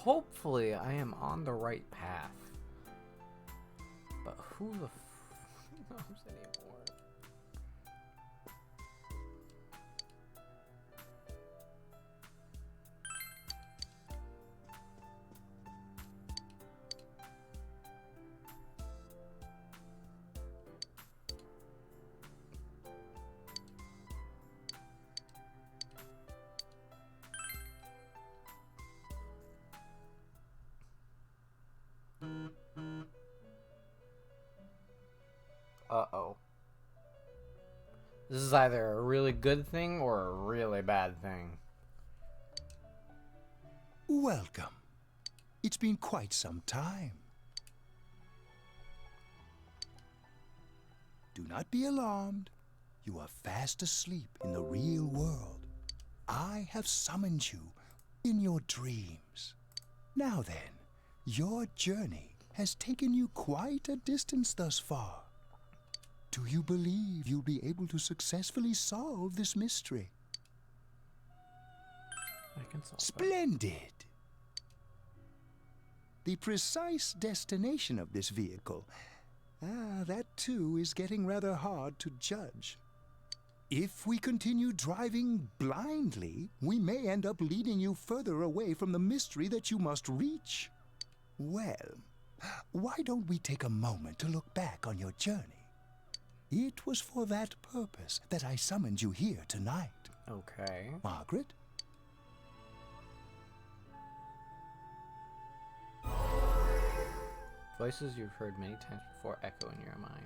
hopefully I am on the right path. But who the f knows anymore? Uh-oh. This is either a really good thing or a really bad thing. Welcome. It's been quite some time. Do not be alarmed. You are fast asleep in the real world. I have summoned you in your dreams. Now then, your journey has taken you quite a distance thus far. Do you believe you'll be able to successfully solve this mystery? I can solve Splendid! The precise destination of this vehicle, that too is getting rather hard to judge. If we continue driving blindly, we may end up leading you further away from the mystery that you must reach. Well, why don't we take a moment to look back on your journey? It was for that purpose that I summoned you here tonight. Okay. Margaret? Voices you've heard many times before echo in your mind.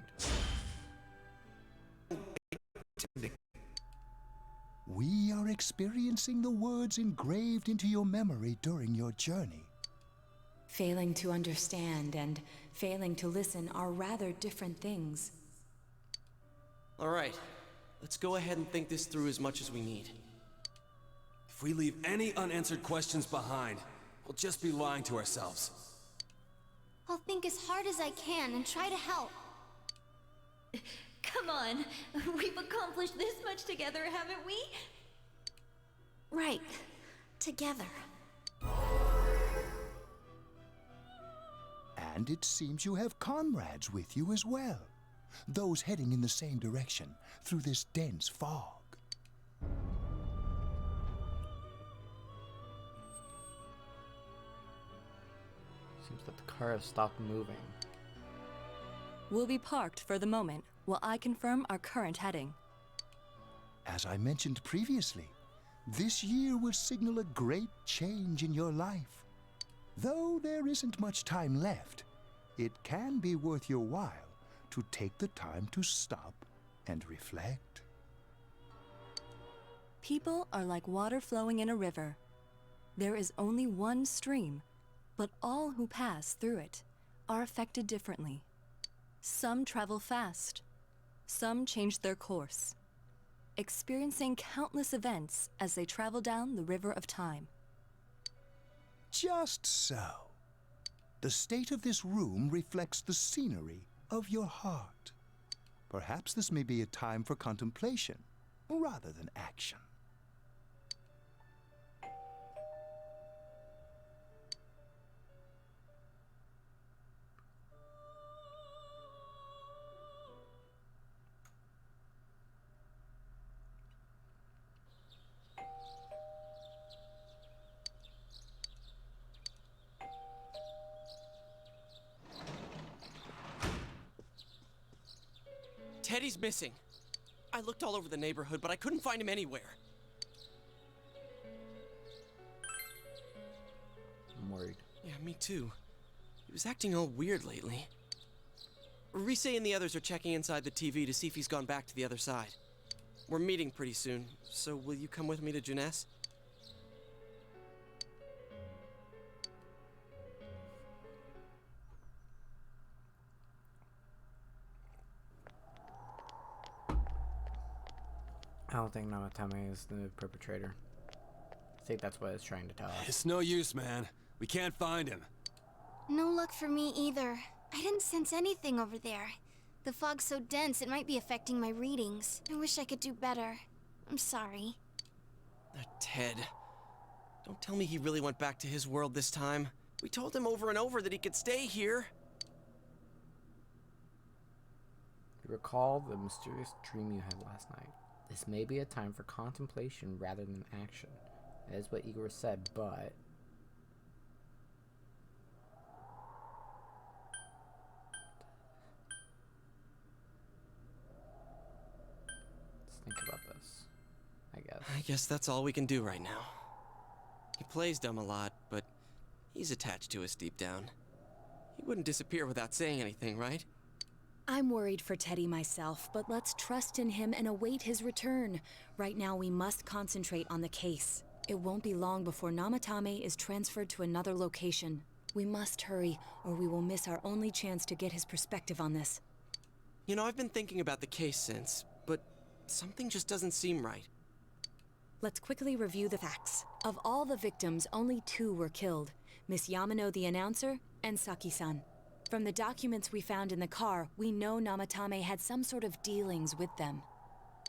We are experiencing the words engraved into your memory during your journey. Failing to understand and failing to listen are rather different things. All right, let's go ahead and think this through as much as we need. If we leave any unanswered questions behind, we'll just be lying to ourselves. I'll think as hard as I can and try to help. Come on, we've accomplished this much together, haven't we? Right. Together. And it seems you have comrades with you as well. Those heading in the same direction through this dense fog. Seems that the car has stopped moving. We'll be parked for the moment while I confirm our current heading. As I mentioned previously, this year will signal a great change in your life. Though there isn't much time left, it can be worth your while to take the time to stop and reflect. People are like water flowing in a river. There is only one stream, but all who pass through it are affected differently. Some travel fast, some change their course, experiencing countless events as they travel down the river of time. Just so. The state of this room reflects the scenery of your heart. Perhaps this may be a time for contemplation rather than action. Teddy's missing. I looked all over the neighborhood, but I couldn't find him anywhere. I'm worried. Yeah, me too. He was acting all weird lately. Rise and the others are checking inside the TV to see if he's gone back to the other side. We're meeting pretty soon, so will you come with me to Jeunesse? I don't think Namatame is the perpetrator. I think that's what it's trying to tell us. It's no use, man. We can't find him. No luck for me either. I didn't sense anything over there. The fog's so dense it might be affecting my readings. I wish I could do better. I'm sorry. Ted. Don't tell me he really went back to his world this time. We told him over and over that he could stay here. You recall the mysterious dream you had last night. This may be a time for contemplation rather than action. That is what Igor said, but... let's think about this, I guess. I guess that's all we can do right now. He plays dumb a lot, but he's attached to us deep down. He wouldn't disappear without saying anything, right? I'm worried for Teddy myself, but let's trust in him and await his return. Right now, we must concentrate on the case. It won't be long before Namatame is transferred to another location. We must hurry, or we will miss our only chance to get his perspective on this. You know, I've been thinking about the case since, but something just doesn't seem right. Let's quickly review the facts. Of all the victims, only 2 were killed. Miss Yamano the announcer, and Saki-san. From the documents we found in the car, we know Namatame had some sort of dealings with them.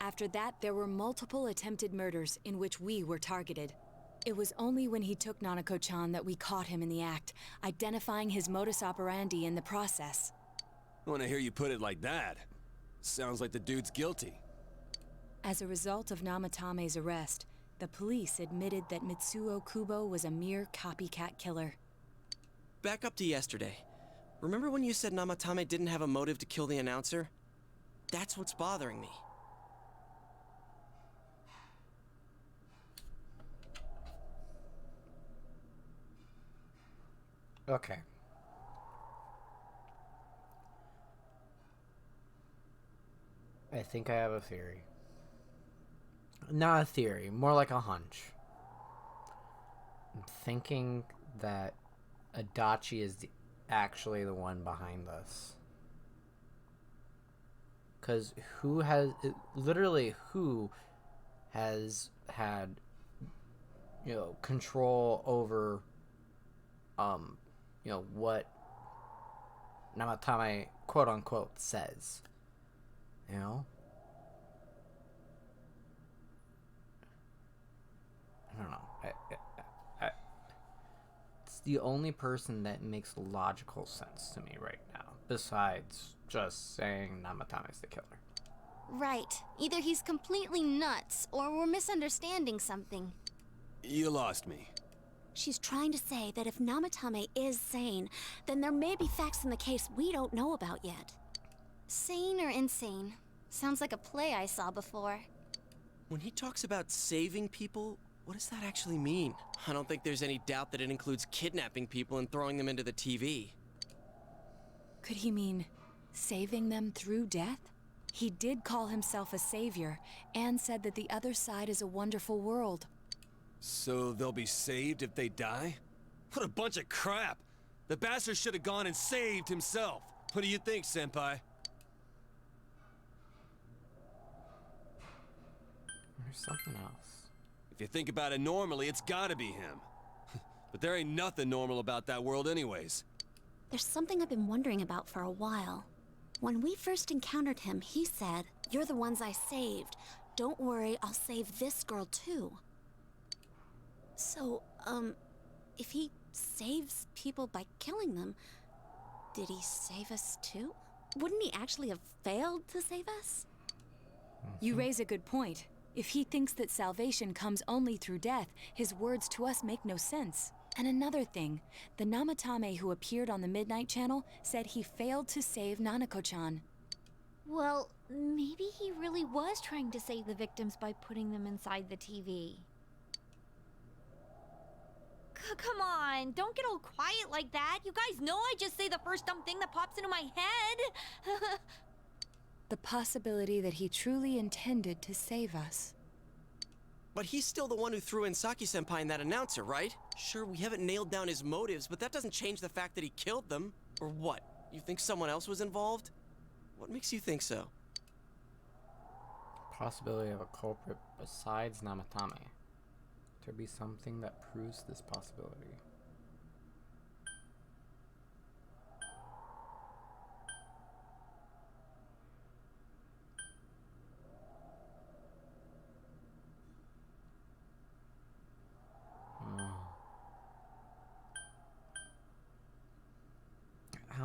After that, there were multiple attempted murders in which we were targeted. It was only when he took Nanako-chan that we caught him in the act, identifying his modus operandi in the process. When I hear you put it like that, sounds like the dude's guilty. As a result of Namatame's arrest, the police admitted that Mitsuo Kubo was a mere copycat killer. Back up to yesterday. Remember when you said Namatame didn't have a motive to kill the announcer? That's what's bothering me. Okay. I think I have a theory. Not a theory, more like a hunch. I'm thinking that Adachi is actually the one behind this. Because who has had, control over, what Namatame, quote unquote, says? You know? I don't know. It's the only person that makes logical sense to me right now, besides just saying Namatame's the killer. Right. Either he's completely nuts, or we're misunderstanding something. You lost me. She's trying to say that if Namatame is sane, then there may be facts in the case we don't know about yet. Sane or insane? Sounds like a play I saw before. When he talks about saving people, what does that actually mean? I don't think there's any doubt that it includes kidnapping people and throwing them into the TV. Could he mean saving them through death? He did call himself a savior and said that the other side is a wonderful world. So they'll be saved if they die? What a bunch of crap! The bastard should have gone and saved himself. What do you think, Senpai? There's something else. If you think about it normally, it's gotta be him. But there ain't nothing normal about that world anyways. There's something I've been wondering about for a while. When we first encountered him, he said, "You're the ones I saved. Don't worry, I'll save this girl too." So, if he saves people by killing them, did he save us too? Wouldn't he actually have failed to save us? You raise a good point. If he thinks that salvation comes only through death, his words to us make no sense. And another thing, the Namatame who appeared on the Midnight Channel said he failed to save Nanako-chan. Well, maybe he really was trying to save the victims by putting them inside the TV. Come on, don't get all quiet like that. You guys know I just say the first dumb thing that pops into my head. The possibility that he truly intended to save us. But he's still the one who threw in Saki-senpai and that announcer, right? Sure, we haven't nailed down his motives, but that doesn't change the fact that he killed them. Or what? You think someone else was involved? What makes you think so? Possibility of a culprit besides Namatame. There be something that proves this possibility.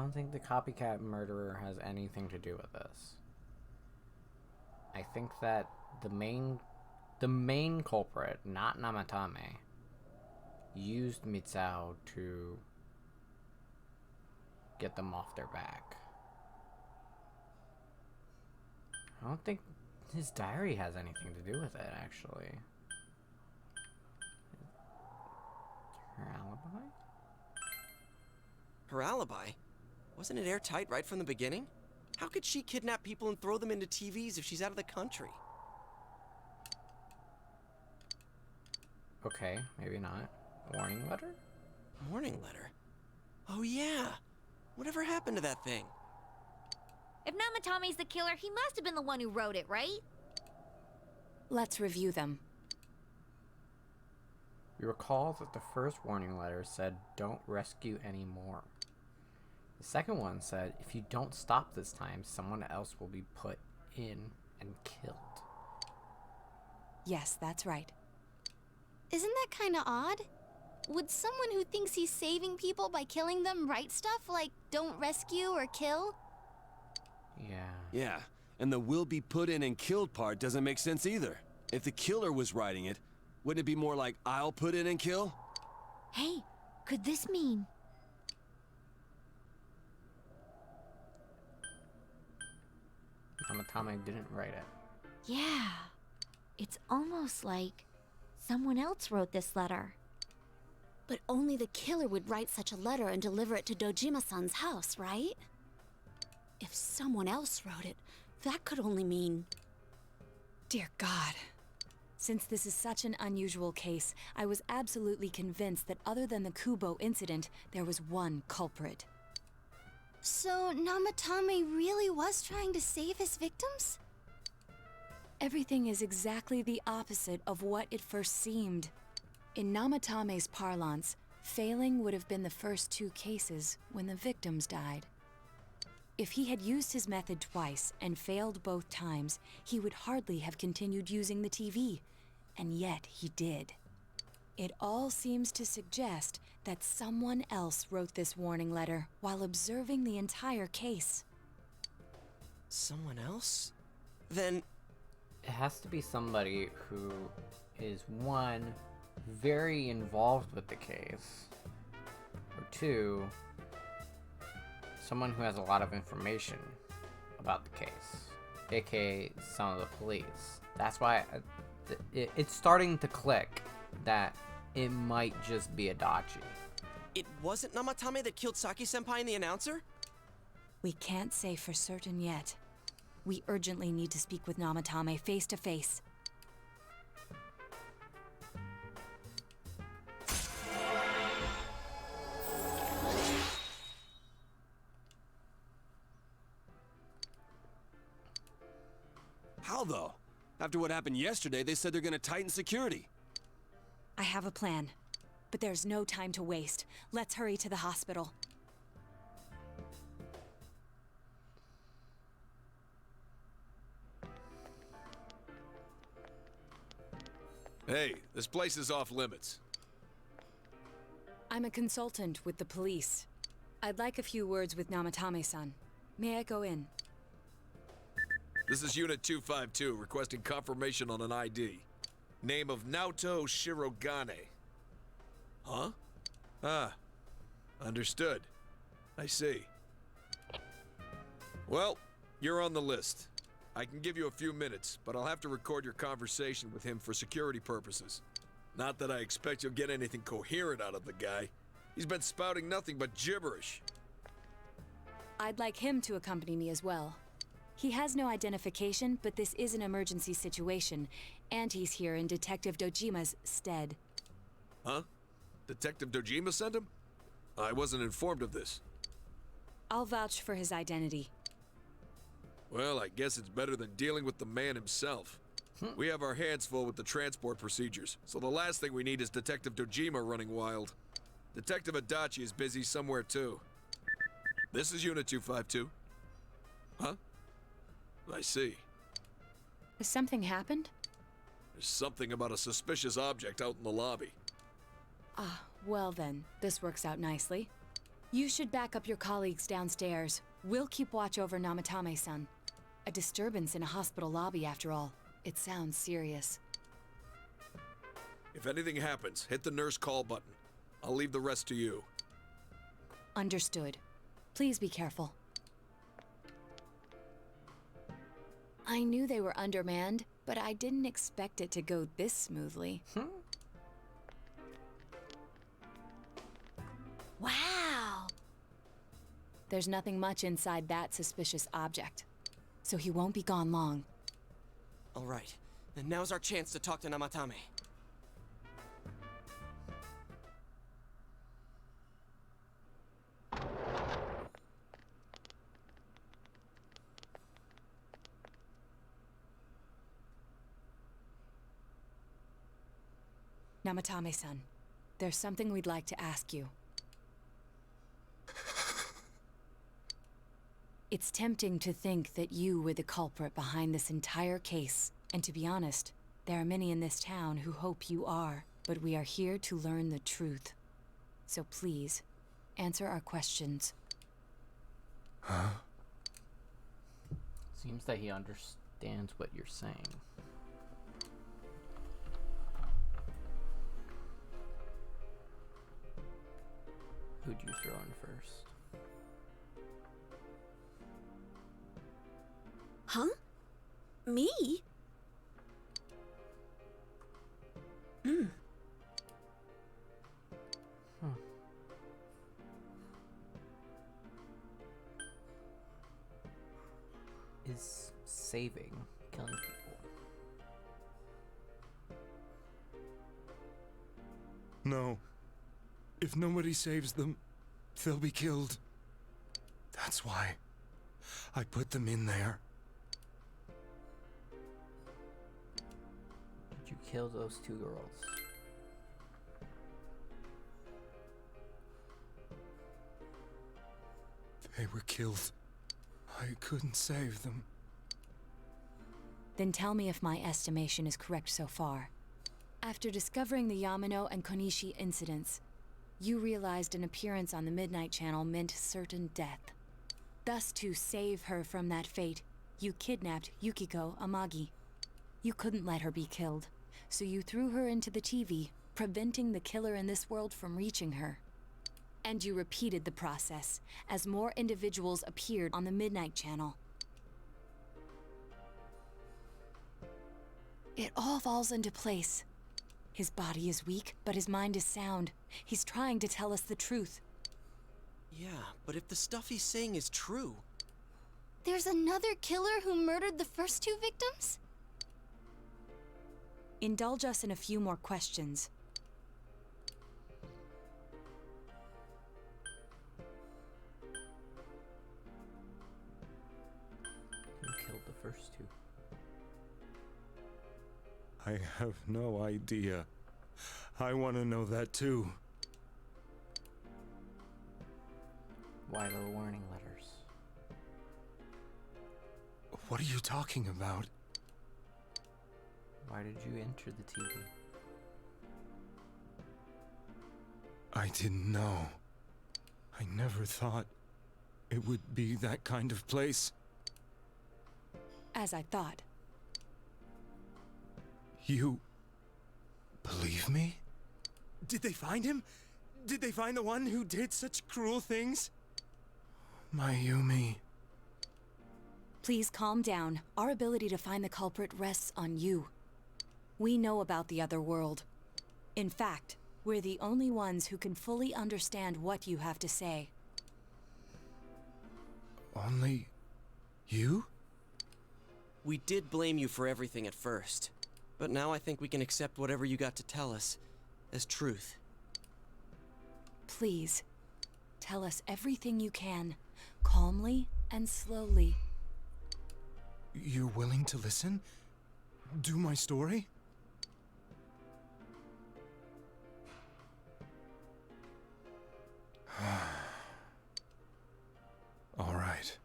don't think the copycat murderer has anything to do with this. I think that the main culprit, not Namatame, used Mitsao to get them off their back. I don't think his diary has anything to do with it, actually. Her alibi? Her alibi? Wasn't it airtight right from the beginning? How could she kidnap people and throw them into TVs if she's out of the country? Okay, maybe not. Warning letter? Warning letter? Oh yeah! Whatever happened to that thing? If Namatame's the killer, he must have been the one who wrote it, right? Let's review them. We recall that the first warning letter said, "Don't rescue anymore." The second one said, "If you don't stop this time, someone else will be put in and killed." Yes, that's right. Isn't that kind of odd? Would someone who thinks he's saving people by killing them write stuff like, "Don't rescue or kill"? Yeah. Yeah, and the will be put in and killed part doesn't make sense either. If the killer was writing it, wouldn't it be more like, I'll put in and kill? Hey, could this mean... Namatame didn't write it. Yeah. It's almost like someone else wrote this letter. But only the killer would write such a letter and deliver it to Dojima-san's house, right? If someone else wrote it, that could only mean... Dear God. Since this is such an unusual case, I was absolutely convinced that other than the Kubo incident, there was one culprit. So Namatame really was trying to save his victims? Everything is exactly the opposite of what it first seemed. In Namatame's parlance, failing would have been the first two cases when the victims died. If he had used his method twice and failed both times, he would hardly have continued using the TV, and yet he did. It all seems to suggest that someone else wrote this warning letter while observing the entire case. Someone else? Then... It has to be somebody who is, one, very involved with the case, or two, someone who has a lot of information about the case, aka some of the police. That's why it's starting to click that it might just be Adachi. It wasn't Namatame that killed Saki-senpai and the announcer? We can't say for certain yet. We urgently need to speak with Namatame face to face. How though? After what happened yesterday, they said they're gonna tighten security. I have a plan, but there's no time to waste. Let's hurry to the hospital. Hey, this place is off limits. I'm a consultant with the police. I'd like a few words with Namatame-san. May I go in? This is Unit 252, requesting confirmation on an ID. Name of Naoto Shirogane. Huh? Ah. Understood. I see. Well, you're on the list. I can give you a few minutes, but I'll have to record your conversation with him for security purposes. Not that I expect you'll get anything coherent out of the guy. He's been spouting nothing but gibberish. I'd like him to accompany me as well. He has no identification, but this is an emergency situation, and he's here in Detective Dojima's stead. Huh? Detective Dojima sent him? I wasn't informed of this. I'll vouch for his identity. Well, I guess it's better than dealing with the man himself. We have our hands full with the transport procedures, so the last thing we need is Detective Dojima running wild. Detective Adachi is busy somewhere too. This is Unit 252. Huh? I see. Has something happened? There's something about a suspicious object out in the lobby. Ah, well then, this works out nicely. You should back up your colleagues downstairs. We'll keep watch over Namatame-san. A disturbance in a hospital lobby, after all. It sounds serious. If anything happens, hit the nurse call button. I'll leave the rest to you. Understood. Please be careful. I knew they were undermanned, but I didn't expect it to go this smoothly. Wow! There's nothing much inside that suspicious object, so he won't be gone long. All right, then now's our chance to talk to Namatame. Namatame-san, there's something we'd like to ask you. It's tempting to think that you were the culprit behind this entire case, and to be honest, there are many in this town who hope you are, but we are here to learn the truth. So please, answer our questions. Huh? Seems that he understands what you're saying. Who'd you throw in first? Huh? Me? Is saving killing people? No. If nobody saves them, they'll be killed. That's why I put them in there. Did you kill those two girls? They were killed. I couldn't save them. Then tell me if my estimation is correct so far. After discovering the Yamano and Konishi incidents, you realized an appearance on the Midnight Channel meant certain death. Thus, to save her from that fate, you kidnapped Yukiko Amagi. You couldn't let her be killed, so you threw her into the TV, preventing the killer in this world from reaching her. And you repeated the process, as more individuals appeared on the Midnight Channel. It all falls into place. His body is weak, but his mind is sound. He's trying to tell us the truth. Yeah, but if the stuff he's saying is true... There's another killer who murdered the first two victims? Indulge us in a few more questions. Who killed the first two? I have no idea. I want to know that too. Why the warning letters? What are you talking about? Why did you enter the TV? I didn't know. I never thought it would be that kind of place. As I thought. You believe me? Did they find him? Did they find the one who did such cruel things? Mayumi. Please calm down. Our ability to find the culprit rests on you. We know about the other world. In fact, we're the only ones who can fully understand what you have to say. Only you? We did blame you for everything at first. But now I think we can accept whatever you got to tell us as truth. Please, tell us everything you can, calmly and slowly. You're willing to listen? Do my story? All right.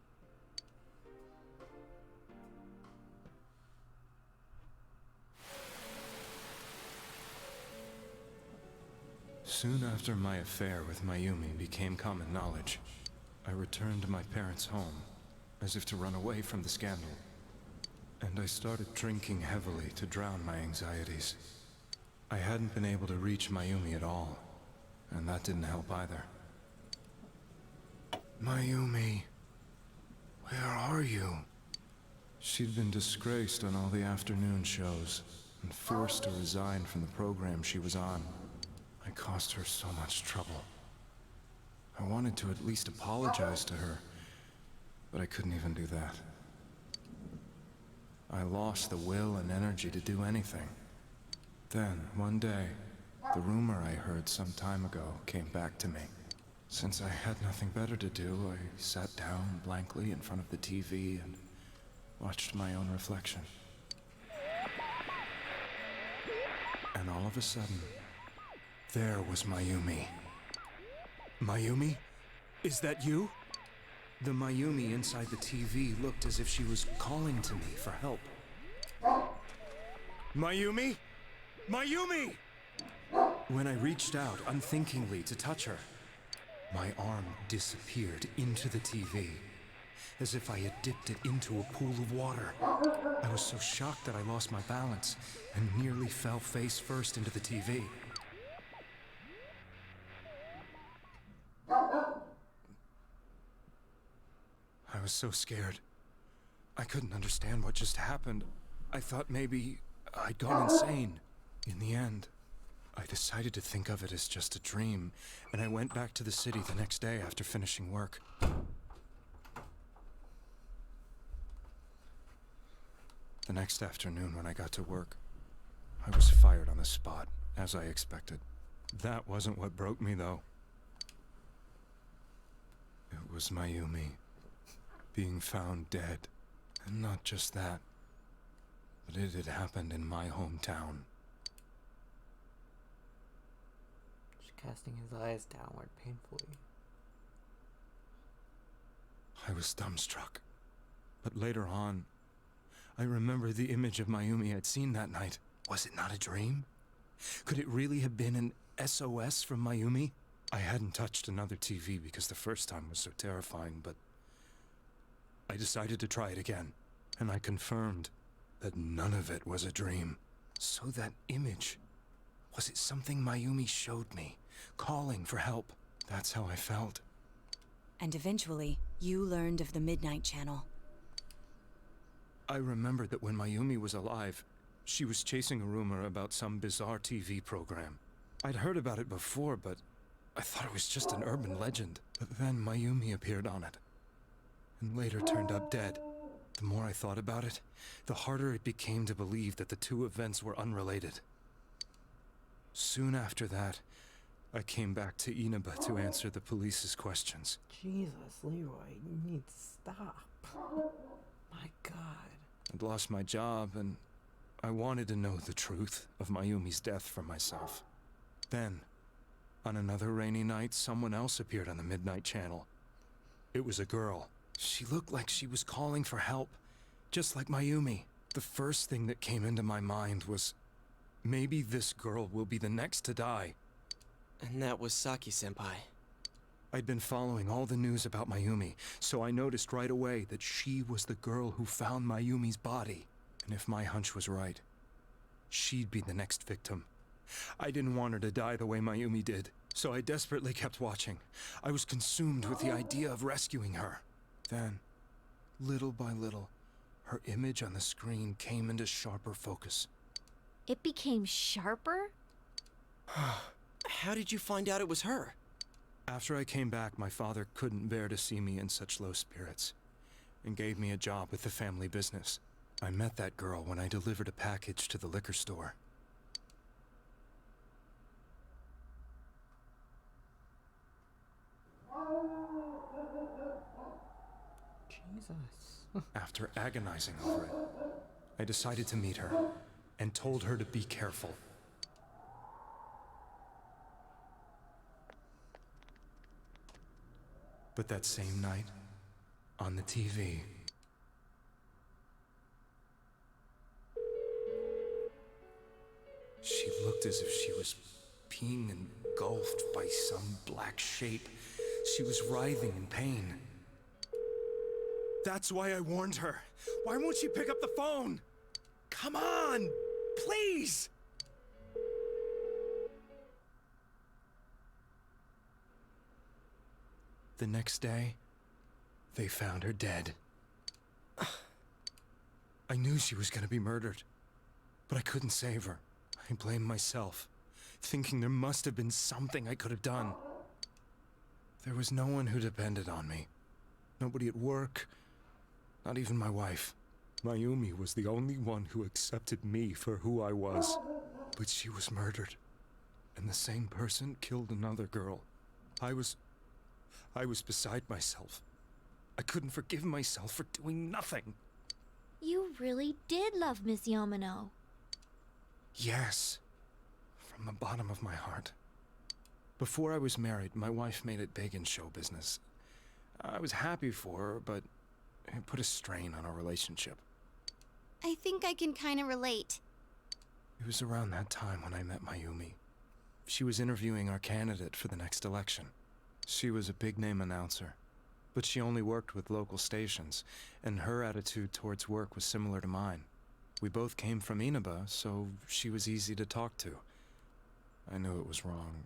Soon after my affair with Mayumi became common knowledge, I returned to my parents' home, as if to run away from the scandal. And I started drinking heavily to drown my anxieties. I hadn't been able to reach Mayumi at all, and that didn't help either. Mayumi, where are you? She'd been disgraced on all the afternoon shows, and forced to resign from the program she was on. I caused her so much trouble. I wanted to at least apologize to her, but I couldn't even do that. I lost the will and energy to do anything. Then, one day, the rumor I heard some time ago came back to me. Since I had nothing better to do, I sat down blankly in front of the TV and watched my own reflection. And all of a sudden, there was Mayumi. Mayumi? Is that you? The Mayumi inside the TV looked as if she was calling to me for help. Mayumi? Mayumi! When I reached out unthinkingly to touch her, my arm disappeared into the TV, as if I had dipped it into a pool of water. I was so shocked that I lost my balance and nearly fell face first into the TV. I was so scared. I couldn't understand what just happened. I thought maybe I'd gone insane. In the end, I decided to think of it as just a dream, and I went back to the city the next day after finishing work. The next afternoon when I got to work, I was fired on the spot, as I expected. That wasn't what broke me, though. It was Mayumi being found dead. And not just that, but it had happened in my hometown. Just casting his eyes downward painfully. I was dumbstruck. But later on, I remembered the image of Mayumi I'd seen that night. Was it not a dream? Could it really have been an SOS from Mayumi? I hadn't touched another TV because the first time was so terrifying, but I decided to try it again, and I confirmed that none of it was a dream. So that image, was it something Mayumi showed me, calling for help? That's how I felt. And eventually, you learned of the Midnight Channel. I remembered that when Mayumi was alive, she was chasing a rumor about some bizarre TV program. I'd heard about it before, but I thought it was just an urban legend. But then Mayumi appeared on it, and later turned up dead. The more I thought about it, the harder it became to believe that the two events were unrelated. Soon after that, I came back to Inaba to answer the police's questions. Jesus, Leroy, you need to stop. My God. I'd lost my job, and I wanted to know the truth of Mayumi's death for myself. Then, on another rainy night, someone else appeared on the Midnight Channel. It was a girl. She looked like she was calling for help, just like Mayumi. The first thing that came into my mind was, maybe this girl will be the next to die. And that was Saki-senpai. I'd been following all the news about Mayumi, so I noticed right away that she was the girl who found Mayumi's body. And if my hunch was right, she'd be the next victim. I didn't want her to die the way Mayumi did, so I desperately kept watching. I was consumed with the idea of rescuing her. Then, little by little, her image on the screen came into sharper focus. It became sharper? How did you find out it was her? After I came back, my father couldn't bear to see me in such low spirits, and gave me a job with the family business. I met that girl when I delivered a package to the liquor store. Jesus. After agonizing over it, I decided to meet her, and told her to be careful. But that same night, on the TV, she looked as if she was being engulfed by some black shape. She was writhing in pain. That's why I warned her. Why won't she pick up the phone? Come on, please! The next day, they found her dead. I knew she was gonna be murdered, but I couldn't save her. I blamed myself, thinking there must have been something I could have done. There was no one who depended on me. Nobody at work, not even my wife. Mayumi was the only one who accepted me for who I was. But she was murdered, and the same person killed another girl. I was beside myself. I couldn't forgive myself for doing nothing. You really did love Miss Yamano. Yes, from the bottom of my heart. Before I was married, my wife made it big in show business. I was happy for her, but it put a strain on our relationship. I think I can kind of relate. It was around that time when I met Mayumi. She was interviewing our candidate for the next election. She was a big-name announcer, but she only worked with local stations, and her attitude towards work was similar to mine. We both came from Inaba, so she was easy to talk to. I knew it was wrong,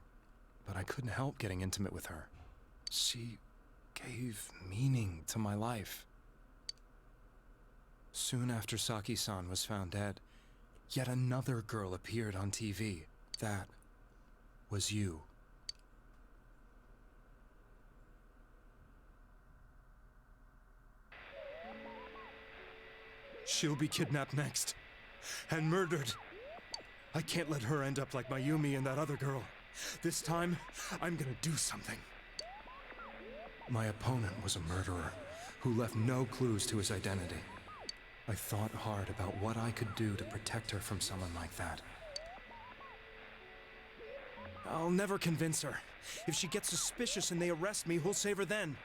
but I couldn't help getting intimate with her. She gave meaning to my life. Soon after Saki-san was found dead, yet another girl appeared on TV. That was you. She'll be kidnapped next, and murdered. I can't let her end up like Mayumi and that other girl. This time, I'm gonna do something. My opponent was a murderer who left no clues to his identity. I thought hard about what I could do to protect her from someone like that. I'll never convince her. If she gets suspicious and they arrest me, who'll save her then?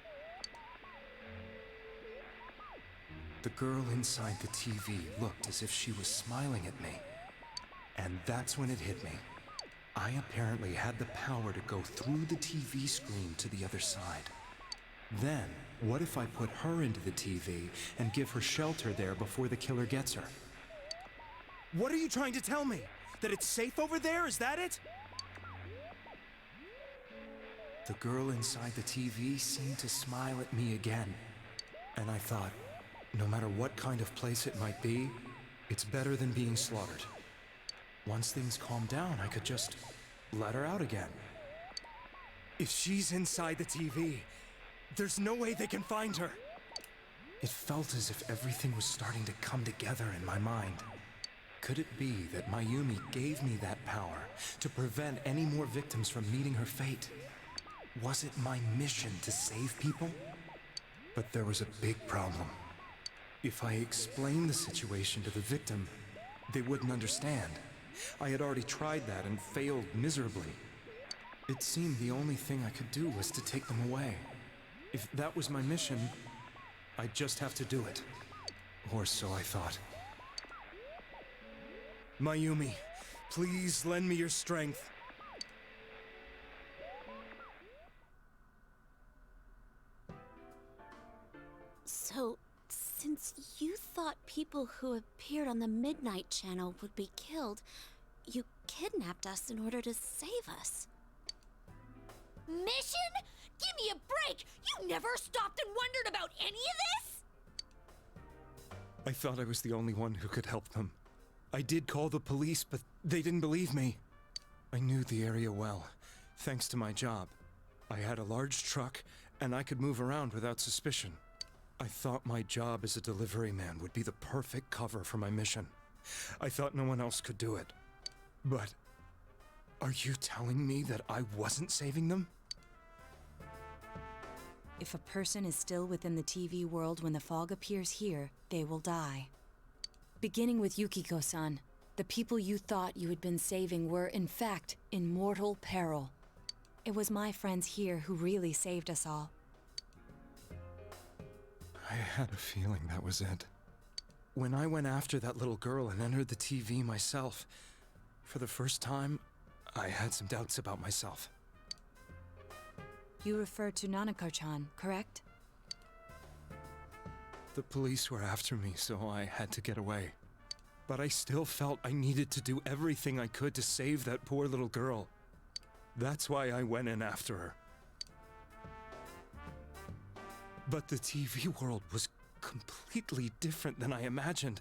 The girl inside the TV looked as if she was smiling at me. And that's when it hit me. I apparently had the power to go through the TV screen to the other side. Then, what if I put her into the TV and give her shelter there before the killer gets her? What are you trying to tell me? That it's safe over there? Is that it? The girl inside the TV seemed to smile at me again. And I thought, no matter what kind of place it might be, it's better than being slaughtered. Once things calmed down, I could just let her out again. If she's inside the TV, there's no way they can find her. It felt as if everything was starting to come together in my mind. Could it be that Mayumi gave me that power to prevent any more victims from meeting her fate? Was it my mission to save people? But there was a big problem. If I explained the situation to the victim, they wouldn't understand. I had already tried that and failed miserably. It seemed the only thing I could do was to take them away. If that was my mission, I'd just have to do it. Or so I thought. Mayumi, please lend me your strength. So, since you thought people who appeared on the Midnight Channel would be killed, you kidnapped us in order to save us. Mission? Give me a break! You never stopped and wondered about any of this? I thought I was the only one who could help them. I did call the police, but they didn't believe me. I knew the area well, thanks to my job. I had a large truck, and I could move around without suspicion. I thought my job as a delivery man would be the perfect cover for my mission. I thought no one else could do it. But are you telling me that I wasn't saving them? If a person is still within the TV world when the fog appears here, they will die. Beginning with Yukiko-san, the people you thought you had been saving were, in fact, in mortal peril. It was my friends here who really saved us all. I had a feeling that was it. When I went after that little girl and entered the TV myself, for the first time, I had some doubts about myself. You refer to Nanako-chan, correct? The police were after me, so I had to get away. But I still felt I needed to do everything I could to save that poor little girl. That's why I went in after her. But the TV world was completely different than I imagined.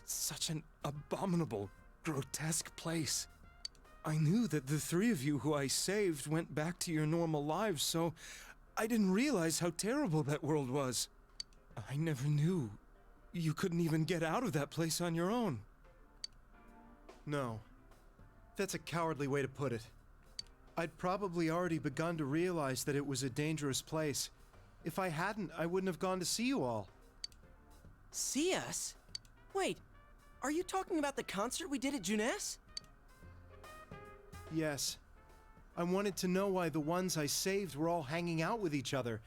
Such an abominable, grotesque place. I knew that the three of you who I saved went back to your normal lives, so I didn't realize how terrible that world was. I never knew you couldn't even get out of that place on your own. No. That's a cowardly way to put it. I'd probably already begun to realize that it was a dangerous place. If I hadn't, I wouldn't have gone to see you all. See us? Wait, are you talking about the concert we did at Junes? Yes. I wanted to know why the ones I saved were all hanging out with each other,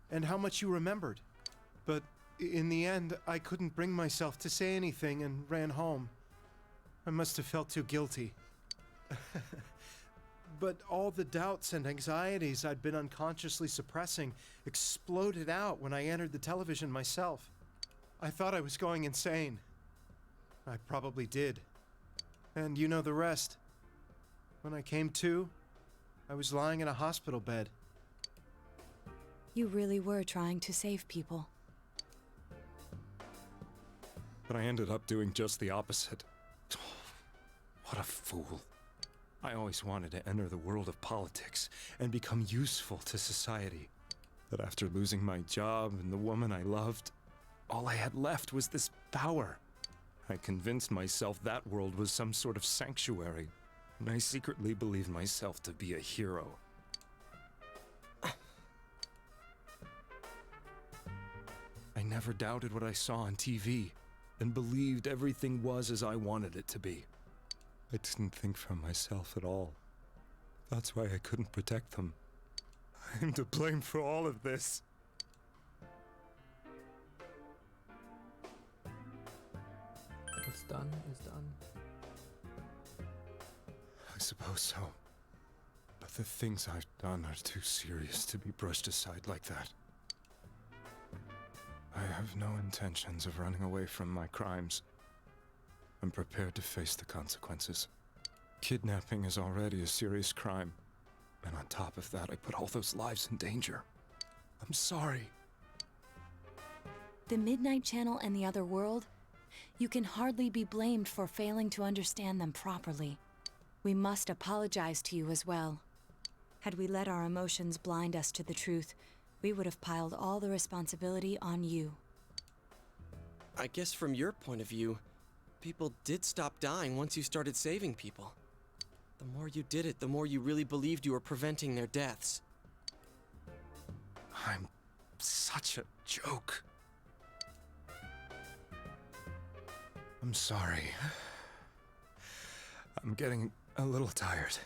and how much you remembered. But in the end, I couldn't bring myself to say anything and ran home. I must have felt too guilty. But all the doubts and anxieties I'd been unconsciously suppressing exploded out when I entered the television myself. I thought I was going insane. I probably did. And you know the rest. When I came to, I was lying in a hospital bed. You really were trying to save people. But I ended up doing just the opposite. What a fool. I always wanted to enter the world of politics and become useful to society. But after losing my job and the woman I loved, all I had left was this power. I convinced myself that world was some sort of sanctuary, and I secretly believed myself to be a hero. I never doubted what I saw on TV, and believed everything was as I wanted it to be. I didn't think for myself at all. That's why I couldn't protect them. I'm to blame for all of this. What's done is done. I suppose so. But the things I've done are too serious to be brushed aside like that. I have no intentions of running away from my crimes. I'm prepared to face the consequences. Kidnapping is already a serious crime. And on top of that, I put all those lives in danger. I'm sorry. The Midnight Channel and the other world? You can hardly be blamed for failing to understand them properly. We must apologize to you as well. Had we let our emotions blind us to the truth, we would have piled all the responsibility on you. I guess from your point of view, people did stop dying once you started saving people. The more you did it, the more you really believed you were preventing their deaths. I'm such a joke. I'm sorry. I'm getting a little tired.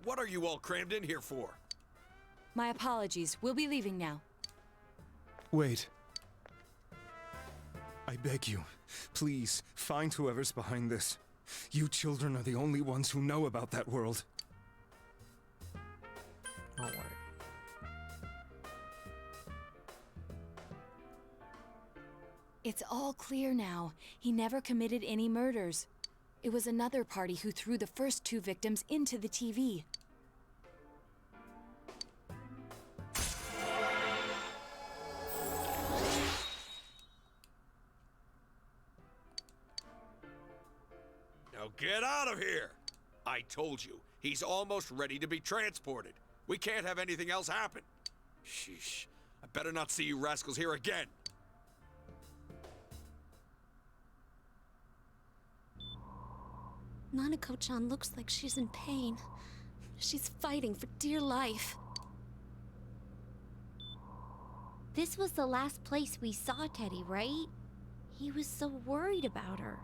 What are you all crammed in here for? My apologies. We'll be leaving now. Wait. I beg you, please, find whoever's behind this. You children are the only ones who know about that world. Don't worry. It's all clear now. He never committed any murders. It was another party who threw the first two victims into the TV. Now get out of here! I told you, he's almost ready to be transported. We can't have anything else happen. Sheesh. I better not see you rascals here again. Nanako-chan looks like she's in pain. She's fighting for dear life. This was the last place we saw Teddy, right? He was so worried about her.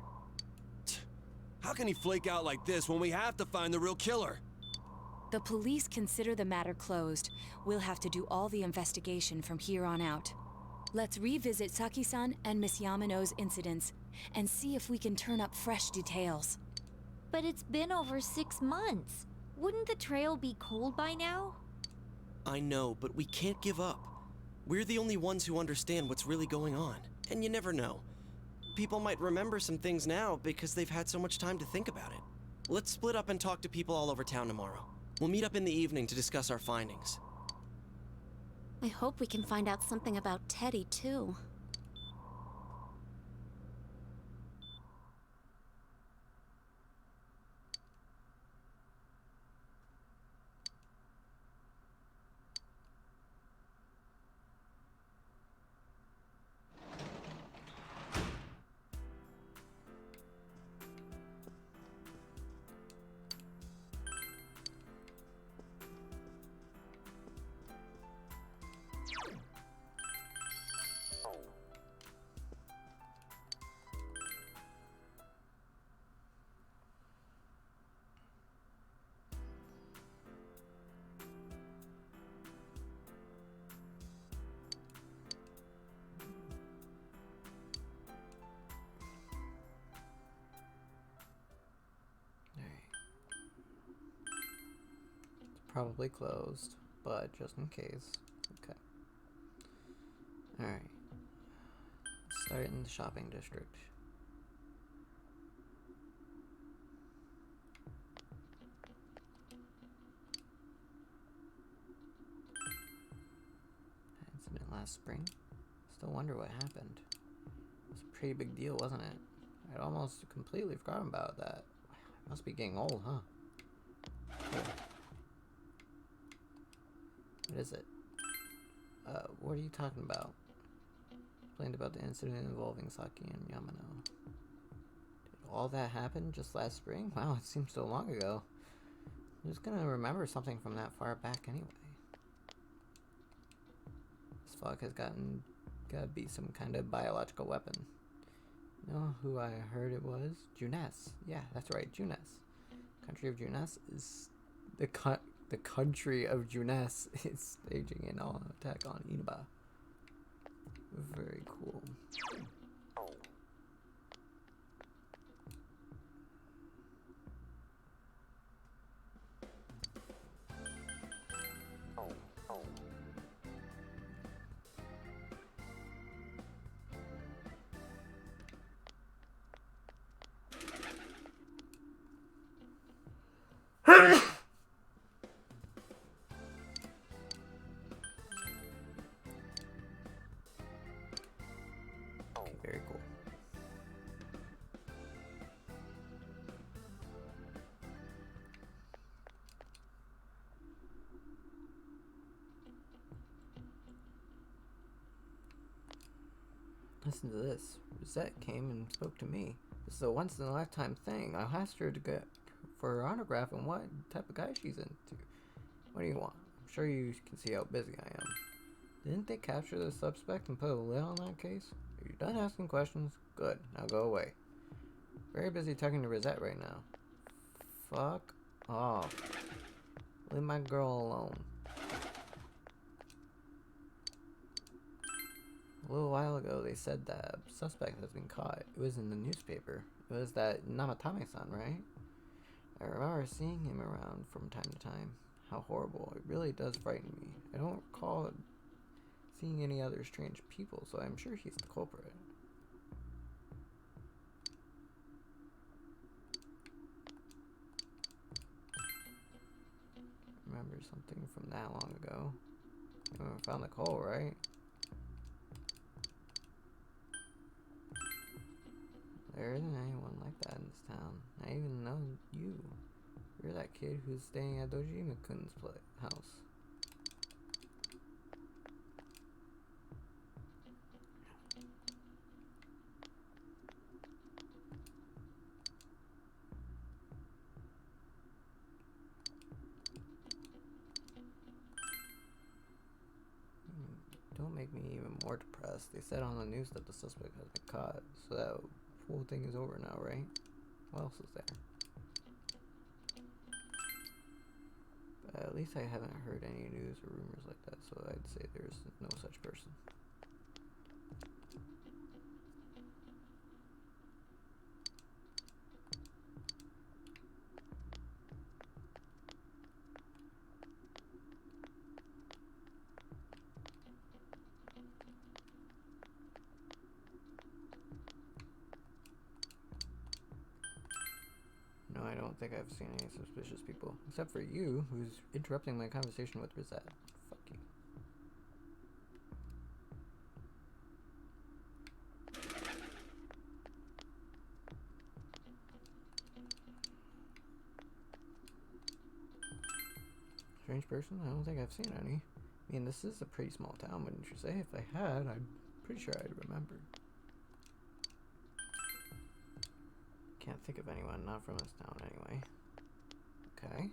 How can he flake out like this when we have to find the real killer? The police consider the matter closed. We'll have to do all the investigation from here on out. Let's revisit Saki-san and Miss Yamano's incidents and see if we can turn up fresh details. But it's been over 6 months. Wouldn't the trail be cold by now? I know, but we can't give up. We're the only ones who understand what's really going on. And you never know. People might remember some things now because they've had so much time to think about it. Let's split up and talk to people all over town tomorrow. We'll meet up in the evening to discuss our findings. I hope we can find out something about Teddy, too. Probably closed, but just in case. Okay. Alright. Start in the shopping district. Incident last spring. Still wonder what happened. It was a pretty big deal, wasn't it? I'd almost completely forgotten about that. Must be getting old, huh? Cool. What is it? What are you talking about? Explained about the incident involving Saki and Yamano. Did all that happen just last spring? Wow, it seems so long ago. Who's gonna remember something from that far back anyway? This fog has gotta be some kind of biological weapon. You know who I heard it was? Junes. Yeah, that's right, Junes. Country of Junes is the country of Junes is staging an attack on Inaba. Very cool. Very cool. Listen to this. Rosette came and spoke to me. This is a once-in-a-lifetime thing. I asked her to get for her autograph and what type of guy she's into. What do you want? I'm sure you can see how busy I am. Didn't they capture the suspect and put a lid on that case? Are you done asking questions? Good. Now go away. Very busy talking to Rosette right now. Fuck off. Leave my girl alone. A little while ago, they said that a suspect has been caught. It was in the newspaper. It was that Namatame-san, right? I remember seeing him around from time to time. How horrible. It really does frighten me. I don't recall seeing any other strange people, so I'm sure he's the culprit. Remember something from that long ago? You found the coal, right? There isn't anyone like that in this town. I even know you. You're that kid who's staying at Dojima-kun's house. Don't make me even more depressed. They said on the news that the suspect has been caught, so that whole thing is over now, right? What else is there? But at least I haven't heard any news or rumors like that, so I'd say there's no such person. think I've seen any suspicious people. Except for you, who's interrupting my conversation with Rosette. Fuck you. Strange person? I don't think I've seen any. I mean, this is a pretty small town, wouldn't you say? If I had, I'm pretty sure I'd remember. Can't think of anyone, not from this town anyway. Okay.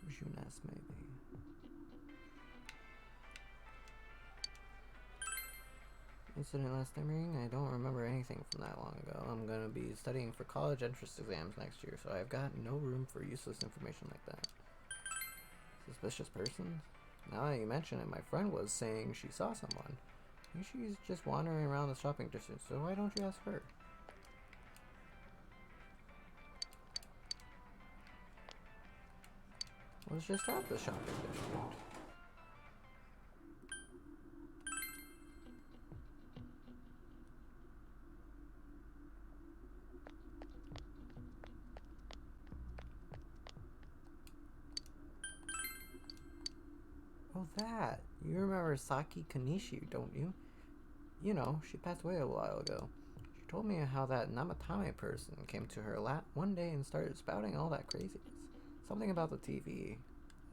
Jeunesse, maybe. Incident last time ring? I don't remember anything from that long ago. I'm gonna be studying for college entrance exams next year, so I've got no room for useless information like that. Suspicious person? Now that you mention it, my friend was saying she saw someone. Maybe she's just wandering around the shopping district, so why don't you ask her? Was just at the shopping district. Oh, that. You remember Saki Kanishi, don't you? You know, she passed away a while ago. She told me how that Namatame person came to her one day and started spouting all that craziness. Something about the TV.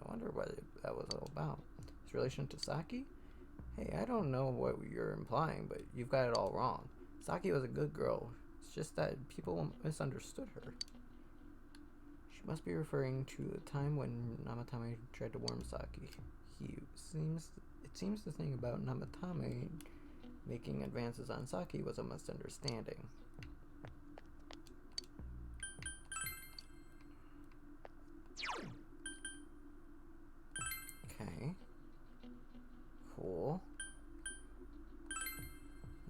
I wonder what that was all about. His relation to Saki? Hey, I don't know what you're implying, but you've got it all wrong. Saki was a good girl. It's just that people misunderstood her. She must be referring to the time when Namatame tried to warn Saki. It seems the thing about Namatame making advances on Saki was a misunderstanding. Okay. Cool.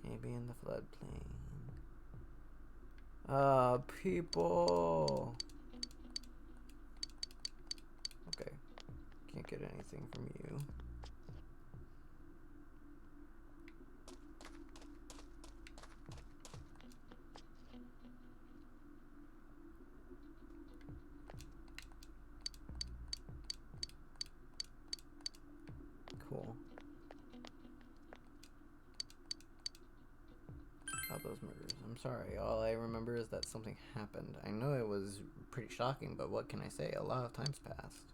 Maybe in the floodplain. People! Okay. Can't get anything from you. Cool. About those murders. I'm sorry. All I remember is that something happened. I know it was pretty shocking, but what can I say? A lot of time's passed.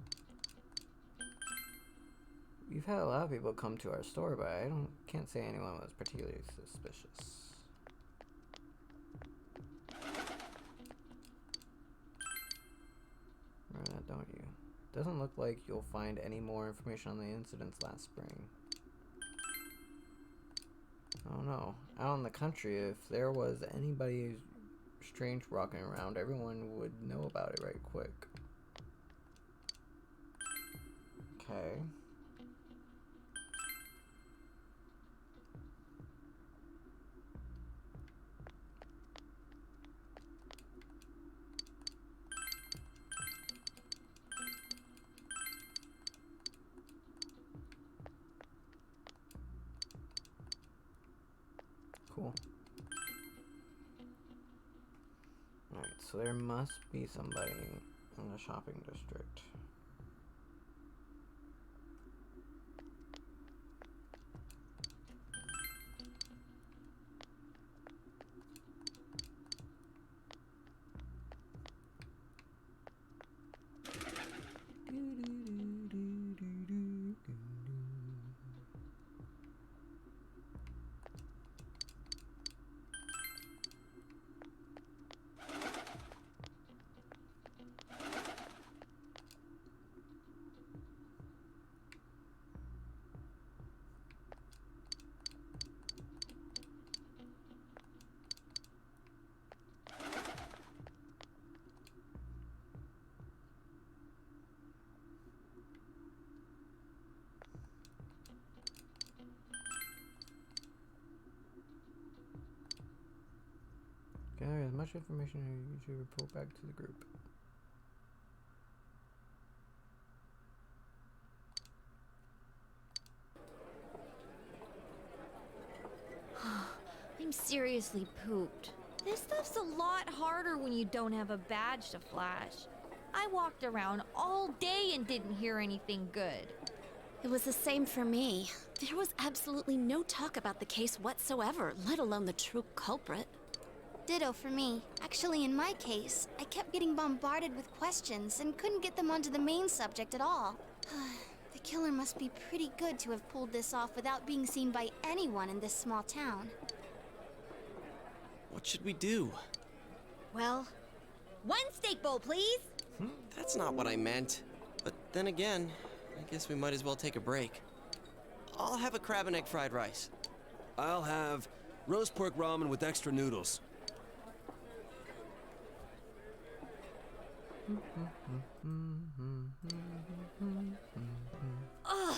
We've had a lot of people come to our store, but can't say anyone was particularly suspicious. Remember that, don't you? Doesn't look like you'll find any more information on the incidents last spring. I don't know. Out in the country, if there was anybody strange walking around, everyone would know about it right quick. Okay. Cool. Alright, so there must be somebody in the shopping district. Gather as much information as you should report back to the group. seriously pooped. This stuff's a lot harder when you don't have a badge to flash. I walked around all day and didn't hear anything good. It was the same for me. There was absolutely no talk about the case whatsoever, let alone the true culprit. Ditto for me. Actually, in my case, I kept getting bombarded with questions and couldn't get them onto the main subject at all. The killer must be pretty good to have pulled this off without being seen by anyone in this small town. What should we do? Well, one steak bowl, please. That's not what I meant. But then again, I guess we might as well take a break. I'll have a crab and egg fried rice. I'll have roast pork ramen with extra noodles. Ugh,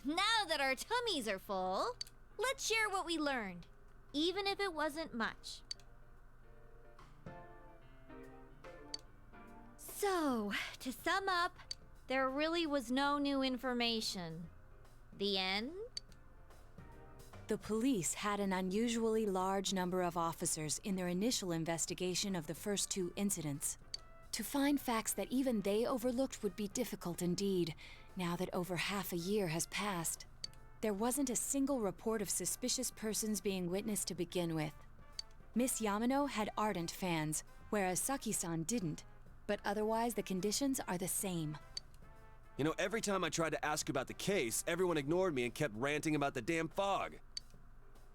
now that our tummies are full, let's share what we learned, even if it wasn't much. So, to sum up, there really was no new information. The end? The police had an unusually large number of officers in their initial investigation of the first two incidents. To find facts that even they overlooked would be difficult indeed, now that over half a year has passed. There wasn't a single report of suspicious persons being witnessed to begin with. Miss Yamano had ardent fans, whereas Saki-san didn't, but otherwise the conditions are the same. You know, every time I tried to ask about the case, everyone ignored me and kept ranting about the damn fog.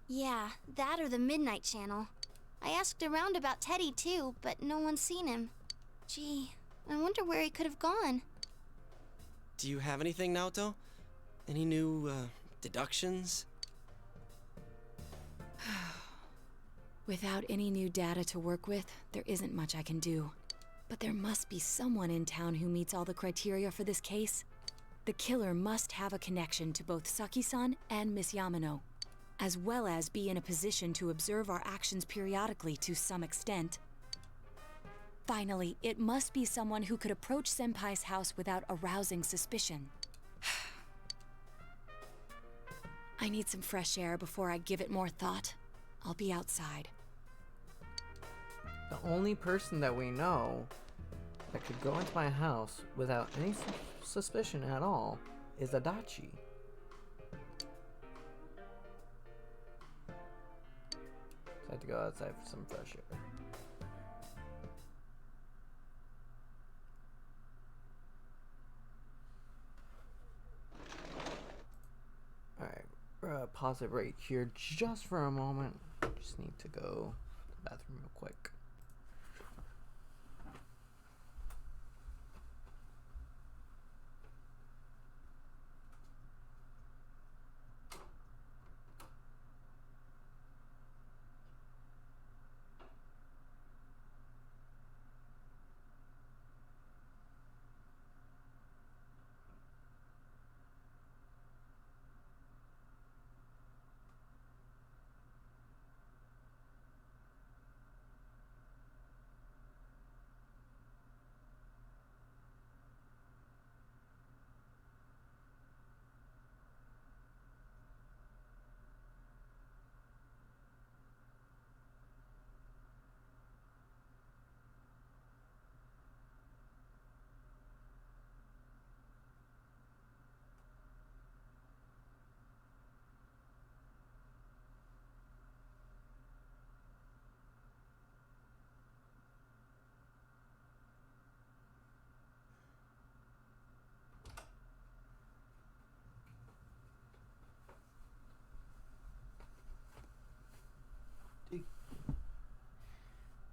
Yeah, that or the Midnight Channel. I asked around about Teddy too, but no one's seen him. Gee, I wonder where he could have gone. Do you have anything, Naoto? Any new, deductions? Without any new data to work with, there isn't much I can do. But there must be someone in town who meets all the criteria for this case. The killer must have a connection to both Saki-san and Miss Yamano, as well as be in a position to observe our actions periodically to some extent. Finally, it must be someone who could approach Senpai's house without arousing suspicion. I need some fresh air before I give it more thought. I'll be outside. The only person that we know that could go into my house without any suspicion at all is Adachi. So I have to go outside for some fresh air. Alright, pause it right here just for a moment. Just need to go to the bathroom real quick.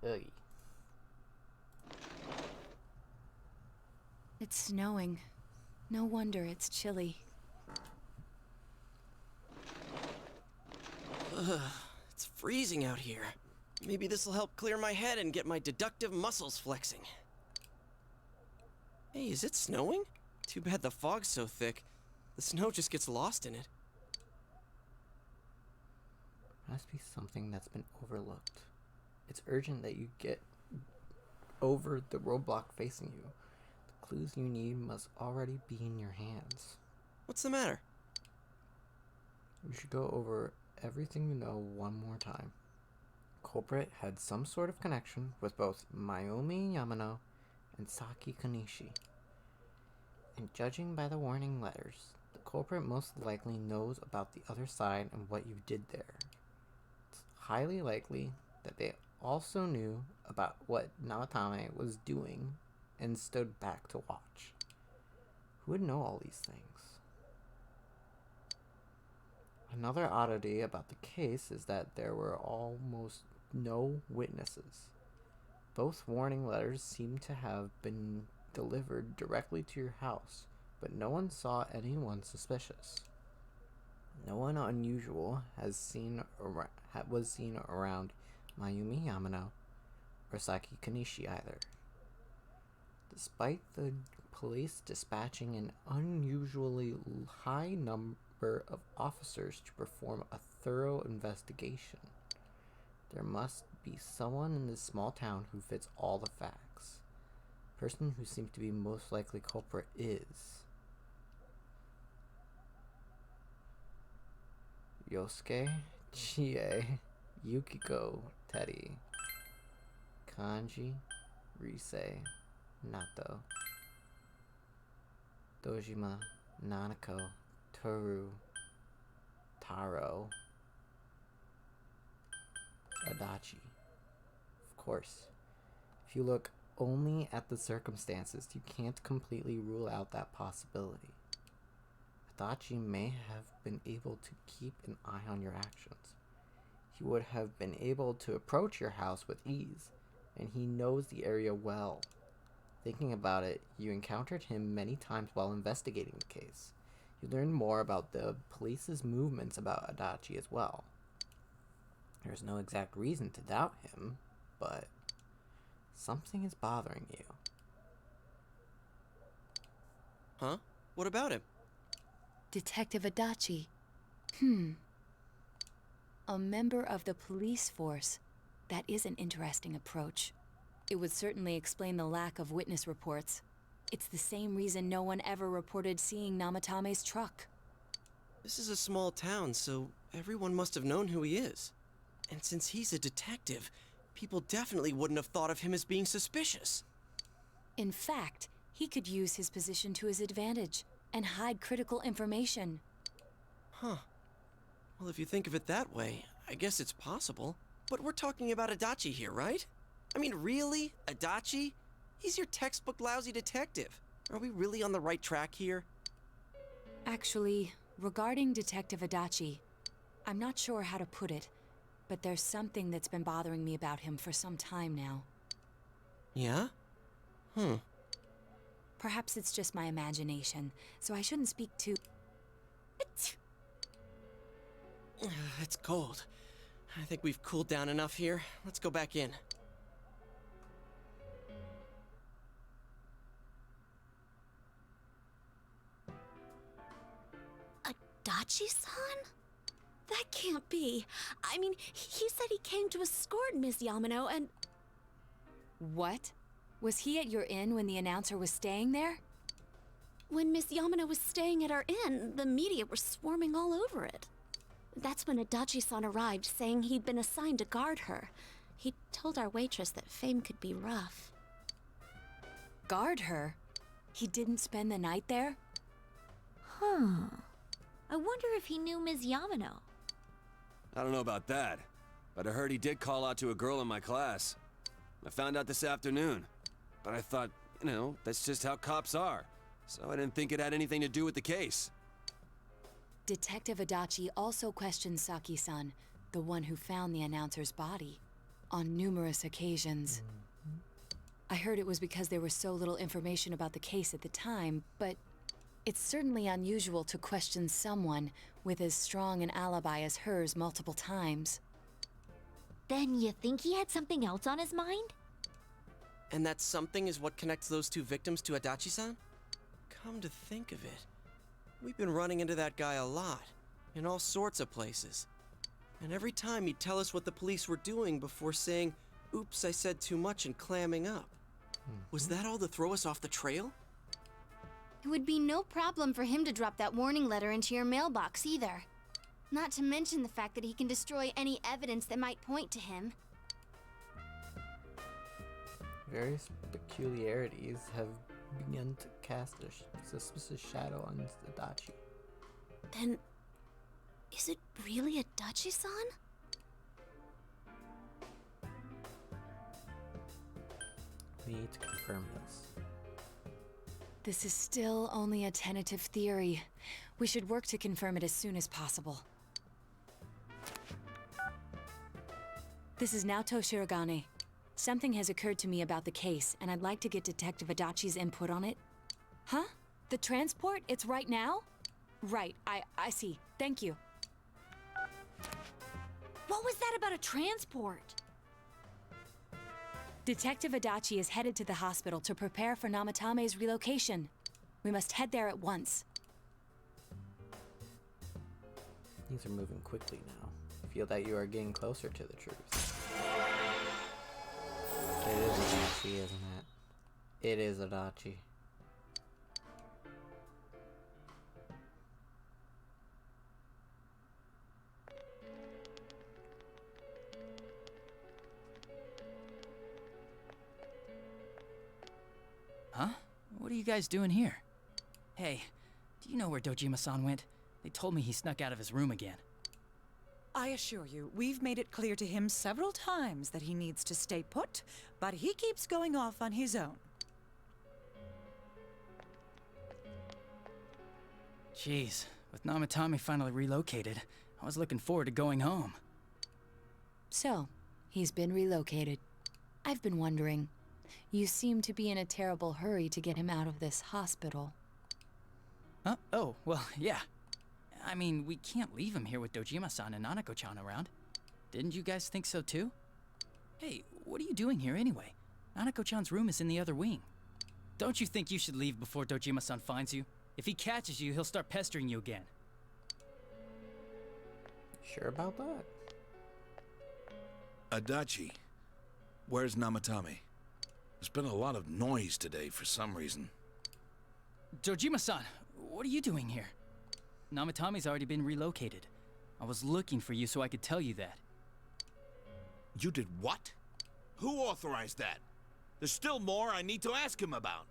Ugh. It's snowing. No wonder it's chilly. Ugh, it's freezing out here. Maybe this'll help clear my head and get my deductive muscles flexing. Hey, is it snowing? Too bad the fog's so thick. The snow just gets lost in it. Must be something that's been overlooked. It's urgent that you get over the roadblock facing you. The clues you need must already be in your hands. What's the matter? We should go over everything you know one more time. culprit had some sort of connection with both Mayumi Yamano and Saki Konishi. And judging by the warning letters, the culprit most likely knows about the other side and what you did there. It's highly likely that they also knew about what Namatame was doing and stood back to watch. Who would know all these things? Another oddity about the case is that there were almost no witnesses. Both warning letters seem to have been delivered directly to your house, but no one saw anyone suspicious. No one unusual was seen around Mayumi Yamano or Saki Konishi either. Despite the police dispatching an unusually high number of officers to perform a thorough investigation, there must be someone in this small town who fits all the facts. The person who seems to be most likely culprit is Yosuke, Chie, Yukiko, Teddy, Kanji, Rise, Nato, Dojima, Nanako, Toru, Taro, Adachi. Of course, if you look only at the circumstances, you can't completely rule out that possibility. Adachi may have been able to keep an eye on your actions. He would have been able to approach your house with ease, and he knows the area well. Thinking about it, you encountered him many times while investigating the case. You learned more about the police's movements about Adachi as well. There's no exact reason to doubt him, but something is bothering you. Huh? What about him? Detective Adachi. A member of the police force. That is an interesting approach. It would certainly explain the lack of witness reports. It's the same reason no one ever reported seeing Namatame's truck. This is a small town, so everyone must have known who he is. And since he's a detective, people definitely wouldn't have thought of him as being suspicious. In fact, he could use his position to his advantage and hide critical information. Huh. Well, if you think of it that way, I guess it's possible. But we're talking about Adachi here, right? I mean, really? Adachi? He's your textbook lousy detective. Are we really on the right track here? Actually, regarding Detective Adachi, I'm not sure how to put it, but there's something that's been bothering me about him for some time now. Yeah? Perhaps it's just my imagination, so I shouldn't speak too... It's cold. I think we've cooled down enough here. Let's go back in. Adachi-san? That can't be. I mean, he said he came to escort Miss Yamano and... What? Was he at your inn when the announcer was staying there? When Miss Yamano was staying at our inn, the media were swarming all over it. That's when Adachi-san arrived, saying he'd been assigned to guard her. He told our waitress that fame could be rough. Guard her? He didn't spend the night there? Huh. I wonder if he knew Ms. Yamano. I don't know about that, but I heard he did call out to a girl in my class. I found out this afternoon, but I thought, you know, that's just how cops are, so I didn't think it had anything to do with the case. Detective Adachi also questioned Saki-san, the one who found the announcer's body, on numerous occasions. I heard it was because there was so little information about the case at the time, but it's certainly unusual to question someone with as strong an alibi as hers multiple times. Then you think he had something else on his mind? And that something is what connects those two victims to Adachi-san? Come to think of it, we've been running into that guy a lot, in all sorts of places. And every time he'd tell us what the police were doing before saying, "Oops, I said too much," and clamming up. Was that all to throw us off the trail? It would be no problem for him to drop that warning letter into your mailbox either. Not to mention the fact that he can destroy any evidence that might point to him. Various peculiarities have begun to cast a suspicious shadow on Adachi. Then, is it really Adachi-san? We need to confirm this. This is still only a tentative theory. We should work to confirm it as soon as possible. This is Naoto Shirogane. Something has occurred to me about the case, and I'd like to get Detective Adachi's input on it. Huh? The transport? It's right now? Right, I see. Thank you. What was that about a transport? Detective Adachi is headed to the hospital to prepare for Namatame's relocation. We must head there at once. Things are moving quickly now. I feel that you are getting closer to the truth. It is Adachi, isn't it? It is Adachi. Huh? What are you guys doing here? Hey, do you know where Dojima-san went? They told me he snuck out of his room again. I assure you, we've made it clear to him several times that he needs to stay put, but he keeps going off on his own. Jeez, with Namatame finally relocated, I was looking forward to going home. So, he's been relocated. I've been wondering. You seem to be in a terrible hurry to get him out of this hospital. Huh? Oh, well, yeah. I mean, we can't leave him here with Dojima-san and Nanako-chan around. Didn't you guys think so too? Hey, what are you doing here anyway? Nanako-chan's room is in the other wing. Don't you think you should leave before Dojima-san finds you? If he catches you, he'll start pestering you again. Sure about that? Adachi, where's Namatame? There's been a lot of noise today for some reason. Dojima-san, what are you doing here? Namatame's already been relocated. I was looking for you so I could tell you that. You did what? Who authorized that? There's still more I need to ask him about.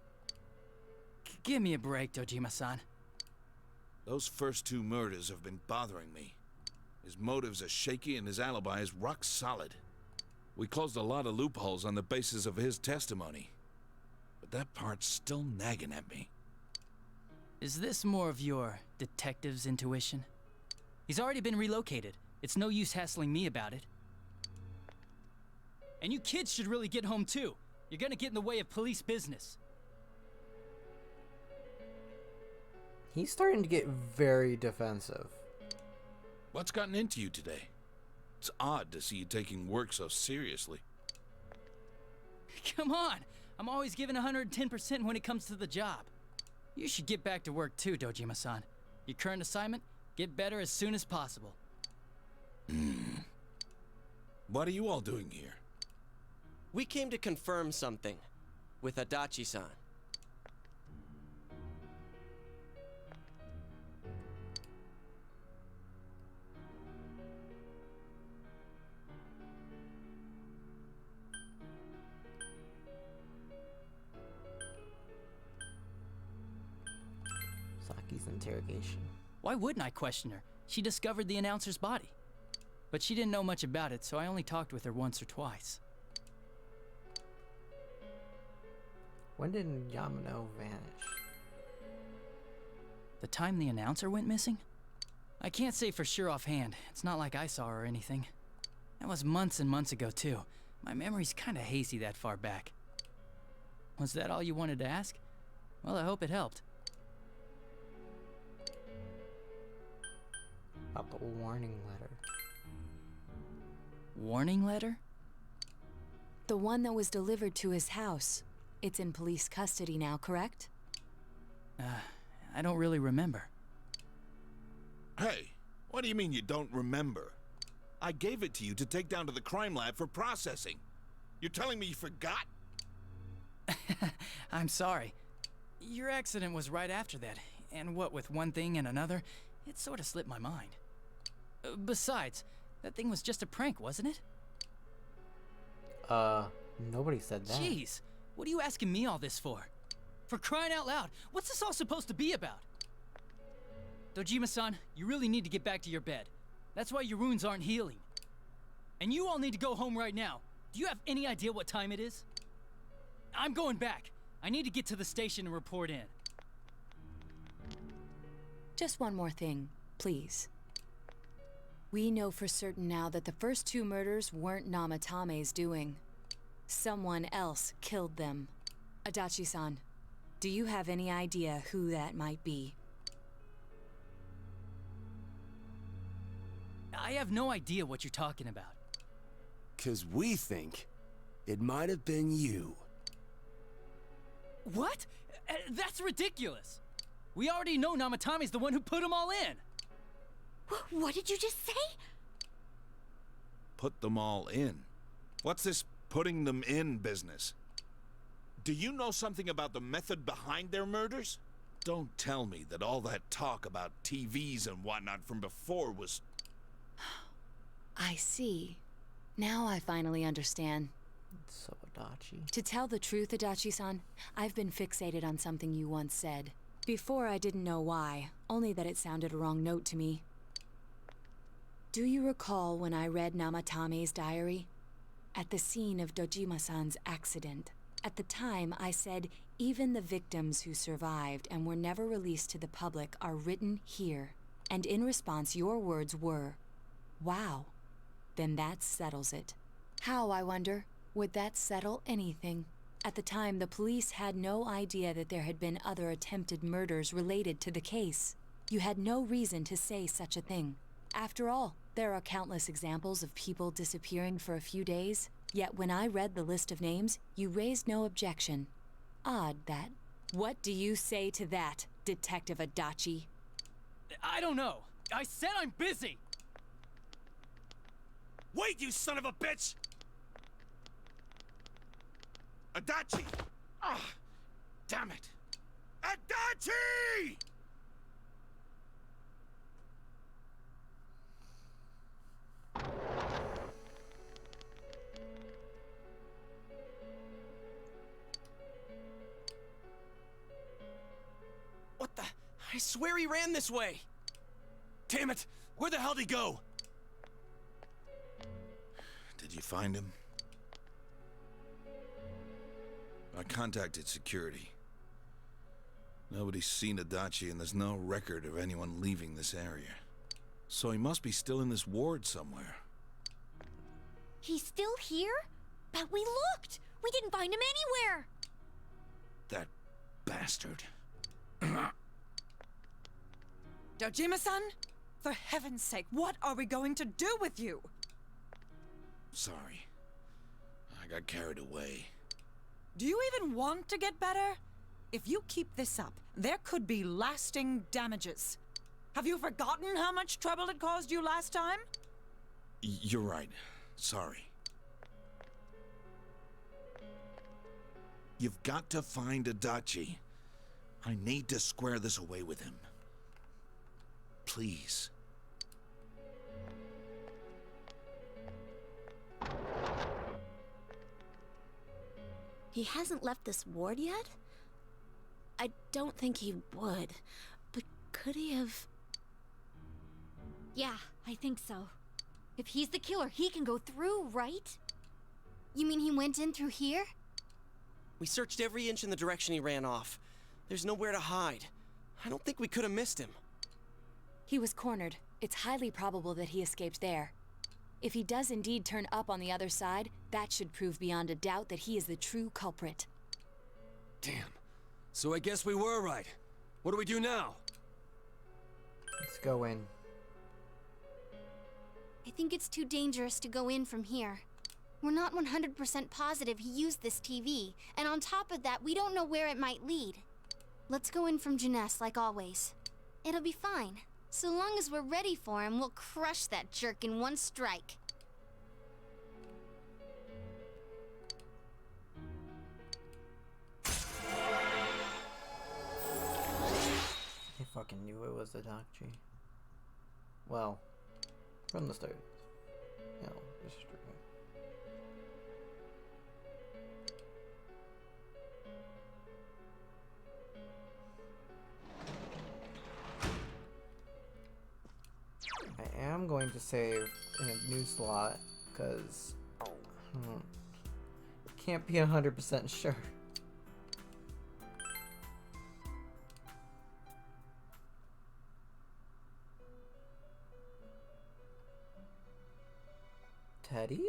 Give me a break, Dojima-san. Those first two murders have been bothering me. His motives are shaky and his alibi is rock solid. We closed a lot of loopholes on the basis of his testimony. But that part's still nagging at me. Is this more of your detective's intuition? He's already been relocated. It's no use hassling me about it. And you kids should really get home too. You're gonna get in the way of police business. He's starting to get very defensive. What's gotten into you today? It's odd to see you taking work so seriously. Come on! I'm always giving 110% when it comes to the job. You should get back to work too, Dojima-san. Your current assignment? Get better as soon as possible. What are you all doing here? We came to confirm something with Adachi-san. Saki's interrogation. Why wouldn't I question her? She discovered the announcer's body. But she didn't know much about it, so I only talked with her once or twice. When did Yamano vanish? The time the announcer went missing? I can't say for sure offhand. It's not like I saw her or anything. That was months and months ago, too. My memory's kinda hazy that far back. Was that all you wanted to ask? Well, I hope it helped. About the warning letter. Warning letter? The one that was delivered to his house. It's in police custody now, correct? I don't really remember. Hey, what do you mean you don't remember? I gave it to you to take down to the crime lab for processing. You're telling me you forgot? I'm sorry. Your accident was right after that, and what with one thing and another, it sort of slipped my mind. Besides, that thing was just a prank, wasn't it? Nobody said that. Jeez, what are you asking me all this for? For crying out loud, what's this all supposed to be about? Dojima-san, you really need to get back to your bed. That's why your wounds aren't healing. And you all need to go home right now. Do you have any idea what time it is? I'm going back. I need to get to the station and report in. Just one more thing, please. We know for certain now that the first 2 murders weren't Namatame's doing. Someone else killed them. Adachi-san, do you have any idea who that might be? I have no idea what you're talking about. 'Cause we think it might have been you. What? That's ridiculous. We already know Namatame's the one who put them all in. What did you just say? Put them all in? What's this putting them in business? Do you know something about the method behind their murders? Don't tell me that all that talk about TVs and whatnot from before was... I see. Now I finally understand. So Adachi. To tell the truth, Adachi-san, I've been fixated on something you once said. Before I didn't know why, only that it sounded a wrong note to me. Do you recall when I read Namatame's diary? At the scene of Dojima-san's accident. At the time, I said, even the victims who survived and were never released to the public are written here. And in response, your words were, wow. Then that settles it. How, I wonder, would that settle anything? At the time, the police had no idea that there had been other attempted murders related to the case. You had no reason to say such a thing. After all, there are countless examples of people disappearing for a few days. Yet when I read the list of names, you raised no objection. Odd, that. What do you say to that, Detective Adachi? I don't know. I said I'm busy! Wait, you son of a bitch! Adachi! Ah, damn it! Adachi! What the? I swear he ran this way. Damn it! Where the hell'd he go? Did you find him? I contacted security. Nobody's seen Adachi, and there's no record of anyone leaving this area. So he must be still in this ward somewhere. He's still here? But we looked! We didn't find him anywhere! That bastard. Dojima-san? For heaven's sake, what are we going to do with you? Sorry. I got carried away. Do you even want to get better? If you keep this up, there could be lasting damages. Have you forgotten how much trouble it caused you last time? You're right. Sorry. You've got to find Adachi. I need to square this away with him. Please. He hasn't left this ward yet? I don't think he would. But could he have... Yeah, I think so. If he's the killer, he can go through, right? You mean he went in through here? We searched every inch in the direction he ran off. There's nowhere to hide. I don't think we could have missed him. He was cornered. It's highly probable that he escaped there. If he does indeed turn up on the other side, that should prove beyond a doubt that he is the true culprit. Damn. So I guess we were right. What do we do now? Let's go in. I think it's too dangerous to go in from here. We're not 100% positive he used this TV, and on top of that, we don't know where it might lead. Let's go in from Jeunesse like always. It'll be fine. So long as we're ready for him, we'll crush that jerk in one strike. I fucking knew it was Adachi. Well, from the start. You know, just am going to save in a new slot because can't be 100% sure. Teddy?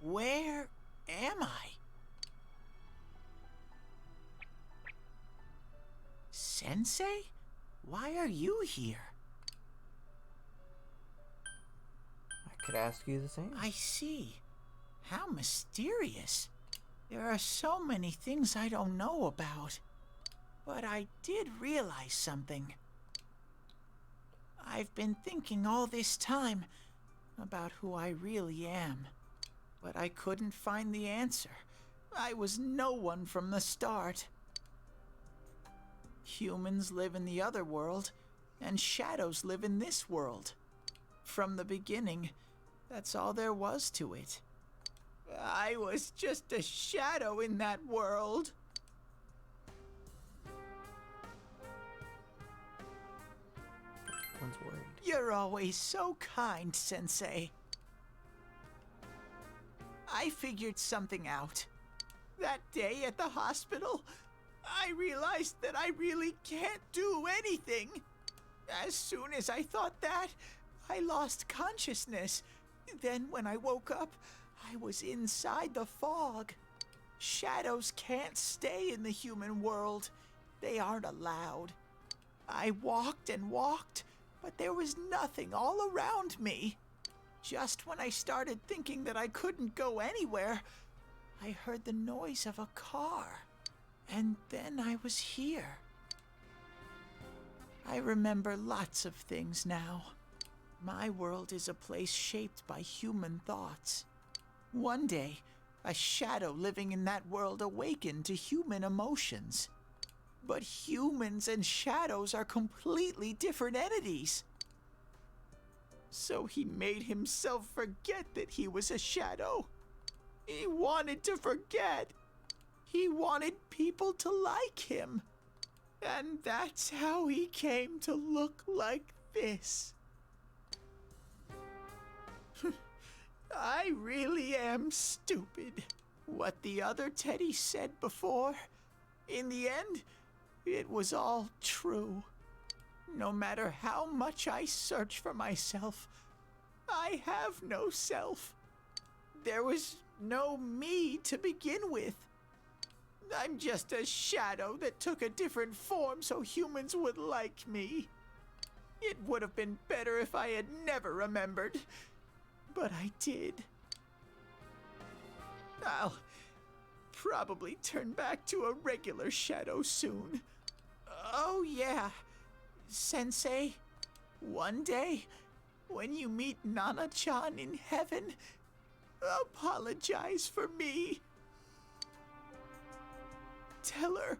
Where am I? Sensei? Why are you here? I could ask you the same. I see. How mysterious. There are so many things I don't know about. But I did realize something. I've been thinking all this time about who I really am. But I couldn't find the answer. I was no one from the start. Humans live in the other world, and shadows live in this world. From the beginning, that's all there was to it. I was just a shadow in that world. One's worried. You're always so kind, Sensei. I figured something out. That day at the hospital, I realized that I really can't do anything. As soon as I thought that, I lost consciousness. Then when I woke up, I was inside the fog. Shadows can't stay in the human world. They aren't allowed. I walked and walked, but there was nothing all around me. Just when I started thinking that I couldn't go anywhere, I heard the noise of a car. And then I was here. I remember lots of things now. My world is a place shaped by human thoughts. One day, a shadow living in that world awakened to human emotions. But humans and shadows are completely different entities. So he made himself forget that he was a shadow. He wanted to forget. He wanted people to like him. And that's how he came to look like this. I really am stupid. What the other Teddy said before, in the end, it was all true. No matter how much I search for myself, I have no self. There was no me to begin with. I'm just a shadow that took a different form so humans would like me. It would have been better if I had never remembered, but I did. I'll probably turn back to a regular shadow soon. Oh yeah, Sensei, one day, when you meet Nana-chan in heaven, apologize for me. Tell her,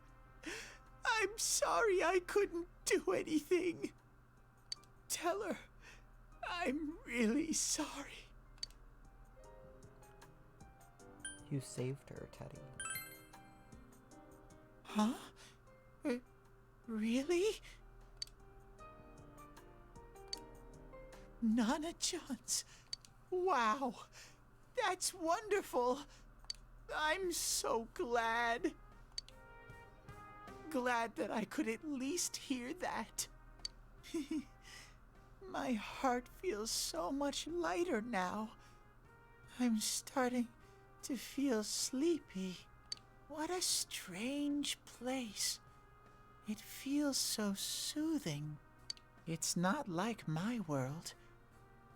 I'm sorry I couldn't do anything. Tell her, I'm really sorry. You saved her, Teddy. Huh? Really? Nana-chan's. Wow, that's wonderful. I'm so glad. Glad that I could at least hear that. My heart feels so much lighter now. I'm starting to feel sleepy. What a strange place. It feels so soothing. It's not like my world.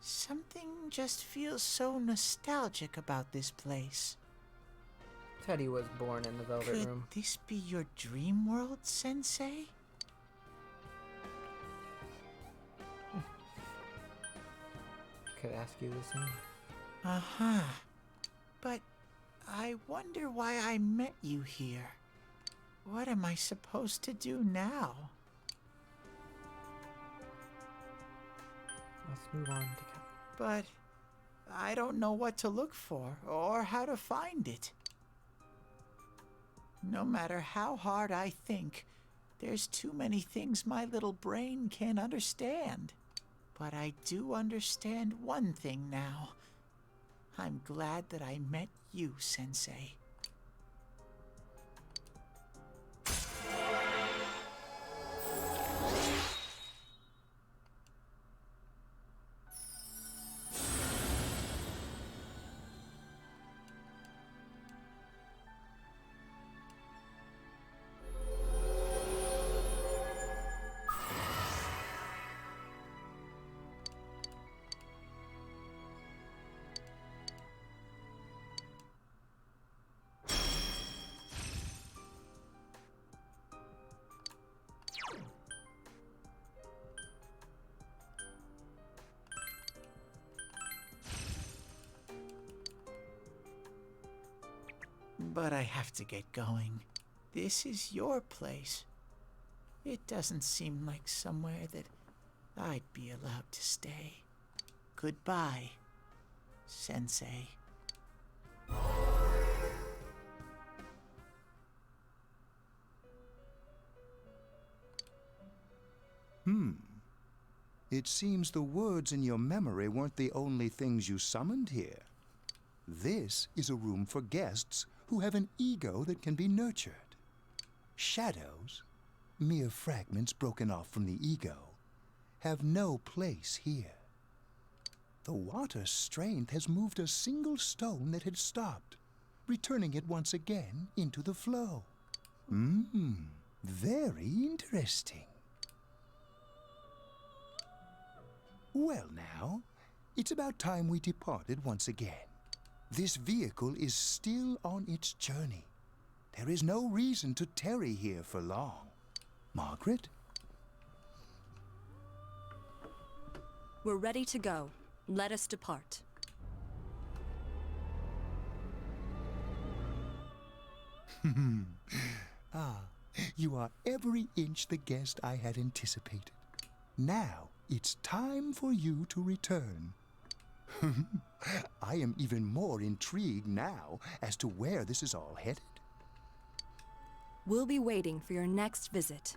Something just feels so nostalgic about this place. Teddy was born in the Velvet Room. Could this be your dream world, Sensei? Could ask you the same. Uh-huh. But I wonder why I met you here. What am I supposed to do now? Let's move on together. But I don't know what to look for or how to find it. No matter how hard I think, there's too many things my little brain can't understand. But I do understand one thing now. I'm glad that I met you, Sensei. But I have to get going. This is your place. It doesn't seem like somewhere that I'd be allowed to stay. Goodbye, Sensei. It seems the words in your memory weren't the only things you summoned here. This is a room for guests who have an ego that can be nurtured. Shadows, mere fragments broken off from the ego, have no place here. The water's strength has moved a single stone that had stopped, returning it once again into the flow. Very interesting. Well now, it's about time we departed once again. This vehicle is still on its journey. There is no reason to tarry here for long. Margaret? We're ready to go. Let us depart. You are every inch the guest I had anticipated. Now, it's time for you to return. I am even more intrigued now as to where this is all headed. We'll be waiting for your next visit.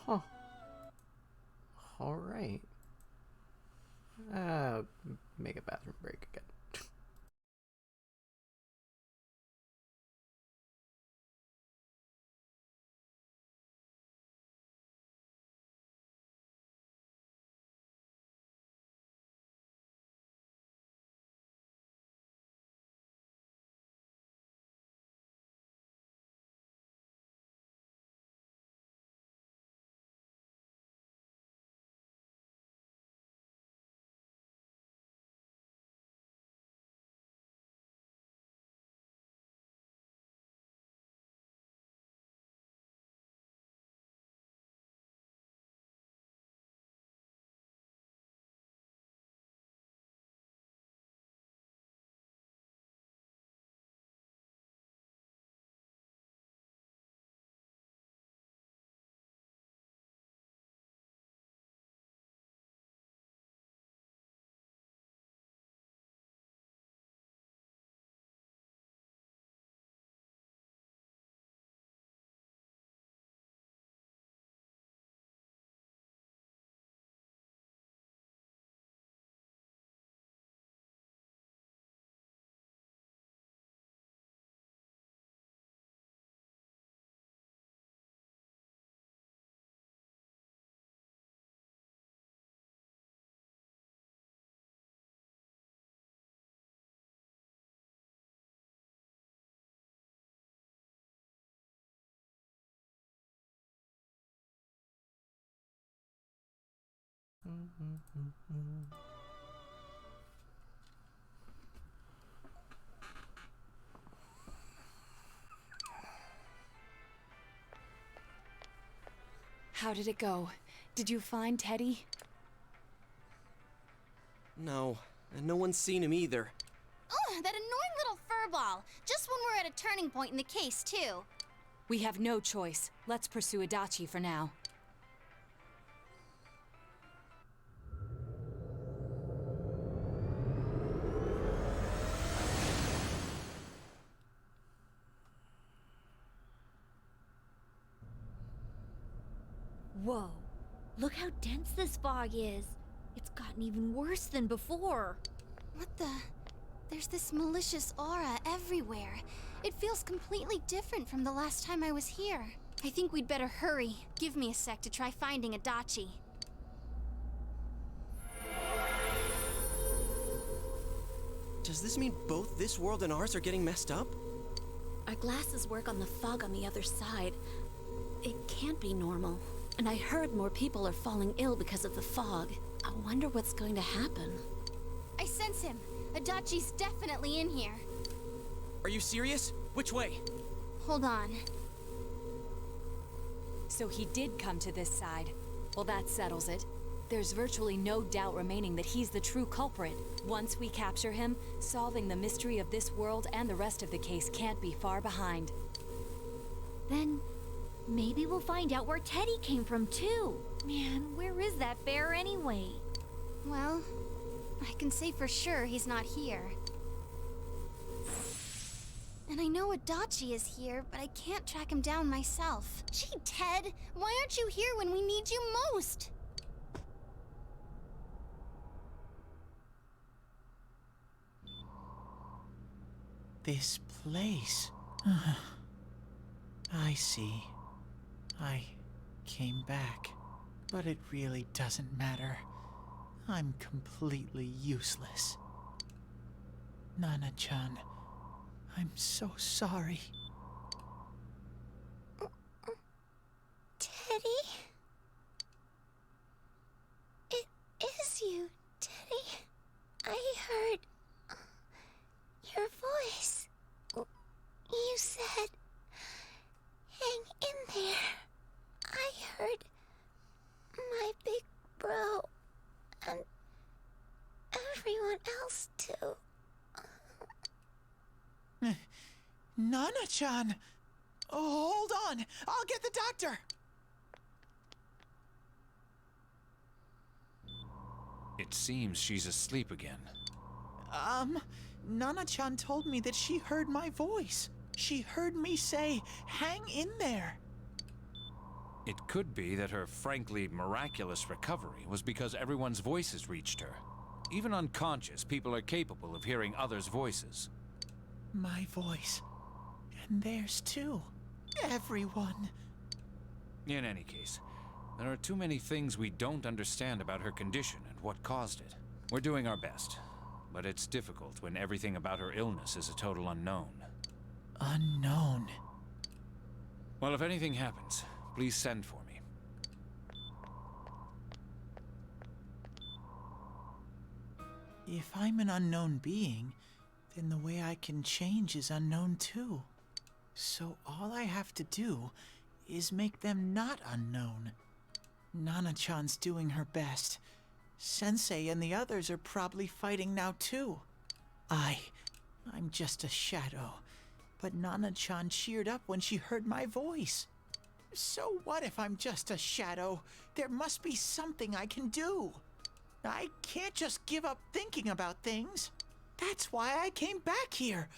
Huh. Alright. Make a bathroom break again. How did it go? Did you find Teddy? No, and no one's seen him either. Ugh, that annoying little furball. Just when we're at a turning point in the case, too. We have no choice. Let's pursue Adachi for now. Whoa. Look how dense this fog is. It's gotten even worse than before. What the? There's this malicious aura everywhere. It feels completely different from the last time I was here. I think we'd better hurry. Give me a sec to try finding Adachi. Does this mean both this world and ours are getting messed up? Our glasses work on the fog on the other side. It can't be normal. And I heard more people are falling ill because of the fog. I wonder what's going to happen. I sense him. Adachi's definitely in here. Are you serious? Which way? Hold on. So he did come to this side. Well, that settles it. There's virtually no doubt remaining that he's the true culprit. Once we capture him, solving the mystery of this world and the rest of the case can't be far behind. Then maybe we'll find out where Teddy came from too. Man, where is that bear anyway? Well, I can say for sure he's not here. And I know Adachi is here, but I can't track him down myself. Gee, Ted, why aren't you here when we need you most? This place. I see. I came back. But it really doesn't matter. I'm completely useless. Nana-chan, I'm so sorry. Teddy? It is you, Teddy. I heard your voice. You said, hang in there. I heard my big bro and everyone else too. Nana-chan! Oh, hold on! I'll get the doctor! It seems she's asleep again. Nana-chan told me that she heard my voice. She heard me say, hang in there. It could be that her frankly miraculous recovery was because everyone's voices reached her. Even unconscious, people are capable of hearing others' voices. My voice. And theirs too. Everyone. In any case, there are too many things we don't understand about her condition and what caused it. We're doing our best, but it's difficult when everything about her illness is a total unknown. Unknown? Well, if anything happens, please send for me. If I'm an unknown being, then the way I can change is unknown too. So all I have to do is make them not unknown. Nana-chan's doing her best. Sensei and the others are probably fighting now too. I'm just a shadow. But Nana-chan cheered up when she heard my voice. So what if I'm just a shadow? There must be something I can do. I can't just give up thinking about things. That's why I came back here.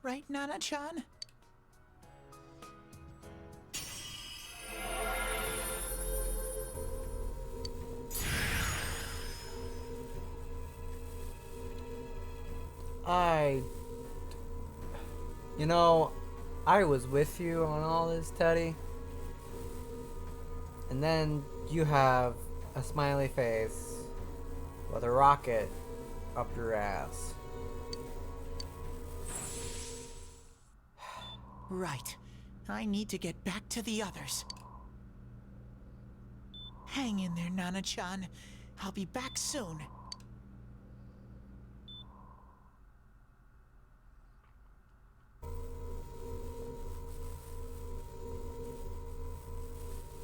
Right, Nana-chan? You know, I was with you on all this, Teddy. And then you have a smiley face with a rocket up your ass. Right. I need to get back to the others. Hang in there, Nana-chan. I'll be back soon.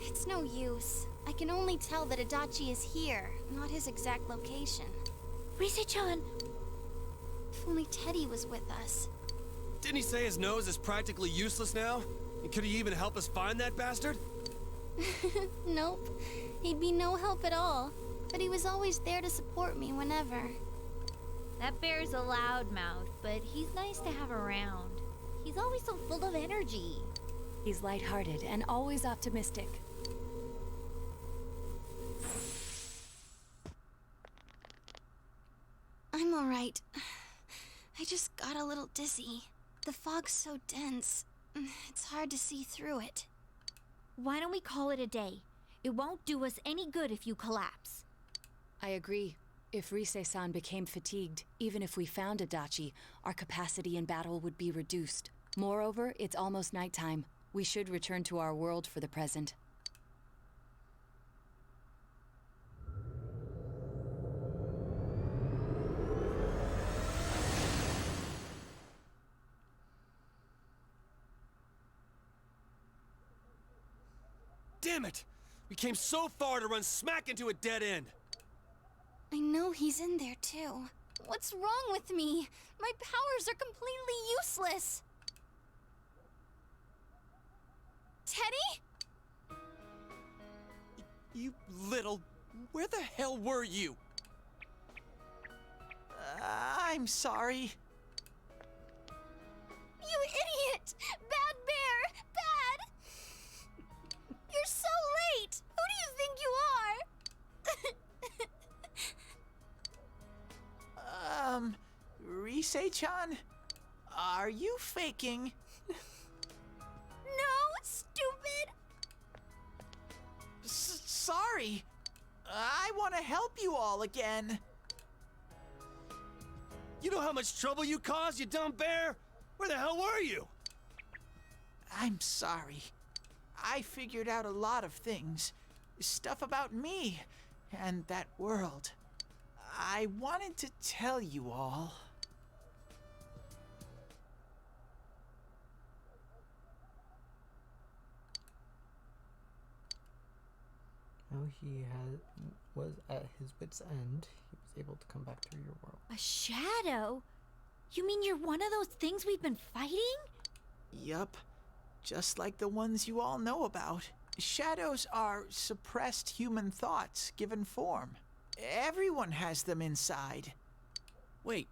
It's no use. I can only tell that Adachi is here, not his exact location. Rise-chan! If only Teddy was with us. Didn't he say his nose is practically useless now? And could he even help us find that bastard? Nope. He'd be no help at all. But he was always there to support me whenever. That bear's a loudmouth, but he's nice to have around. He's always so full of energy. He's lighthearted and always optimistic. right. I just got a little dizzy. The fog's so dense, it's hard to see through it. Why don't we call it a day? It won't do us any good if you collapse. I agree. If Rise-san became fatigued, even if we found Adachi, our capacity in battle would be reduced. Moreover, it's almost nighttime. We should return to our world for the present. Damn it! We came so far to run smack into a dead end! I know he's in there too. What's wrong with me? My powers are completely useless. Teddy? You little... Where the hell were you? I'm sorry. You idiot! Bad bear! Bad! You're so late! Who do you think you are? Rise-chan? Are you faking? No, stupid! Sorry. I want to help you all again. You know how much trouble you caused, you dumb bear? Where the hell were you? I'm sorry. I figured out a lot of things. Stuff about me and that world. I wanted to tell you all. Now was at his wit's end. He was able to come back to your world. A shadow? You mean you're one of those things we've been fighting? Yup. Just like the ones you all know about. Shadows are suppressed human thoughts given form. Everyone has them inside. Wait,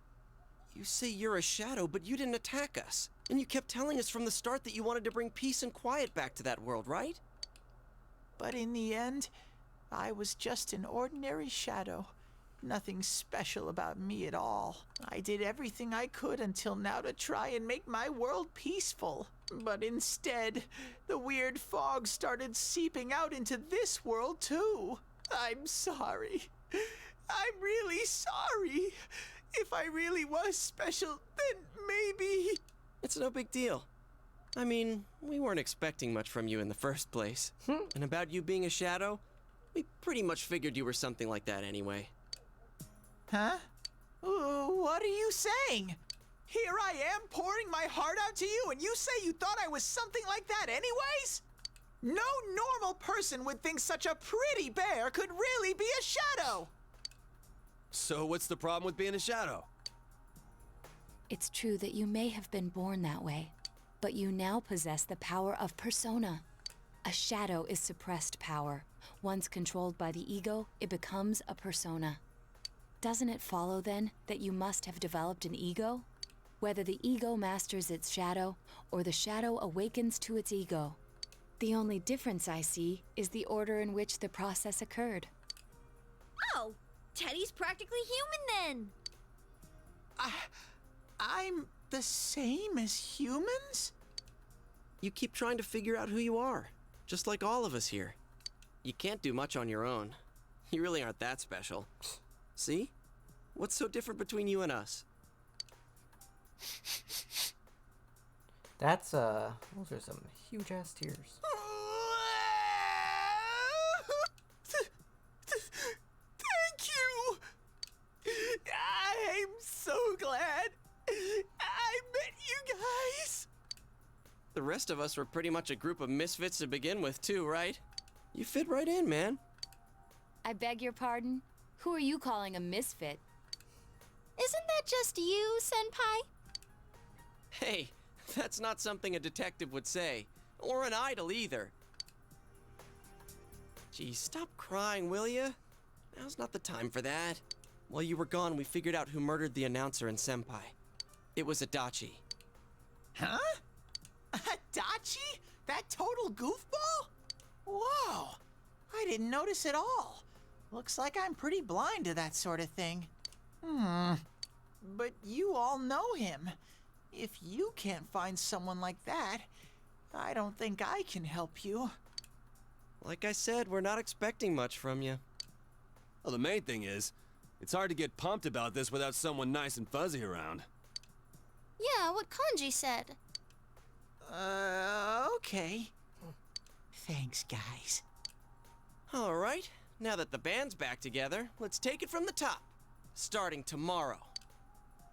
you say you're a shadow, but you didn't attack us. And you kept telling us from the start that you wanted to bring peace and quiet back to that world, right? But in the end, I was just an ordinary shadow. Nothing special about me at all. I did everything I could until now to try and make my world peaceful. But instead, the weird fog started seeping out into this world too. I'm sorry. I'm really sorry. If I really was special, then maybe... It's no big deal. I mean, we weren't expecting much from you in the first place. And about you being a shadow, we pretty much figured you were something like that anyway. Huh? What are you saying? Here I am pouring my heart out to you, and you say you thought I was something like that anyways? No normal person would think such a pretty bear could really be a shadow! So what's the problem with being a shadow? It's true that you may have been born that way, but you now possess the power of persona. A shadow is suppressed power. Once controlled by the ego, it becomes a persona. Doesn't it follow, then, that you must have developed an ego? Whether the ego masters its shadow, or the shadow awakens to its ego. The only difference I see is the order in which the process occurred. Oh, Teddy's practically human then! I'm the same as humans? You keep trying to figure out who you are, just like all of us here. You can't do much on your own. You really aren't that special. See? What's so different between you and us? That's, those are some huge-ass tears. Thank you! I'm so glad I met you guys! The rest of us were pretty much a group of misfits to begin with, too, right? You fit right in, man. I beg your pardon? Who are you calling a misfit? Isn't that just you, Senpai? Hey, that's not something a detective would say. Or an idol, either. Gee, stop crying, will ya? Now's not the time for that. While you were gone, we figured out who murdered the announcer and Senpai. It was Adachi. Huh? Adachi? That total goofball? Whoa! I didn't notice at all. Looks like I'm pretty blind to that sort of thing. But you all know him. If you can't find someone like that, I don't think I can help you. Like I said, we're not expecting much from you. Well, the main thing is, it's hard to get pumped about this without someone nice and fuzzy around. Yeah, what Kanji said. Okay. Thanks, guys. All right, now that the band's back together, let's take it from the top. Starting tomorrow.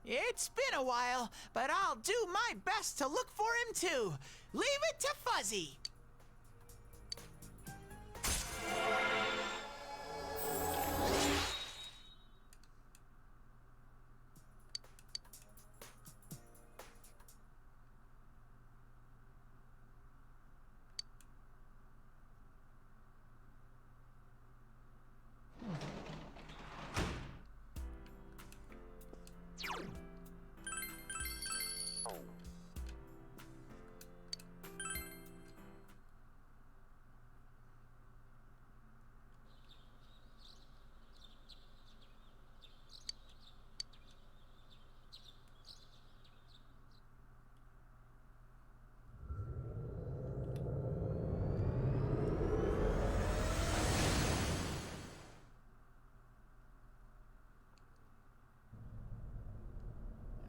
It's been a while, but I'll do my best to look for him too. Leave it to Fuzzy.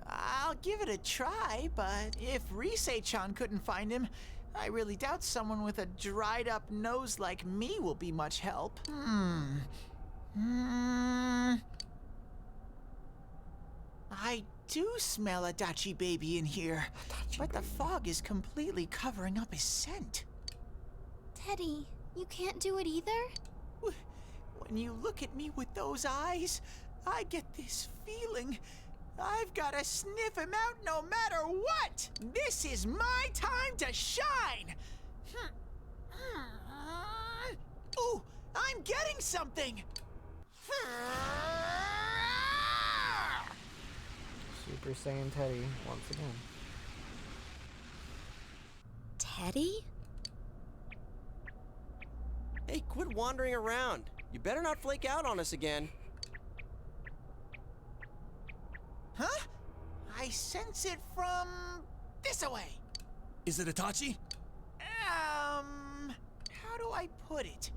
I'll give it a try, but if Rise-chan couldn't find him, I really doubt someone with a dried up nose like me will be much help. I do smell a Dachi baby in here, but the fog is completely covering up his scent. Teddy, you can't do it either? When you look at me with those eyes, I get this feeling I've got to sniff him out no matter what! This is my time to shine! Ooh, I'm getting something! Super Saiyan Teddy, once again. Teddy? Hey, quit wandering around. You better not flake out on us again. Huh? I sense it from this-a-way. Is it Itachi? How do I put it?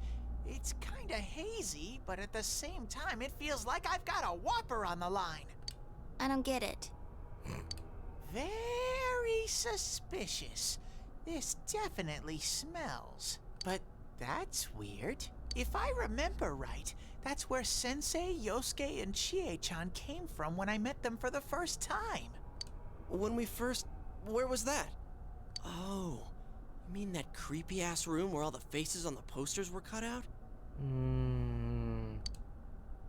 It's kinda hazy, but at the same time, it feels like I've got a whopper on the line. I don't get it. Very suspicious. This definitely smells. But that's weird. If I remember right, that's where Sensei, Yosuke, and Chie-chan came from when I met them for the first time. When we first... where was that? Oh, you mean that creepy-ass room where all the faces on the posters were cut out?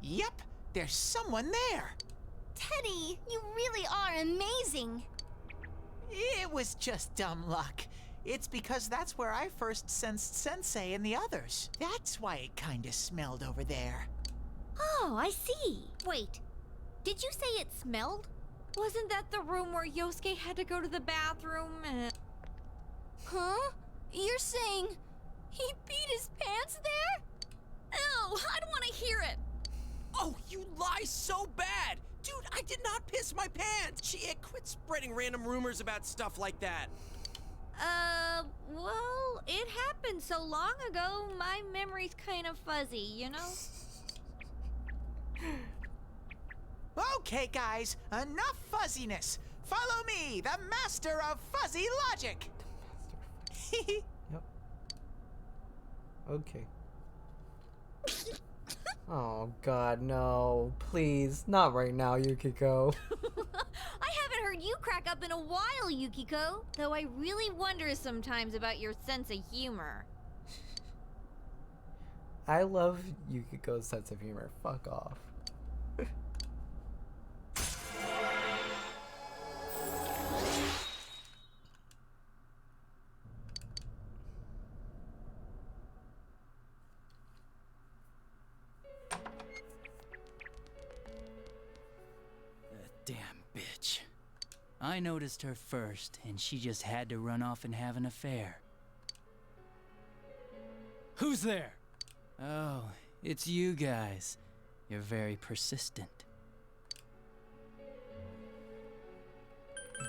Yep, there's someone there. Teddy, you really are amazing. It was just dumb luck. It's because that's where I first sensed Sensei and the others. That's why it kinda smelled over there. Oh, I see. Wait, did you say it smelled? Wasn't that the room where Yosuke had to go to the bathroom and... Huh? You're saying he beat his pants there? Ew, I don't want to hear it. Oh, you lie so bad! Dude, I did not piss my pants! Chie, quit spreading random rumors about stuff like that. Well, it happened so long ago, my memory's kind of fuzzy, you know? Okay, guys, enough fuzziness. Follow me, the master of fuzzy logic. Yep. Okay. Oh god, no. Please, not right now, Yukiko. I haven't heard you crack up in a while, Yukiko. Though I really wonder sometimes about your sense of humor. I love Yukiko's sense of humor. Fuck off. Damn bitch. I noticed her first, and she just had to run off and have an affair. Who's there? Oh, it's you guys. You're very persistent.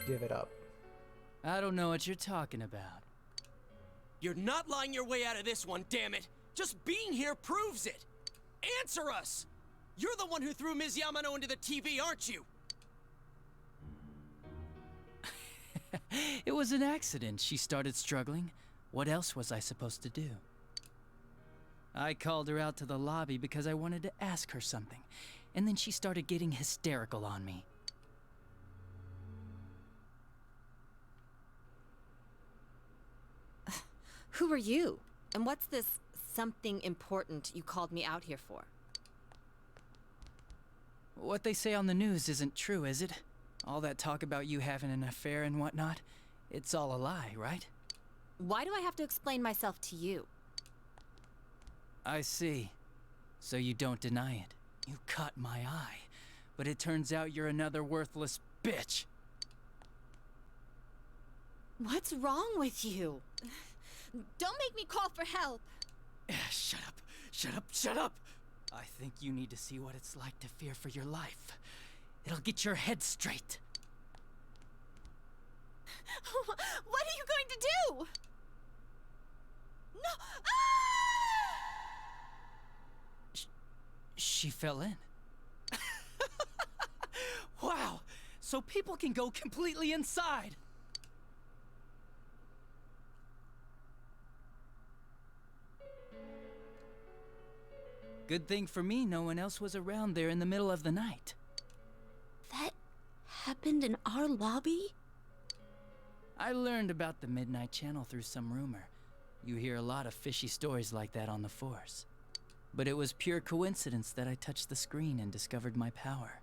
Give it up. I don't know what you're talking about. You're not lying your way out of this one, damn it! Just being here proves it! Answer us! You're the one who threw Ms. Yamano into the TV, aren't you? It was an accident. She started struggling. What else was I supposed to do? I called her out to the lobby because I wanted to ask her something, and then she started getting hysterical on me. Who are you? And what's this something important you called me out here for? What they say on the news isn't true, is it? All that talk about you having an affair and whatnot, it's all a lie, right? Why do I have to explain myself to you? I see. So you don't deny it. You caught my eye. But it turns out you're another worthless bitch. What's wrong with you? Don't make me call for help. Shut up. Shut up. Shut up. I think you need to see what it's like to fear for your life. It'll get your head straight. What are you going to do? No! Ah! She fell in. Wow! So people can go completely inside. Good thing for me, no one else was around there in the middle of the night. That happened in our lobby? I learned about the Midnight Channel through some rumor. You hear a lot of fishy stories like that on the Force. But it was pure coincidence that I touched the screen and discovered my power.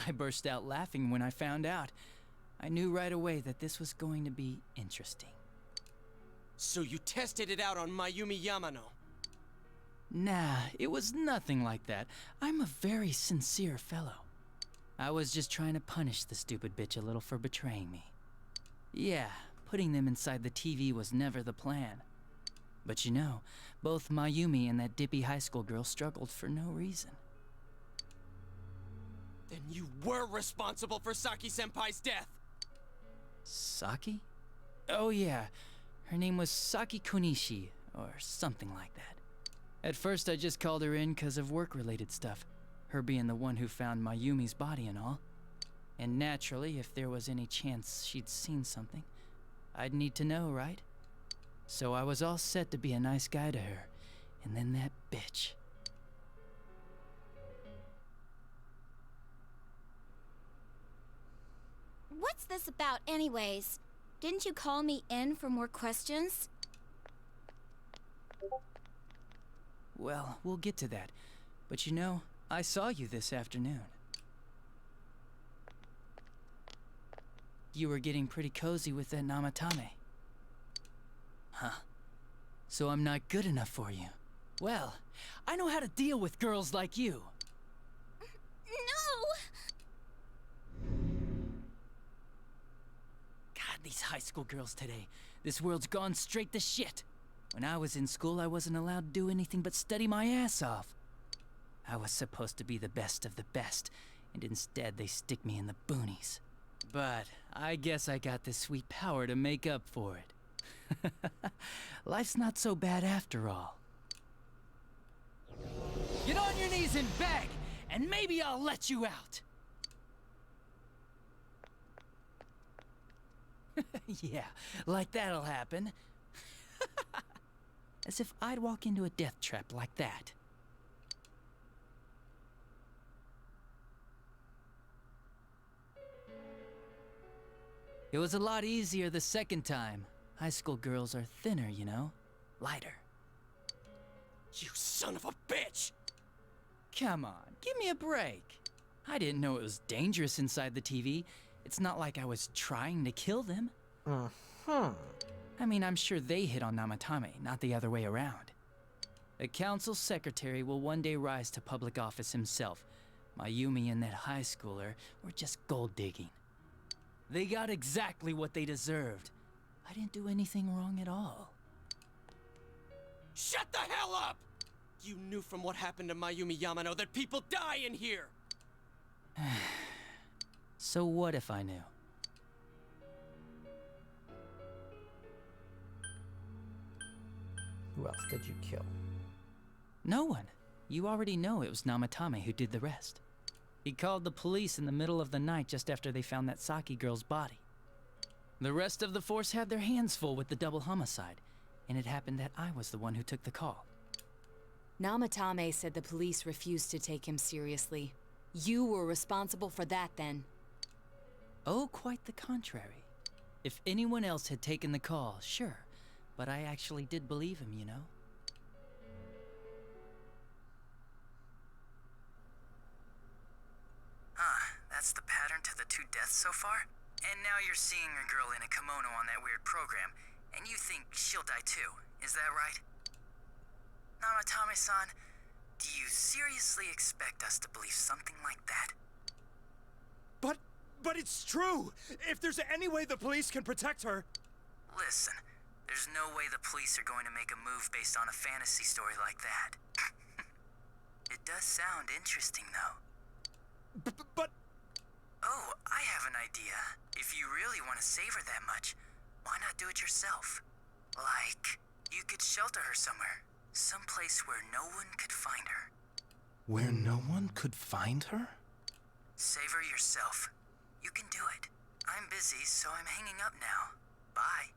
I burst out laughing when I found out. I knew right away that this was going to be interesting. So you tested it out on Mayumi Yamano? Nah, it was nothing like that. I'm a very sincere fellow. I was just trying to punish the stupid bitch a little for betraying me. Yeah, putting them inside the TV was never the plan. But you know, both Mayumi and that dippy high school girl struggled for no reason. Then you were responsible for Saki-senpai's death! Saki? Oh yeah, her name was Saki Konishi, or something like that. At first I just called her in because of work-related stuff, her being the one who found Mayumi's body and all. And naturally, if there was any chance she'd seen something, I'd need to know, right? So I was all set to be a nice guy to her, and then that bitch. What's this about anyways? Didn't you call me in for more questions? Well, we'll get to that. But you know, I saw you this afternoon. You were getting pretty cozy with that Namatame. Huh. So I'm not good enough for you. Well, I know how to deal with girls like you. No! God, these high school girls today. This world's gone straight to shit. When I was in school, I wasn't allowed to do anything but study my ass off. I was supposed to be the best of the best, and instead they stick me in the boonies. But I guess I got the sweet power to make up for it. Life's not so bad after all. Get on your knees and beg, and maybe I'll let you out. Yeah, like that'll happen. As if I'd walk into a death trap like that. It was a lot easier the second time. High school girls are thinner, you know? Lighter. You son of a bitch! Come on, give me a break. I didn't know it was dangerous inside the TV. It's not like I was trying to kill them. I mean, I'm sure they hit on Namatame, not the other way around. The council secretary will one day rise to public office himself. Mayumi and that high schooler were just gold digging. They got exactly what they deserved. I didn't do anything wrong at all. Shut the hell up! You knew from what happened to Mayumi Yamano that people die in here! So what if I knew? Who else did you kill? No one. You already know it was Namatame who did the rest. He called the police in the middle of the night just after they found that Saki girl's body. The rest of the force had their hands full with the double homicide, and it happened that I was the one who took the call. Namatame said the police refused to take him seriously. You were responsible for that then. Oh, quite the contrary. If anyone else had taken the call, sure, but I actually did believe him, you know? That's the pattern to the 2 deaths so far? And now you're seeing a girl in a kimono on that weird program, and you think she'll die too, is that right? Namatame-san, do you seriously expect us to believe something like that? But it's true! If there's any way the police can protect her... Listen, there's no way the police are going to make a move based on a fantasy story like that. It does sound interesting, though. But... Oh, I have an idea. If you really want to save her that much, why not do it yourself? Like, you could shelter her somewhere. Someplace where no one could find her. Where no one could find her? Save her yourself. You can do it. I'm busy, so I'm hanging up now. Bye.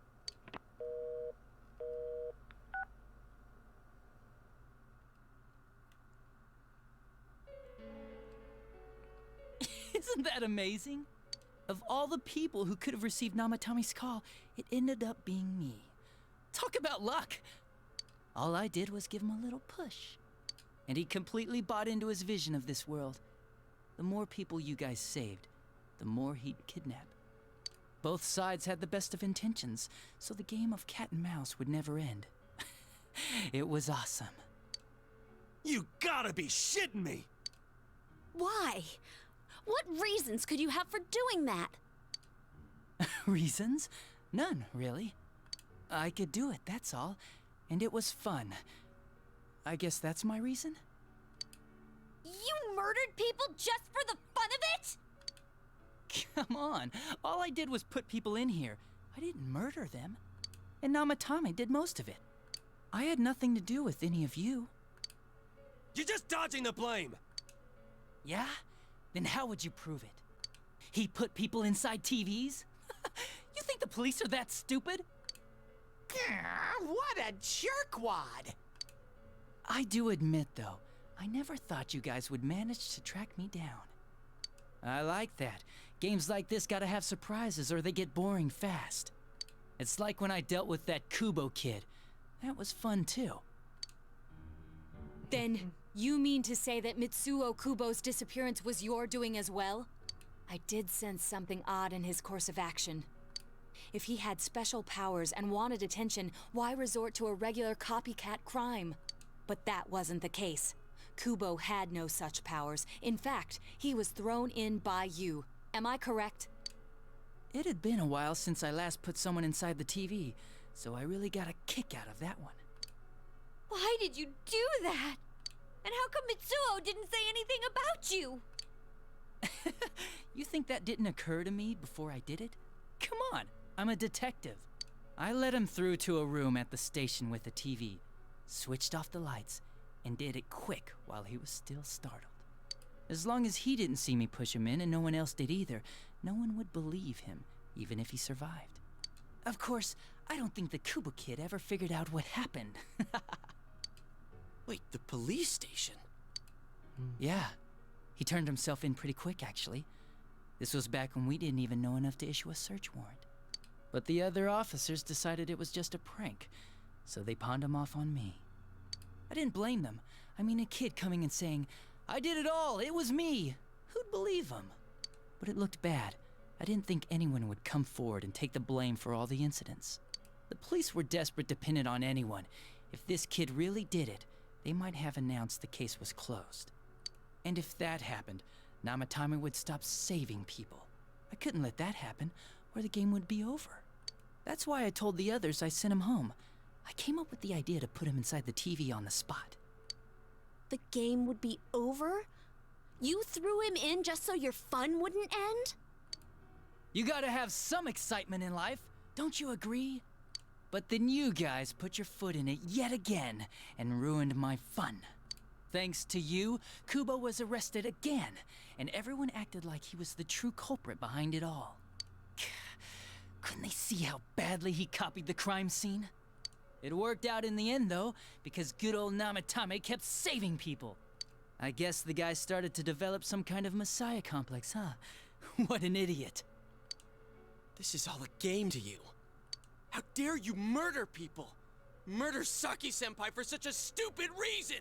Isn't that amazing? Of all the people who could have received Namatame's call, it ended up being me. Talk about luck! All I did was give him a little push. And he completely bought into his vision of this world. The more people you guys saved, the more he'd kidnap. Both sides had the best of intentions, so the game of cat and mouse would never end. It was awesome. You gotta be shitting me! Why? What reasons could you have for doing that? Reasons? None, really. I could do it, that's all. And it was fun. I guess that's my reason? You murdered people just for the fun of it? Come on, all I did was put people in here. I didn't murder them. And Namatame did most of it. I had nothing to do with any of you. You're just dodging the blame! Yeah? Then how would you prove it? He put people inside TVs? You think the police are that stupid? What a jerkwad! I do admit, though, I never thought you guys would manage to track me down. I like that. Games like this gotta have surprises or they get boring fast. It's like when I dealt with that Kubo kid. That was fun, too. Then, you mean to say that Mitsuo Kubo's disappearance was your doing as well? I did sense something odd in his course of action. If he had special powers and wanted attention, why resort to a regular copycat crime? But that wasn't the case. Kubo had no such powers. In fact, he was thrown in by you. Am I correct? It had been a while since I last put someone inside the TV, so I really got a kick out of that one. Why did you do that? And how come Mitsuo didn't say anything about you? You think that didn't occur to me before I did it? Come on, I'm a detective. I let him through to a room at the station with a TV, switched off the lights, and did it quick while he was still startled. As long as he didn't see me push him in and no one else did either, no one would believe him, even if he survived. Of course, I don't think the Kubo kid ever figured out what happened. Wait, the police station? Yeah, he turned himself in pretty quick, actually. This was back when we didn't even know enough to issue a search warrant. But the other officers decided it was just a prank, so they pawned him off on me. I didn't blame them. I mean, a kid coming and saying, "I did it all, it was me." Who'd believe him? But it looked bad. I didn't think anyone would come forward and take the blame for all the incidents. The police were desperate to pin it on anyone. If this kid really did it, they might have announced the case was closed. And if that happened, Namatame would stop saving people. I couldn't let that happen, or the game would be over. That's why I told the others I sent him home. I came up with the idea to put him inside the TV on the spot. The game would be over? You threw him in just so your fun wouldn't end? You gotta have some excitement in life, don't you agree? But then you guys put your foot in it yet again and ruined my fun. Thanks to you, Kubo was arrested again, and everyone acted like he was the true culprit behind it all. Couldn't they see how badly he copied the crime scene? It worked out in the end, though, because good old Namatame kept saving people. I guess the guy started to develop some kind of messiah complex, huh? What an idiot. This is all a game to you. How dare you murder people? Murder Saki-senpai for such a stupid reason!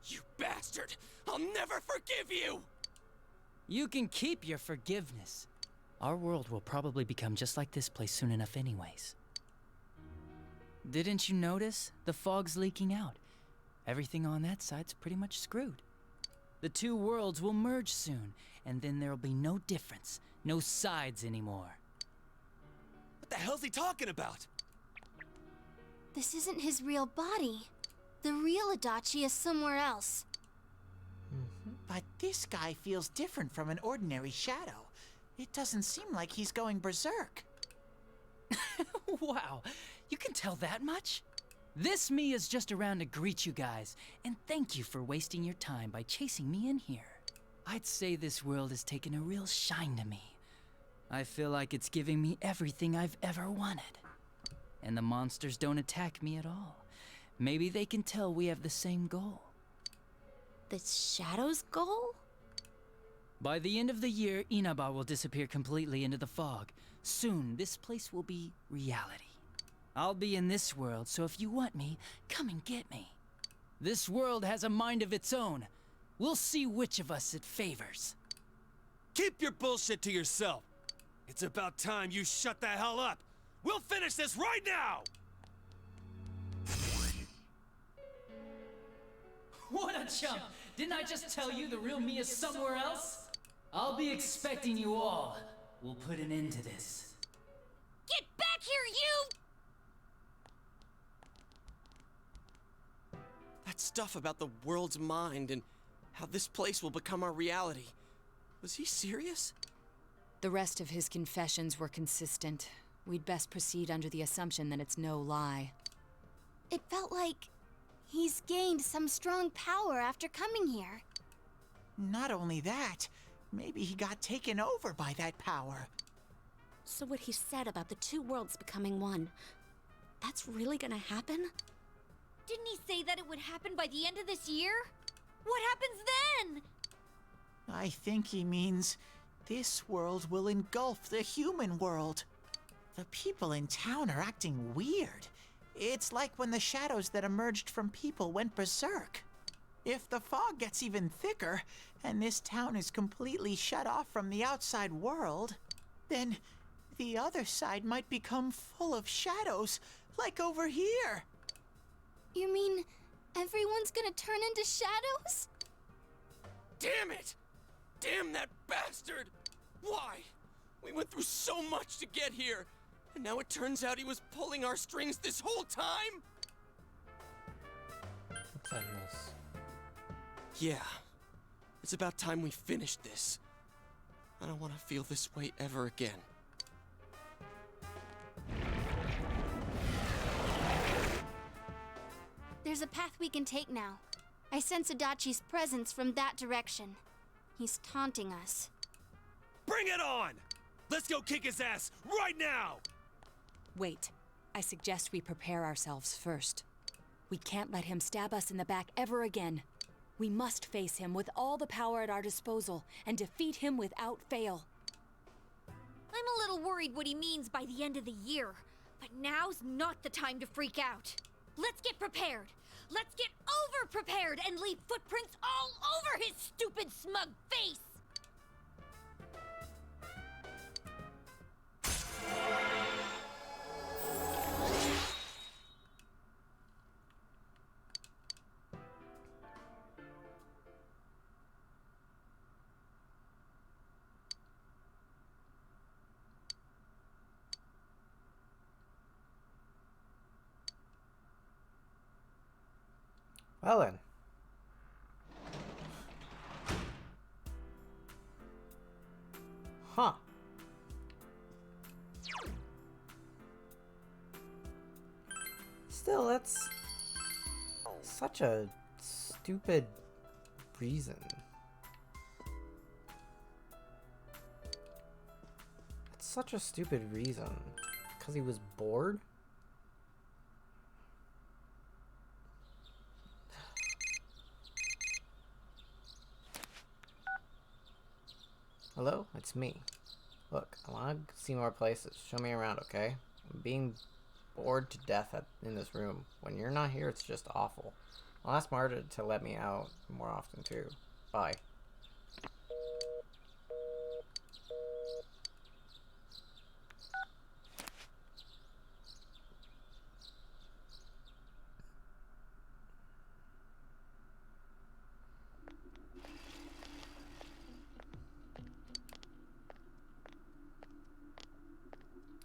You bastard! I'll never forgive you! You can keep your forgiveness. Our world will probably become just like this place soon enough anyways. Didn't you notice? The fog's leaking out. Everything on that side's pretty much screwed. The two worlds will merge soon, and then there'll be no difference, no sides anymore. What the hell's he talking about? This isn't his real body. The real Adachi is somewhere else. But this guy feels different from an ordinary shadow. It doesn't seem like he's going berserk. Wow, you can tell that much? This me is just around to greet you guys, and thank you for wasting your time by chasing me in here. I'd say this world has taken a real shine to me. I feel like it's giving me everything I've ever wanted. And the monsters don't attack me at all. Maybe they can tell we have the same goal. The Shadow's goal? By the end of the year, Inaba will disappear completely into the fog. Soon, this place will be reality. I'll be in this world, so if you want me, come and get me. This world has a mind of its own. We'll see which of us it favors. Keep your bullshit to yourself. It's about time you shut the hell up. We'll finish this right now! What a chump! Didn't I just tell you the real me is somewhere else? I'll be expecting you all. We'll put an end to this. Get back here, you! That stuff about the world's mind and how this place will become our reality. Was he serious? The rest of his confessions were consistent. We'd best proceed under the assumption that it's no lie. It felt like he's gained some strong power after coming here. Not only that, maybe he got taken over by that power. So what he said about the two worlds becoming one, that's really gonna happen? Didn't he say that it would happen by the end of this year? What happens then? I think he means this world will engulf the human world. The people in town are acting weird. It's like when the shadows that emerged from people went berserk. If the fog gets even thicker, and this town is completely shut off from the outside world, then the other side might become full of shadows, like over here. You mean everyone's gonna turn into shadows? Damn it! Damn that bastard! Why? We went through so much to get here, and now it turns out he was pulling our strings this whole time? Let's end this. Yeah. It's about time we finished this. I don't want to feel this way ever again. There's a path we can take now. I sense Adachi's presence from that direction. He's taunting us. Bring it on! Let's go kick his ass right now! Wait, I suggest we prepare ourselves first. We can't let him stab us in the back ever again. We must face him with all the power at our disposal and defeat him without fail. I'm a little worried what he means by the end of the year, but now's not the time to freak out. Let's get prepared. Let's get over-prepared and leave footprints all over his stupid, smug face! Well then. Huh. Still, that's such a stupid reason. It's such a stupid reason. Because he was bored? Hello? It's me. Look, I want to see more places. Show me around, okay? I'm being bored to death in this room. When you're not here, it's just awful. I'll ask Marta to let me out more often, too. Bye.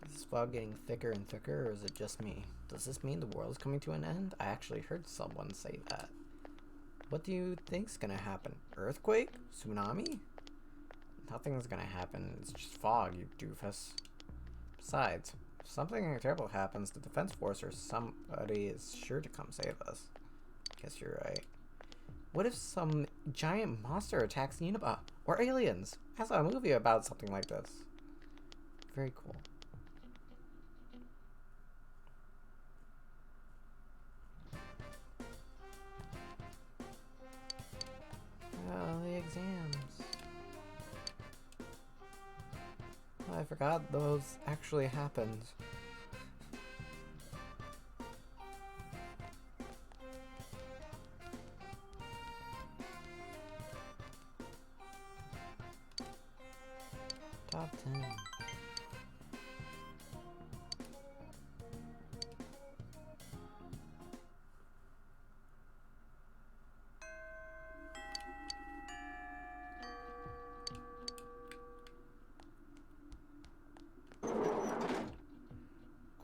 Is this fog getting thicker and thicker, or is it just me? Does this mean the world is coming to an end? I actually heard someone say that. What do you think's gonna happen? Earthquake? Tsunami? Nothing's gonna happen. It's just fog, you doofus. Besides, if something terrible happens, the Defense Force or somebody is sure to come save us. Guess you're right. What if some giant monster attacks Unova? Or aliens? I saw a movie about something like this. Very cool. Oh, the exams. I forgot those actually happened. Top 10.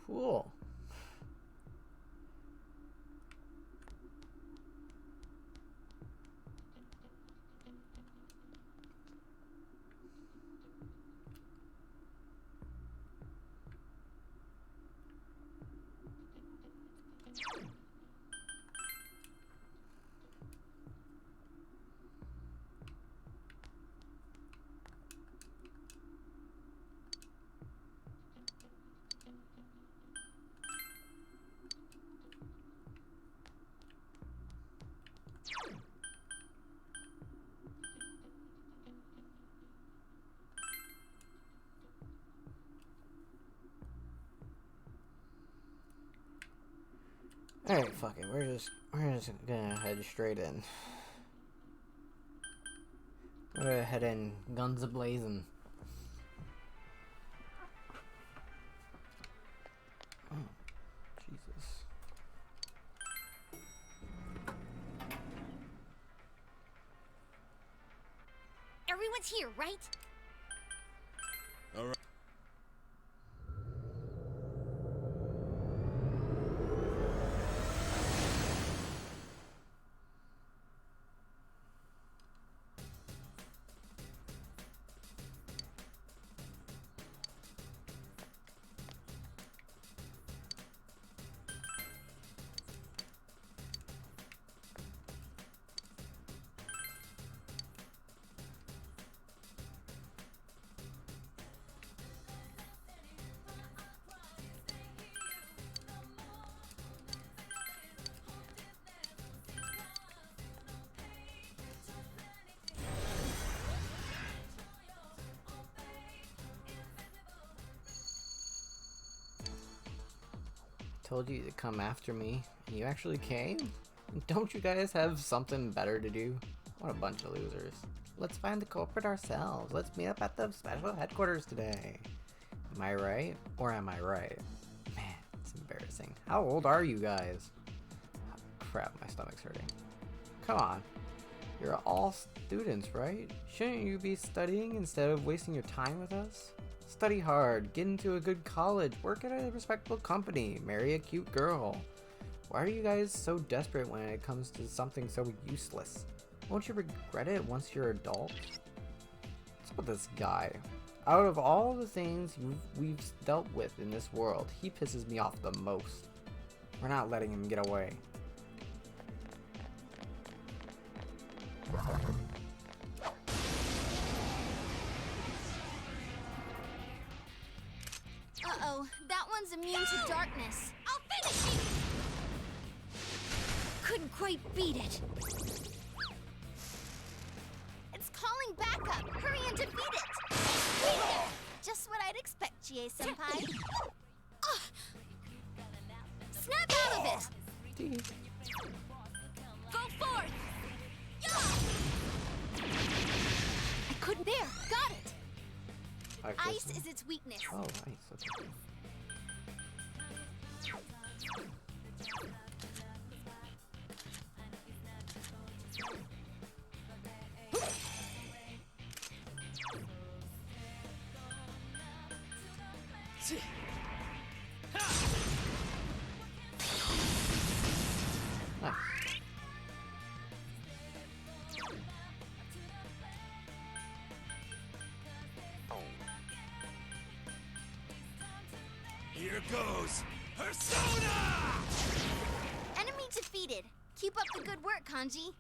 Cool. Alright, fuck it. We're just gonna head straight in. We're gonna head in guns a-blazing. Oh, Jesus. Everyone's here, right? All right. Told you to come after me, and you actually came? Don't you guys have something better to do? What a bunch of losers. Let's find the culprit ourselves. Let's meet up at the special headquarters today. Am I right? Or am I right? Man, it's embarrassing. How old are you guys? Oh, crap, my stomach's hurting. Come on. You're all students, right? Shouldn't you be studying instead of wasting your time with us? Study hard, get into a good college, work at a respectable company, marry a cute girl. Why are you guys so desperate when it comes to something so useless? Won't you regret it once you're adult? What's with this guy? Out of all the things we've dealt with in this world, he pisses me off the most. We're not letting him get away. Uh-oh, that one's immune to darkness. I'll finish you! Couldn't quite beat it. It's calling backup. Hurry and defeat it. Just what I'd expect, GA-senpai. Snap out of it! Go forth! I couldn't. There, got it. Like Ice this one? is its weakness. Oh, ice. Okay. Nice. Here goes Persona! Enemy defeated. Keep up the good work, Kanji.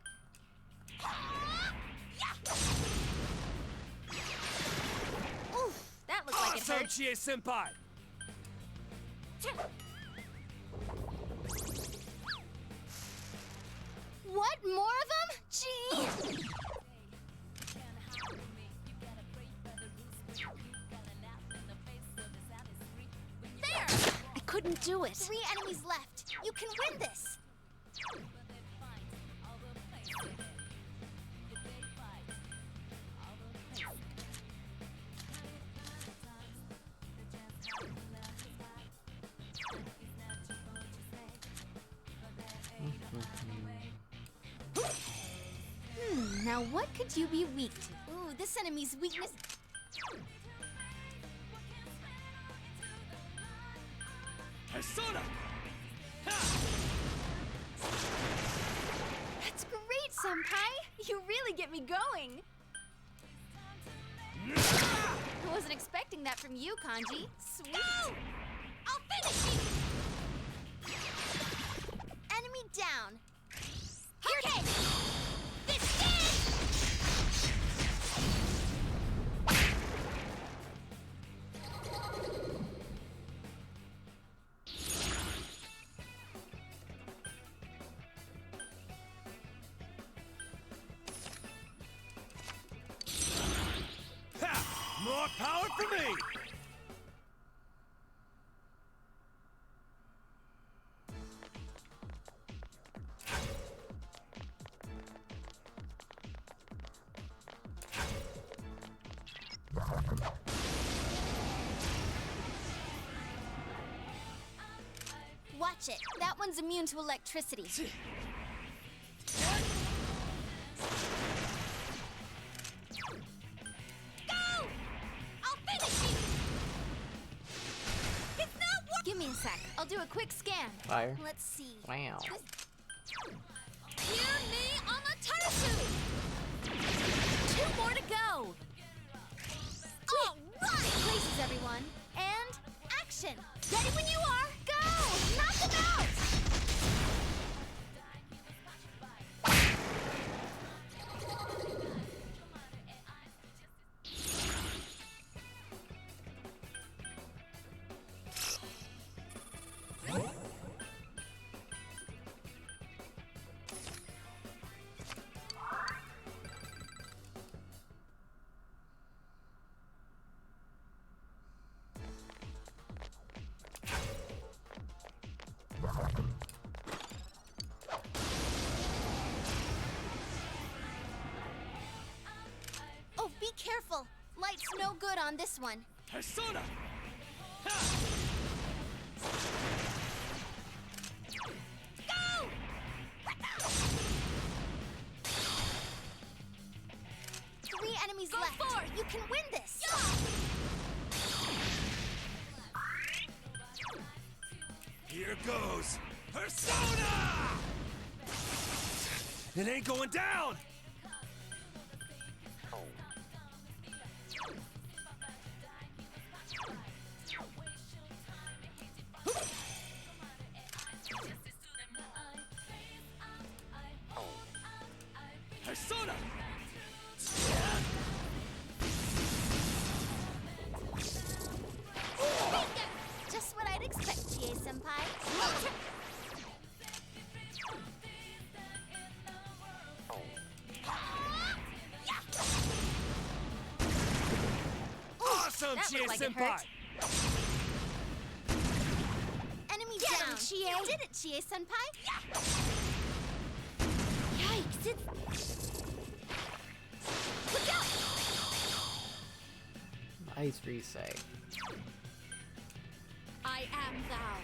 Oof, that looked like it hurt. Chie-senpai! What? More of them? Gee! There! I couldn't do it. 3 enemies left. You can win this. Now what could you be weak to? Ooh, this enemy's weakness. Persona! That's great, Senpai! You really get me going! I wasn't expecting that from you, Kanji. Sweet! No! I'll finish you! Enemy down! Okay! This did! Ha! More power for me! Watch it. That one's immune to electricity. Go! I'll finish you! It's not working! Give me a sec. I'll do a quick scan. Fire. Let's see. Wow. Hear me, Amaterasu! 2 more to go. All right. Places, everyone. And action. Ready when you are. Go! Knock them out! Oh, be careful. Light's no good on this one. Persona! Go! 3 enemies Go left. forth. You can win this. Here goes Persona! It ain't going down! That looked like it hurt. Enemy Get down. him, Chie. You did it, Chie-senpai. Yikes, it's... Look out! Nice Risei. I am thou.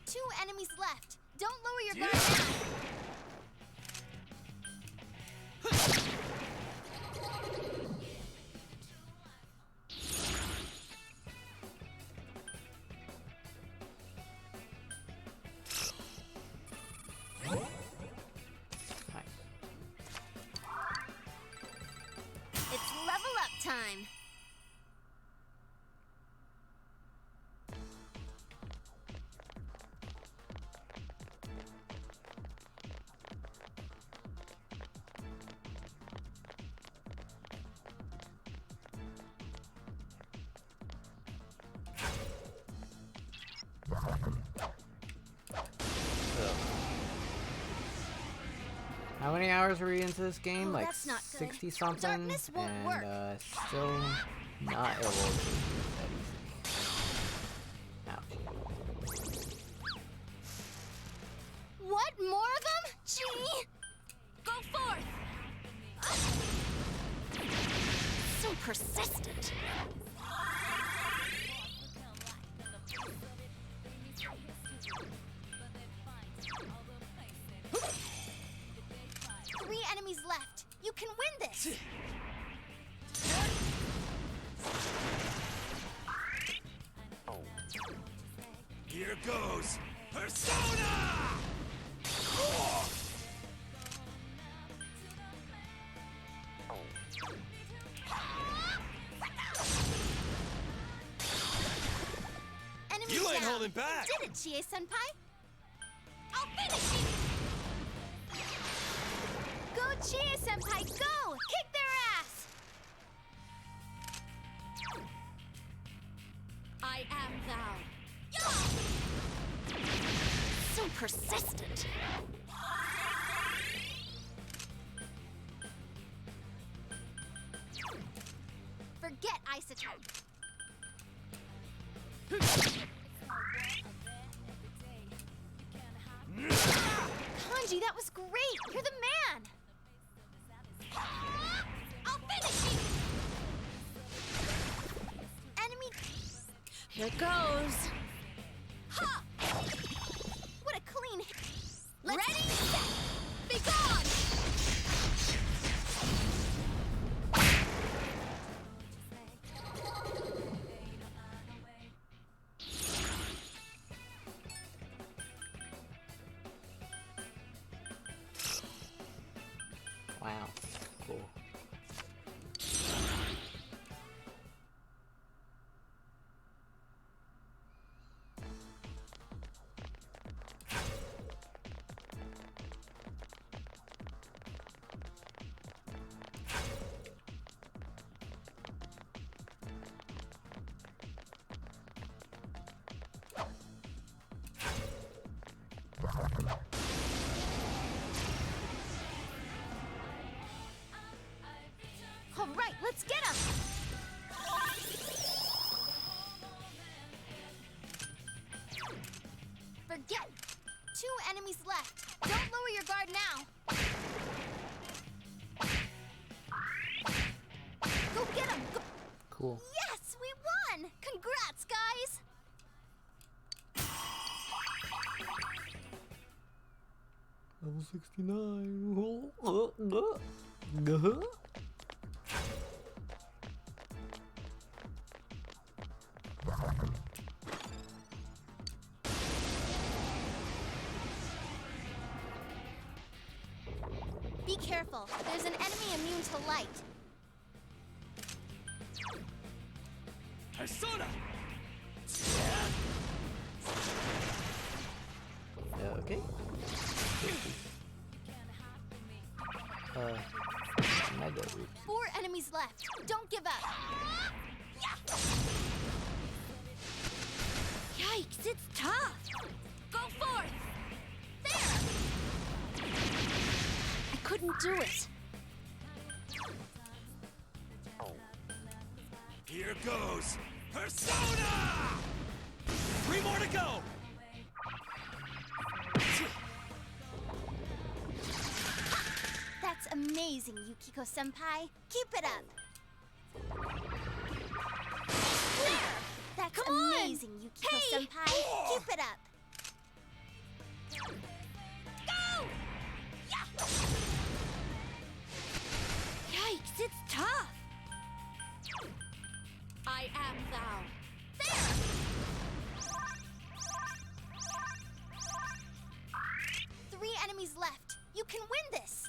Two enemies left. Don't lower your guard now. It's level up time. How many hours are we into this game? Oh, Like that's not good. 60 something, Darkness won't and work. still not able to do that easy. What? More of them? Gee! Go forth! So persistent. Three enemies left. You can win this. Here goes Persona! Enemies You ain't down. holding back. You did it, Chie-senpai. I'll finish you! Go, Chie-senpai, go! Kick their ass! I am thou. So persistent. Forget isotope. Kanji, that was great! You're the man! I'll finish you! Enemy... Here goes. Ha! What a clean hit! Ready, set, be gone! Wow, cool. All right, let's get him! Forget. Two enemies left. Don't lower your guard now. Go get him! Go. Cool. Yes, we won! Congrats, guys! Level 69. Be careful. There's an enemy immune to light. Persona! Okay. Mega Roots. 4 enemies left. Don't give up. Yikes, it's tough! Go forth! I couldn't wouldn't do it. Here goes Persona! 3 more to go! That's amazing, Yukiko-senpai. Keep it up. That's Come on! amazing, Yukiko-senpai. Keep it up. Go! Yeah! Yikes, it's tough! I am thou. There! 3 enemies left. You can win this.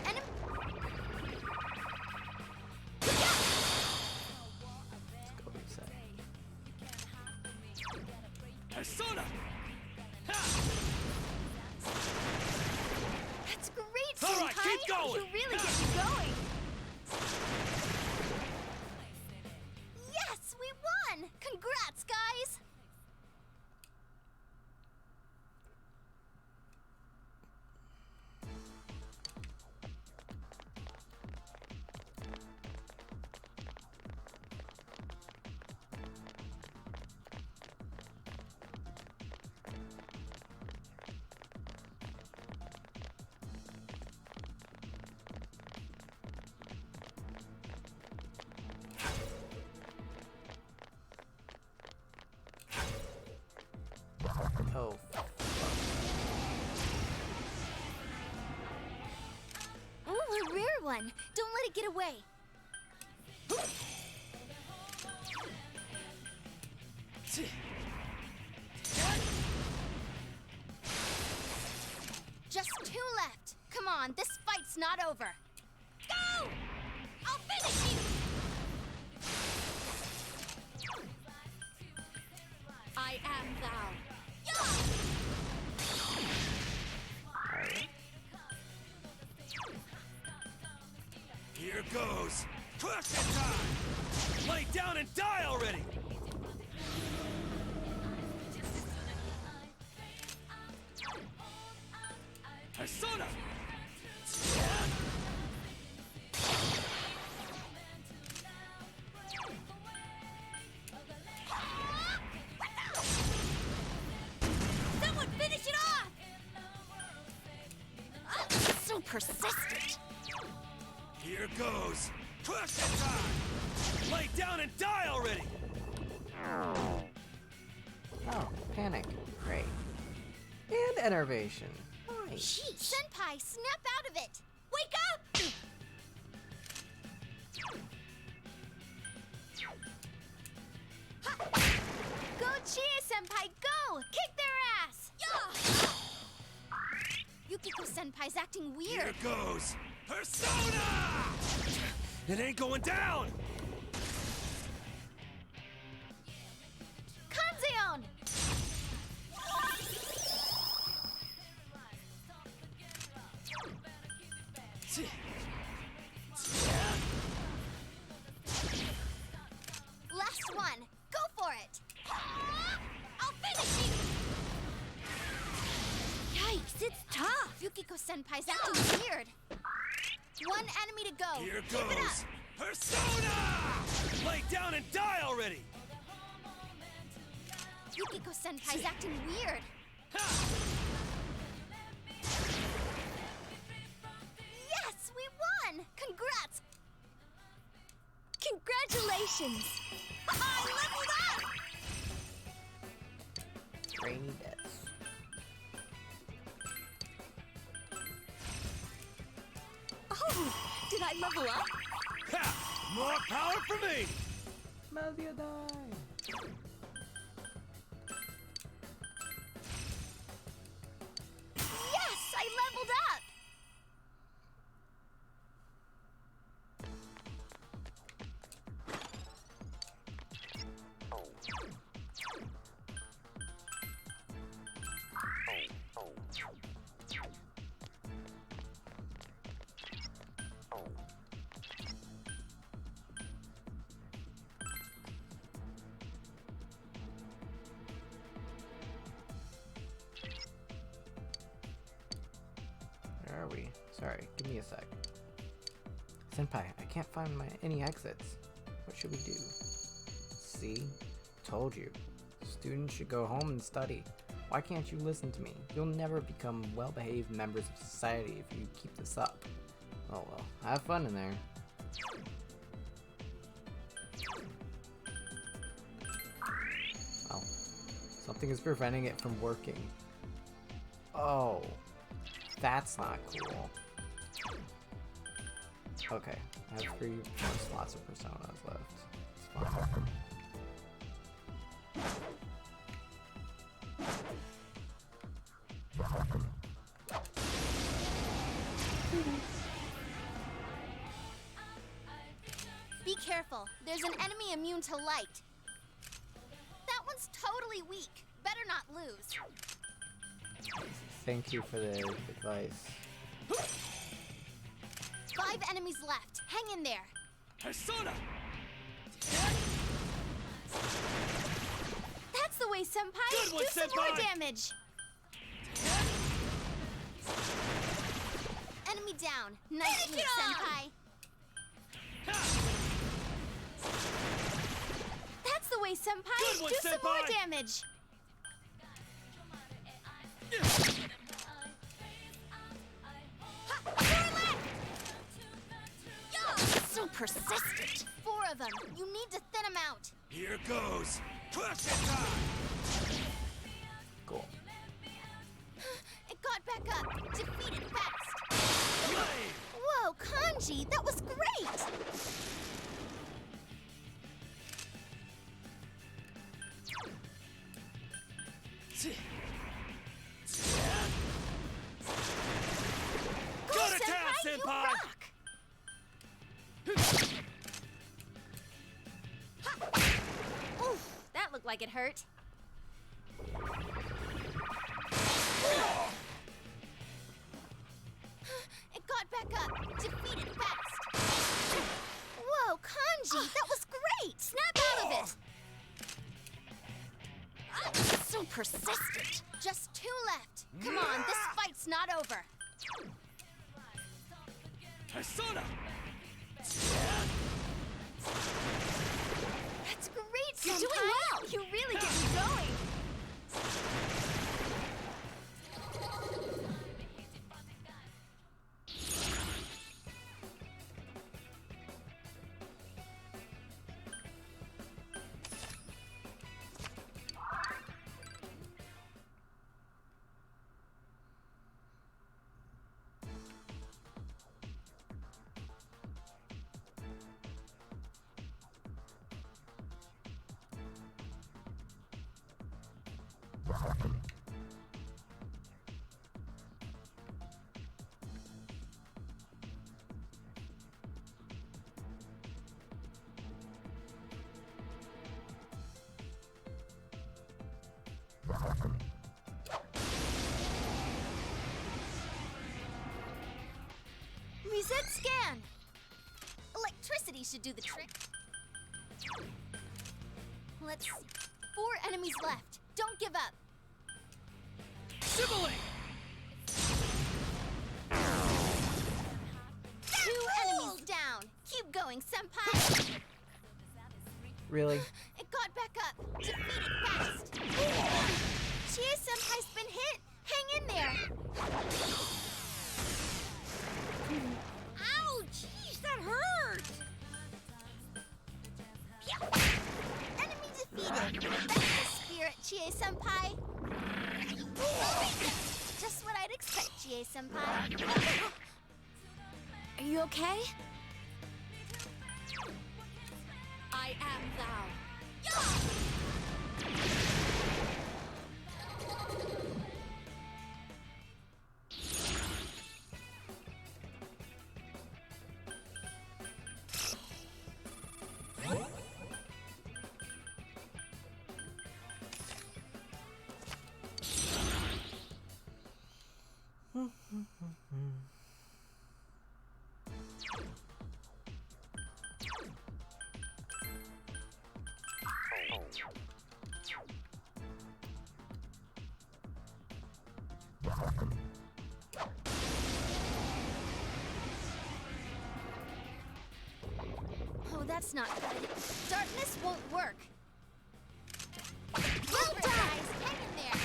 Enem- Let's go reset. Persona! That's great, All right, senpai. keep going. You really get me going. Yes, we won! Congrats, guys! Oh. Ooh, a rare one. Don't let it get away. Just 2 left. Come on, this fight's not over. Go! I'll finish you! I am thou. Here goes Crush It time! Lay down and die already! Persona! Someone finish it off! So persistent. Here goes Crush It time! Lay down and die already! Oh, panic. Great. And enervation. Nice. Gee, senpai, snap out of it. Wake up! Go Chie, senpai, go! Kick their ass! Yukiko senpai's acting Here weird. goes Persona! It ain't going down! Kanzeon! Last one. Go for it. I'll finish you! Yikes, it's tough. Yukiko senpai's acting weird. 1 enemy to go. Here Keep it goes up. Persona! Lay down and die already! Yukiko senpai's acting weird. Yes, we won! Congrats! Congratulations! I leveled up! Rainy deaths. Oh, did I level up? Ha! More power for me! Mazia die. Yes, I leveled up! Sorry, give me a sec. Senpai, I can't find any exits. What should we do? See? Told you. Students should go home and study. Why can't you listen to me? You'll never become well-behaved members of society if you keep this up. Oh well, have fun in there. Oh. Something is preventing it from working. Oh. That's not cool. Okay, I have 3 more slots of personas left. It's fine. Be careful. There's an enemy immune to light. That one's totally weak. Better not lose. Thank you for the advice. 5 enemies left. Hang in there. Persona! That's the way, Senpai. Good one, Do some more Senpai! damage. Enemy down. Nice move, Senpai. That's the way, Senpai. Good one, Do some more Senpai! damage. So persistent. 4 of them. You need to thin them out. Here goes. Crush it time! Cool. It got back up. Defeat it fast. Whoa, Kanji, that was great. Go to town, You Senpai! rock. Oof, that looked like it hurt. It got back up. Defeat it fast. Whoa, Kanji, that was great. Snap out of it. So persistent. Just 2 left. Come on, this fight's not over. Persona! That's great, You're Senpai. doing well. You really get me going. Reset scan. Electricity should do the trick. Let's see. 4 enemies left. Don't give up. Sibling! 2 enemies down. Keep going, Senpai. Really? It got back up. Defeat it fast. Chie Senpai's been hit. Hang in there. Ow, jeez, that hurt. Enemy defeated. That's the spirit, Chie Senpai. Just what I'd expect, Chie Senpai. Are you okay? I am thou. that's not good. Darkness won't work. Well done! Guys, hang in there.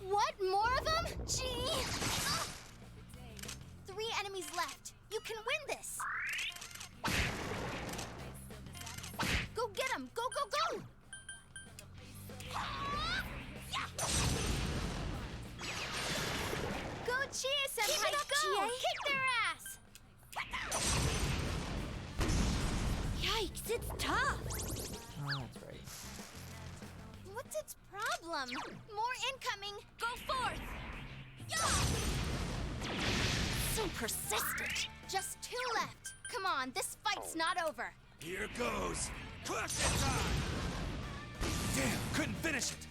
What? More of them? Gee! Ugh. 3 enemies left. You can win this. Go get them! Go, go, go! Go, Chie-senpai! Keep it up, Go! Chie. Kick their ass! Yikes, it's tough. Oh, that's right. What's its problem? More incoming! Go forth. So persistent! Just 2 left. Come on, this fight's not over. Here goes. Crush it time! Damn, couldn't finish it.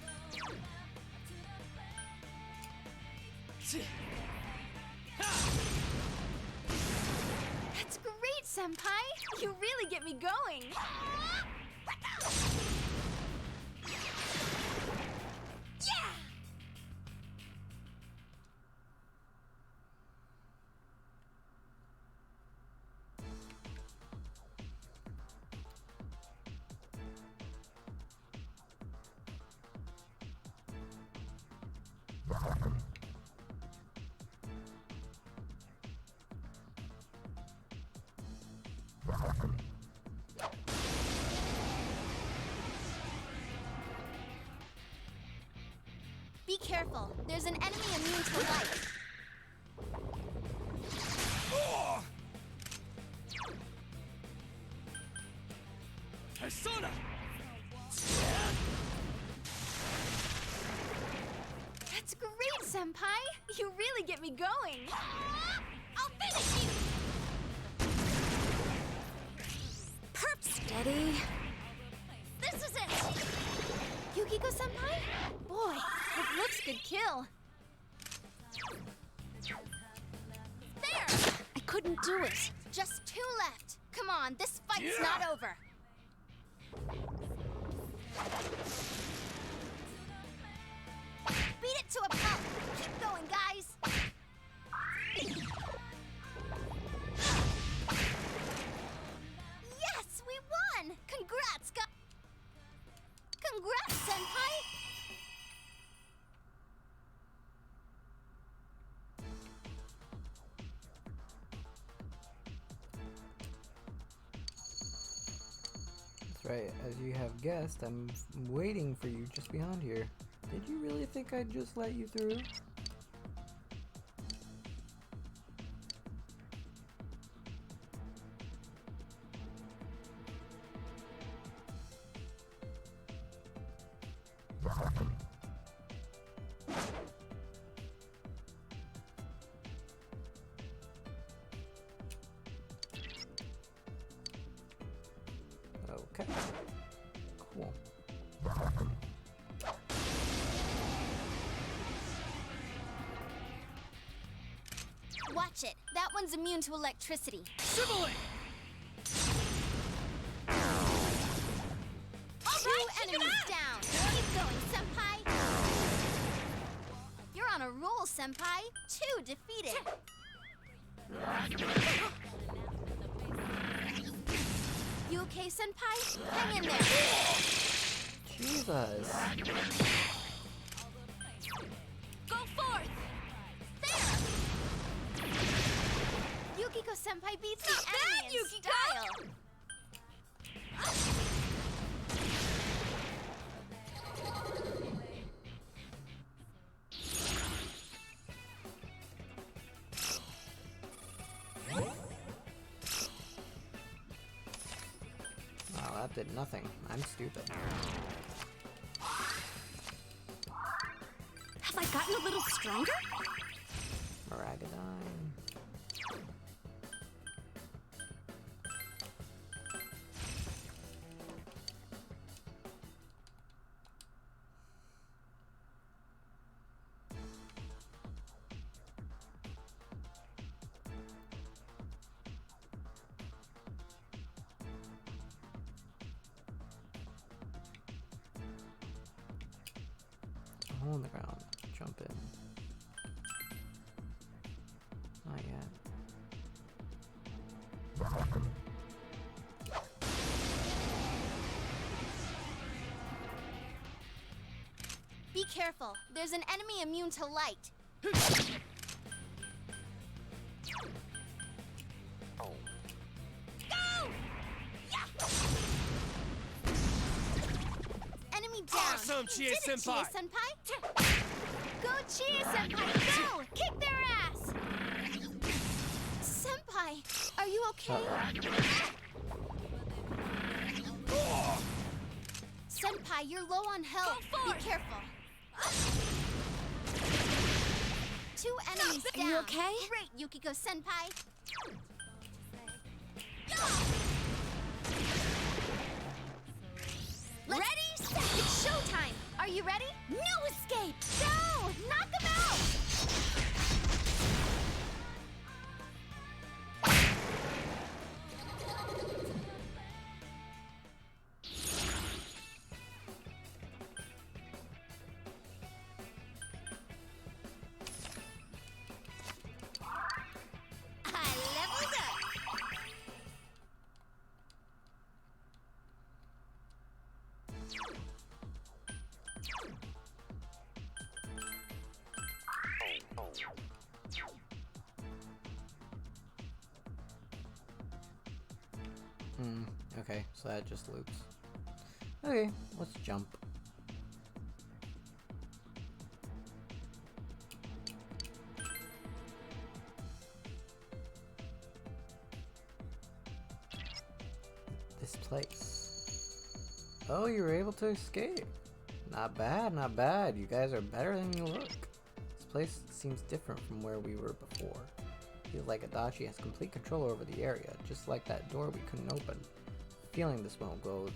That's great, Senpai! You really get me going! Yeah! Be careful. There's an enemy immune to light. Persona! That's great, Senpai! You really get me going! I'll finish you! Perp steady. This is it! Yukiko-senpai? Boy, it looks good kill. There! I couldn't do it. Just 2 left. Come on, this fight's not over. Beat it to a pulp. Keep going, guys. Yes, we won! Congrats, guys! Congrats, Senpai! That's right. As you have guessed, I'm waiting for you just beyond here. Did you really think I'd just let you through? Okay. Cool. Watch it. That one's immune to electricity. Sibling! 2 enemies down. Keep going, Senpai. You're on a roll, Senpai. 2 defeated. You okay, Senpai? Hang in there. Jesus. Go forth. There. Yukiko-senpai beats the enemy in style. Wow, that did nothing. I'm stupid. Have I gotten a little stronger? Maragadine. Hole in the ground. Jump in. Not yet. Be careful. There's an enemy immune to light. Go! Yeah! Enemy down. Awesome, You did it, Chie-senpai. Chie-senpai. Go, Chie-senpai. Go! Kick their ass! Senpai, are you okay? Senpai, you're low on health. Be careful. Two enemies down. Are you okay? Great, Yukiko Senpai. Ready, set, it's showtime. Are you ready? No escape. Go! Knock them out. I leveled up. Okay, so that just loops. Okay, let's jump. This place. Oh, you were able to escape. Not bad, not bad. You guys are better than you look. This place seems different from where we were before. Feels like Adachi has complete control over the area, just like that door we couldn't open. Feeling this won't go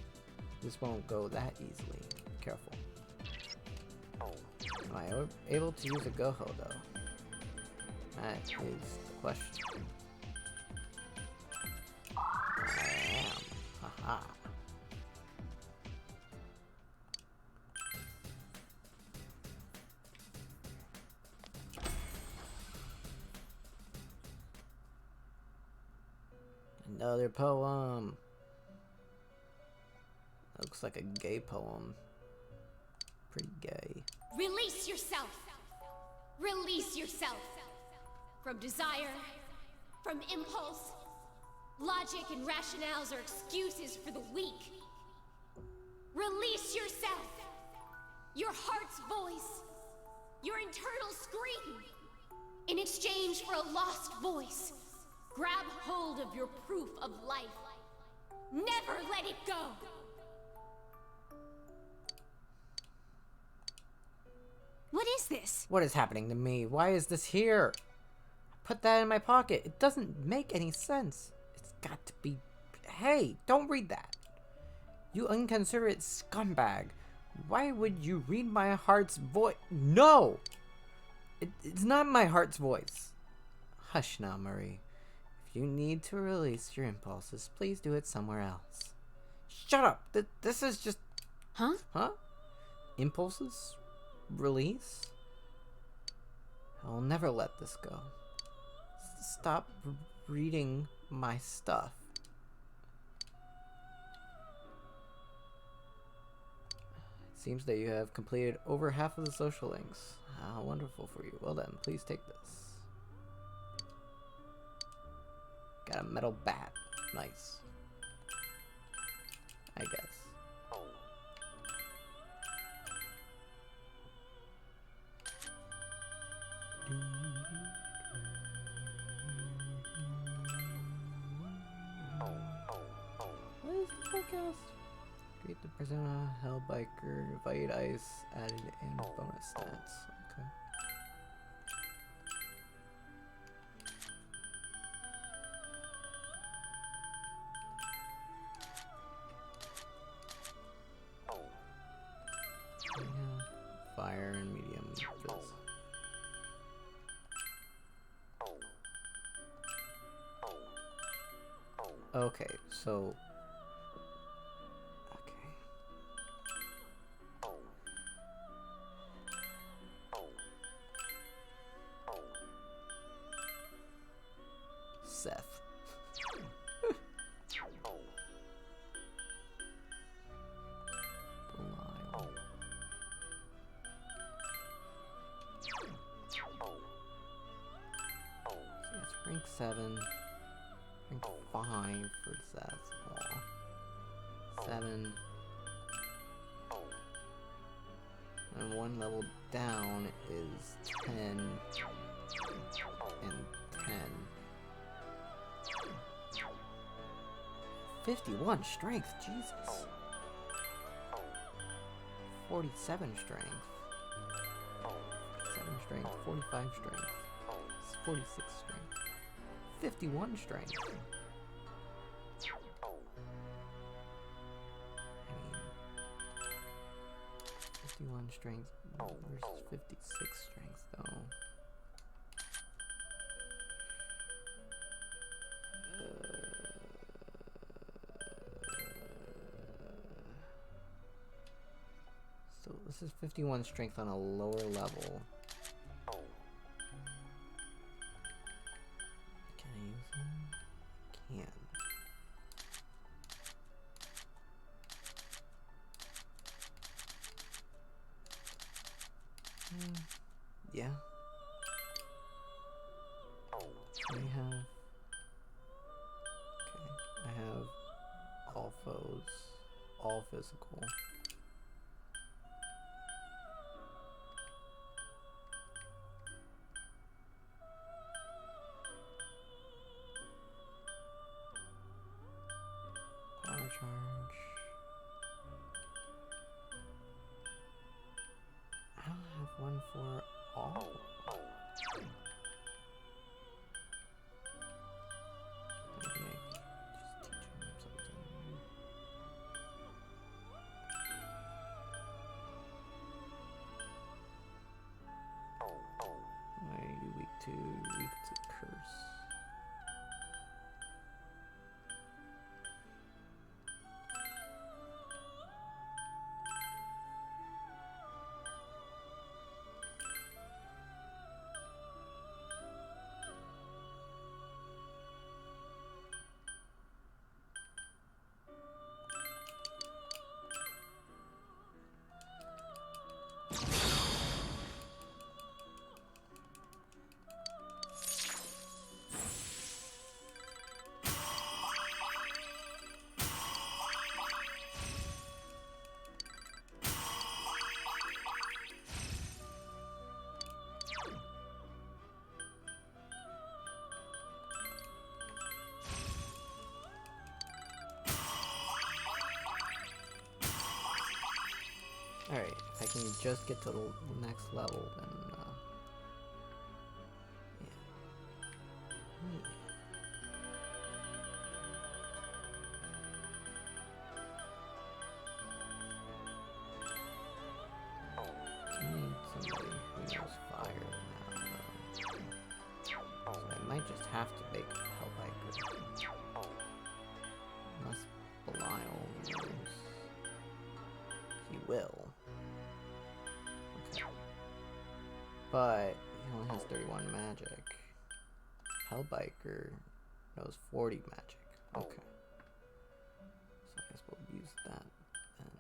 that easily. Careful. Am I able to use a Goho though? That is the question. I am. Haha. Another poem. Looks like a gay poem. Pretty gay. Release yourself! Release yourself! From desire, from impulse. Logic and rationales are excuses for the weak. Release yourself! Your heart's voice. Your internal scream. In exchange for a lost voice, grab hold of your proof of life. Never let it go! What is this? What is happening to me? Why is this here? Put that in my pocket. It doesn't make any sense. It's got to be... Hey, don't read that. You inconsiderate scumbag. Why would you read my heart's voice? No! It's not my heart's voice. Hush now, Marie. If you need to release your impulses, please do it somewhere else. Shut up! This is just... Huh? Huh? Impulses? Release? I'll never let this go. Stop reading my stuff. It seems that you have completed over half of the social links. How wonderful for you. Well then, please take this. Got a metal bat. Nice. I guess. What is the forecast? Create the persona, Hellbiker, White Ice, added in bonus stats. Okay. Yeah. Fire and medium fizz. Okay, so... Okay. Seth. 5 for that wall. 7. And 1 level down is 10 and 10. 51 strength, Jesus. 47 strength. 7 strength, 45 strength. 46 strength. 51 strength. I mean, 51 strength versus 56 strength, though. So this is 51 strength on a lower level. Can I use him? Can. Yeah. We have... Okay, I have all foes, all physical. Power charge. I don't have one for all. Maybe I just teach him something. Why are you weak to curse? Alright, if I can just get to the next level, then, yeah. I need somebody who knows fire now, though. So I might just have to make Hellbiker. Unless Belial knows. He will. Okay. But he only has 31 magic. Hellbiker knows 40 magic. Okay. So I guess we'll use that then.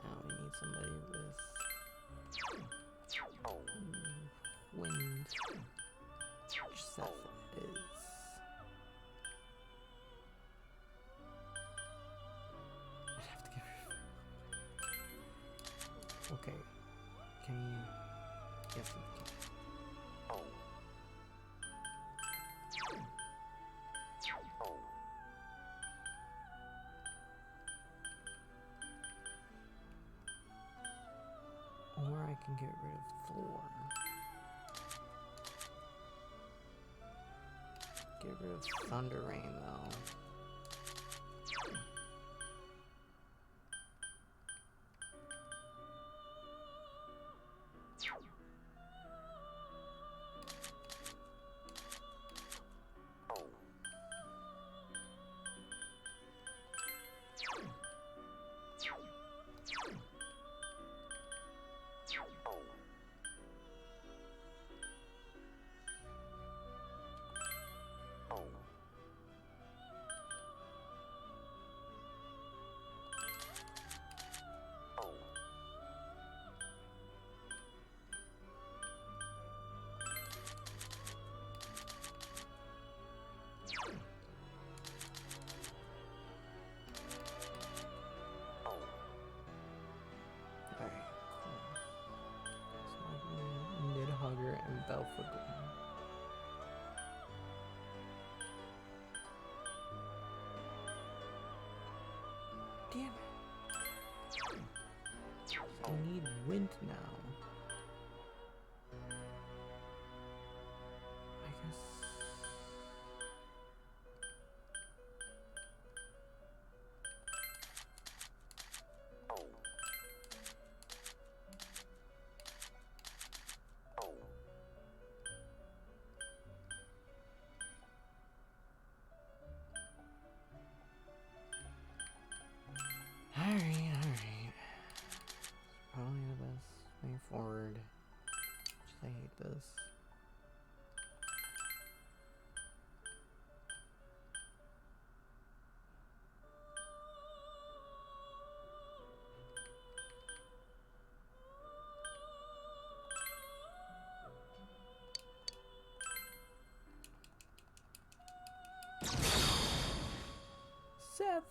Now we need somebody with wind. Which Seth is. I'd have to get rid of. Okay. Can you? Yes, we can. Or I can get rid of Thor. Get rid of Thunder Rain, though. Damn it. I need wind now. I guess. Alright. Probably the best way forward. I hate this. Seth.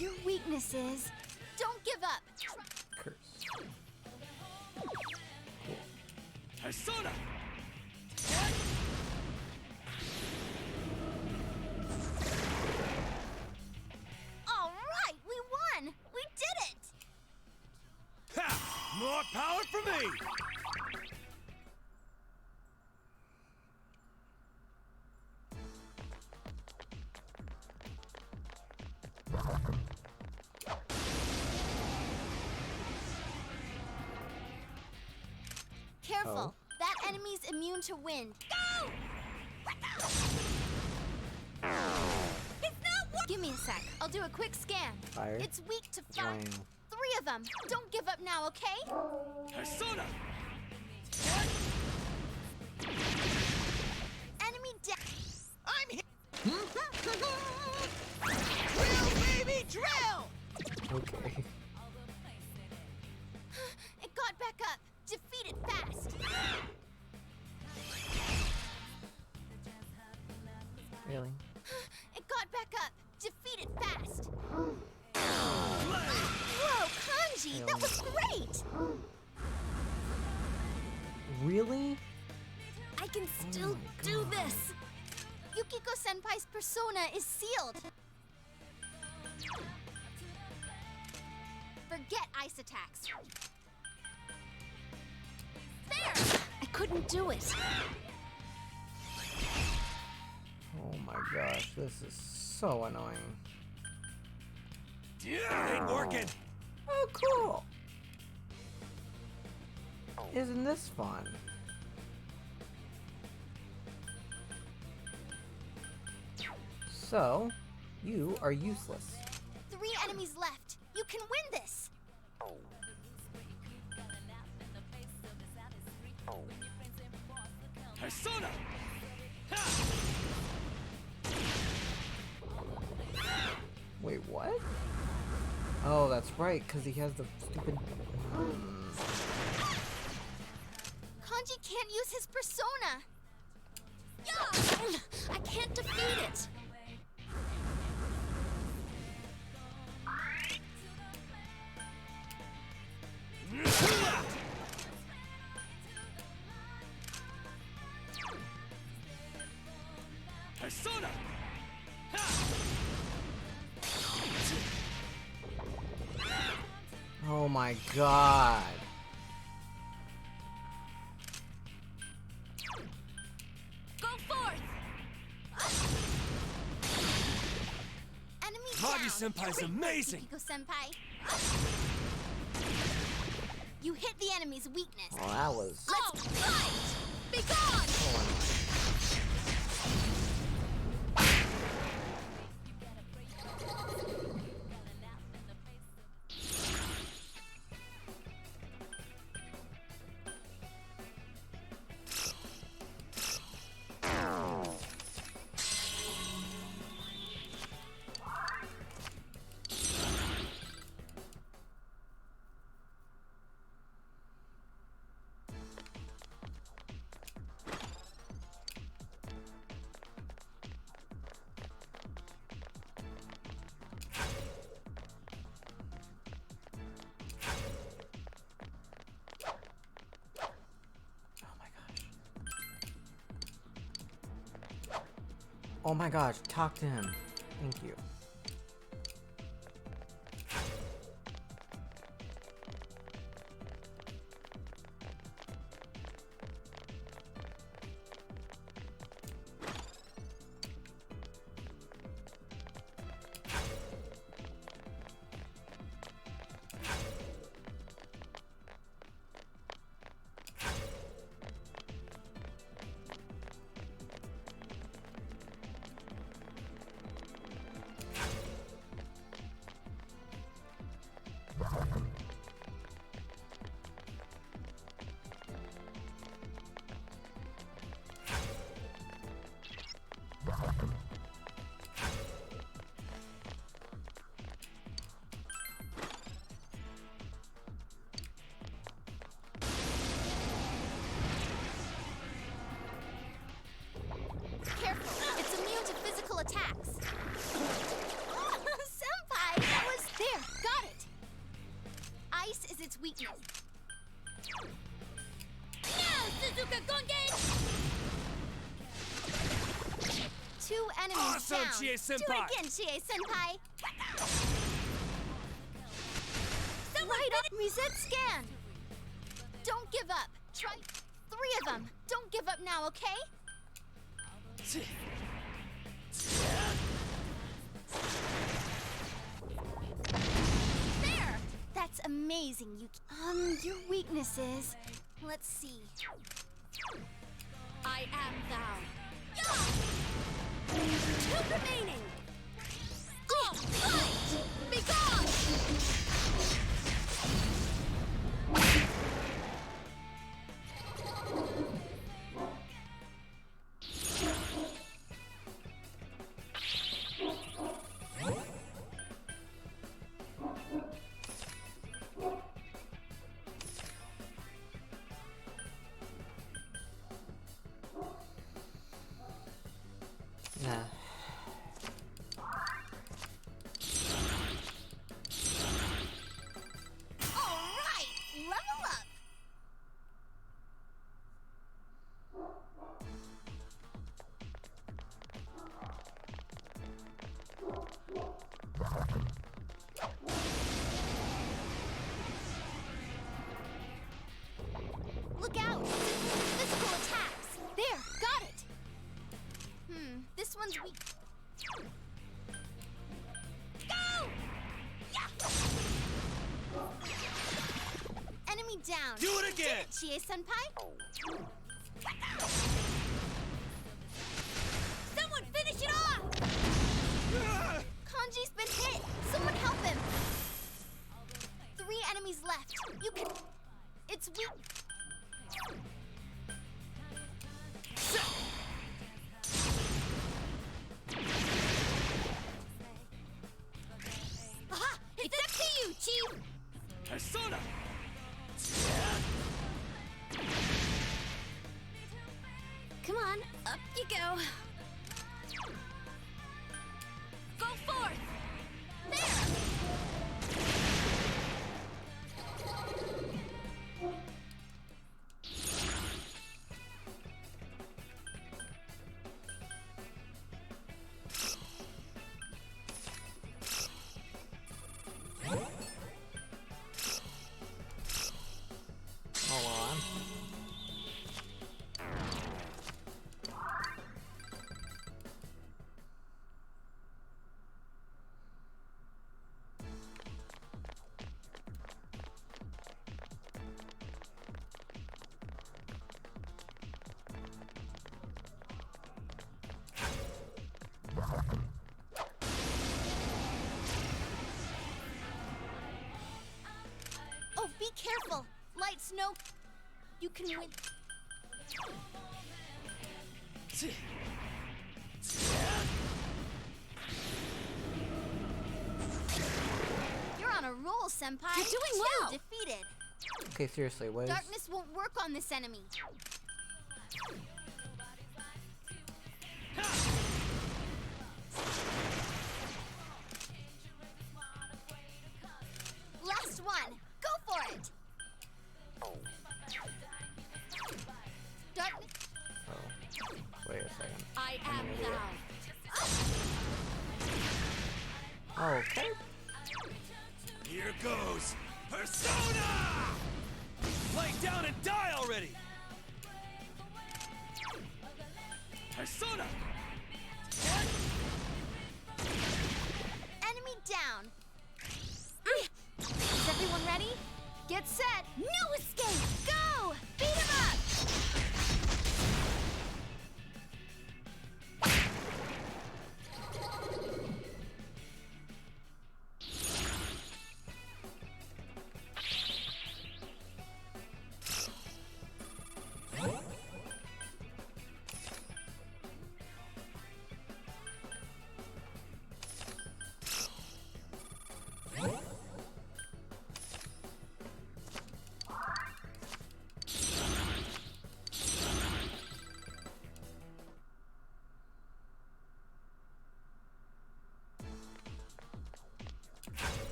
Your weakness is don't give up. Curse. Persona! All right, we won. We did it. Ha! More power for me! Careful. Oh. That enemy's immune to wind. Go! It's not working. Give me a sec. I'll do a quick scan. Fire. It's weak to fire. Flying. 3 of them. Don't give up now, okay? Persona! Enemy down. I'm here. Drill, baby, drill! Okay. It got back up. Defeat it fast. Really? It got back up. Defeat it fast. Whoa, Kanji, that was great. Really? I can still do this. Yukiko Senpai's persona is sealed. Forget ice attacks. There! I couldn't do it. Oh my gosh, this is so annoying. Ain't working! Oh, cool! Isn't this fun? So, you are useless. 3 enemies left. You can win this. Persona! Wait, what? Oh, that's right, because he has the stupid... Kanji can't use his persona. Yeah! I can't defeat it. Persona! Oh my god. Senpai's amazing! Senpai. You hit the enemy's weakness. Well, that was... Let's fight! Be gone! Oh my gosh, talk to him. Thank you. Careful, it's immune to physical attacks. Senpai, that was there. Got it. Ice is its weakness. Now, Suzuka Gongen! 2 enemies Awesome, down. Chie-senpai. Do it again, Chie-senpai. Right up, reset scan. Don't give up. Try 3 of them. Don't give up now, okay? There! That's amazing. Your weaknesses. Let's see. I am thou. Yeah! 2 remaining. Oh, fight! Be gone! Nah. All right, level up. Look out! Physical attacks. There, got it. This one's weak. Go! Yeah! Enemy down. Do it again! Chie-senpai. Someone finish it off! Kanji's been hit. Someone help him. 3 enemies left. You can... It's weak. Aha! It's up to you, Chief! Persona! Come on, up you go. Go forth! Hold on. careful. Light snow. You can win. You're on a roll, Senpai. You're doing well. Defeated. Okay, seriously, what is... Darkness won't work on this enemy. Last one. Go for it. Darkness. Oh, wait a second. I am thou. Okay. Here goes Persona! Lay down and die already! Persona! Enemy down. Is everyone ready? Get set. No escape. Go. Beat him up.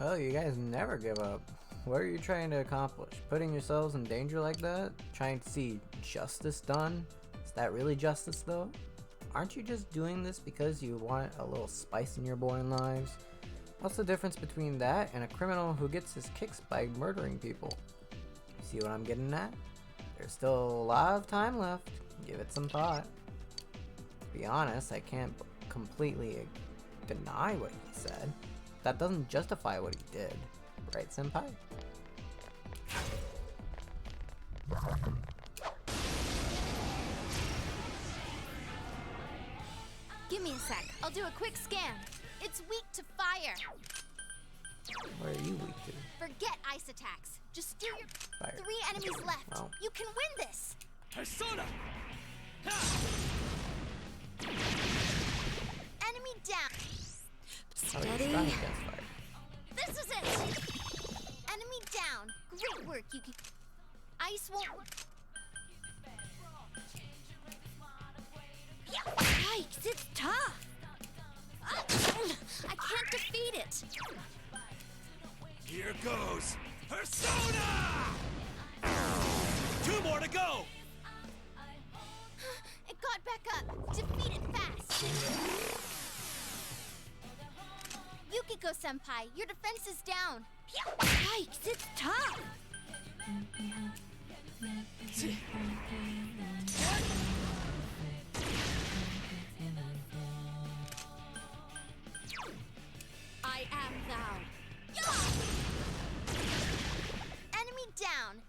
Oh, you guys never give up. What are you trying to accomplish? Putting yourselves in danger like that? Trying to see justice done? Is that really justice though? Aren't you just doing this because you want a little spice in your boring lives? What's the difference between that and a criminal who gets his kicks by murdering people? You see what I'm getting at? There's still a lot of time left. Give it some thought. To be honest, I can't completely deny what he said. That doesn't justify what he did. Right, Senpai? Give me a sec. I'll do a quick scan. It's weak to fire. What are you weak to? Forget ice attacks. Just do your... Fire. 3 enemies left. Oh. You can win this. Persona! Enemy down. Oh, you're Steady. strong against fire. This is it. Enemy down. Great work, Yuki. Ice won't... Yikes, it's tough. I can't defeat it. Here goes Persona! 2 more to go! It got back up. Defeat it fast. Yukiko-senpai, your defense is down. Yikes, it's tough. I am thou. Enemy down.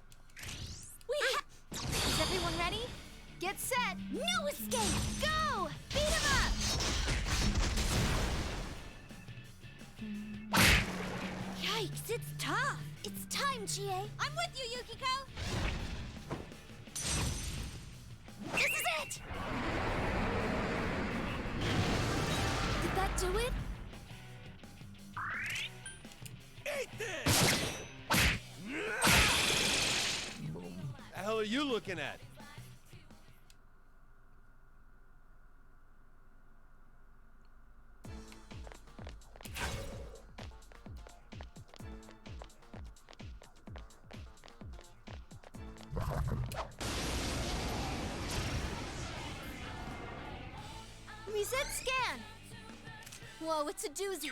Is everyone ready? Get set. No escape. Go. Beat him up. Yikes, it's tough. It's time, Chie. I'm with you, Yukiko. This is it. Did that do it? Eat this! The hell are you looking at? Reset scan. Whoa, it's a doozy.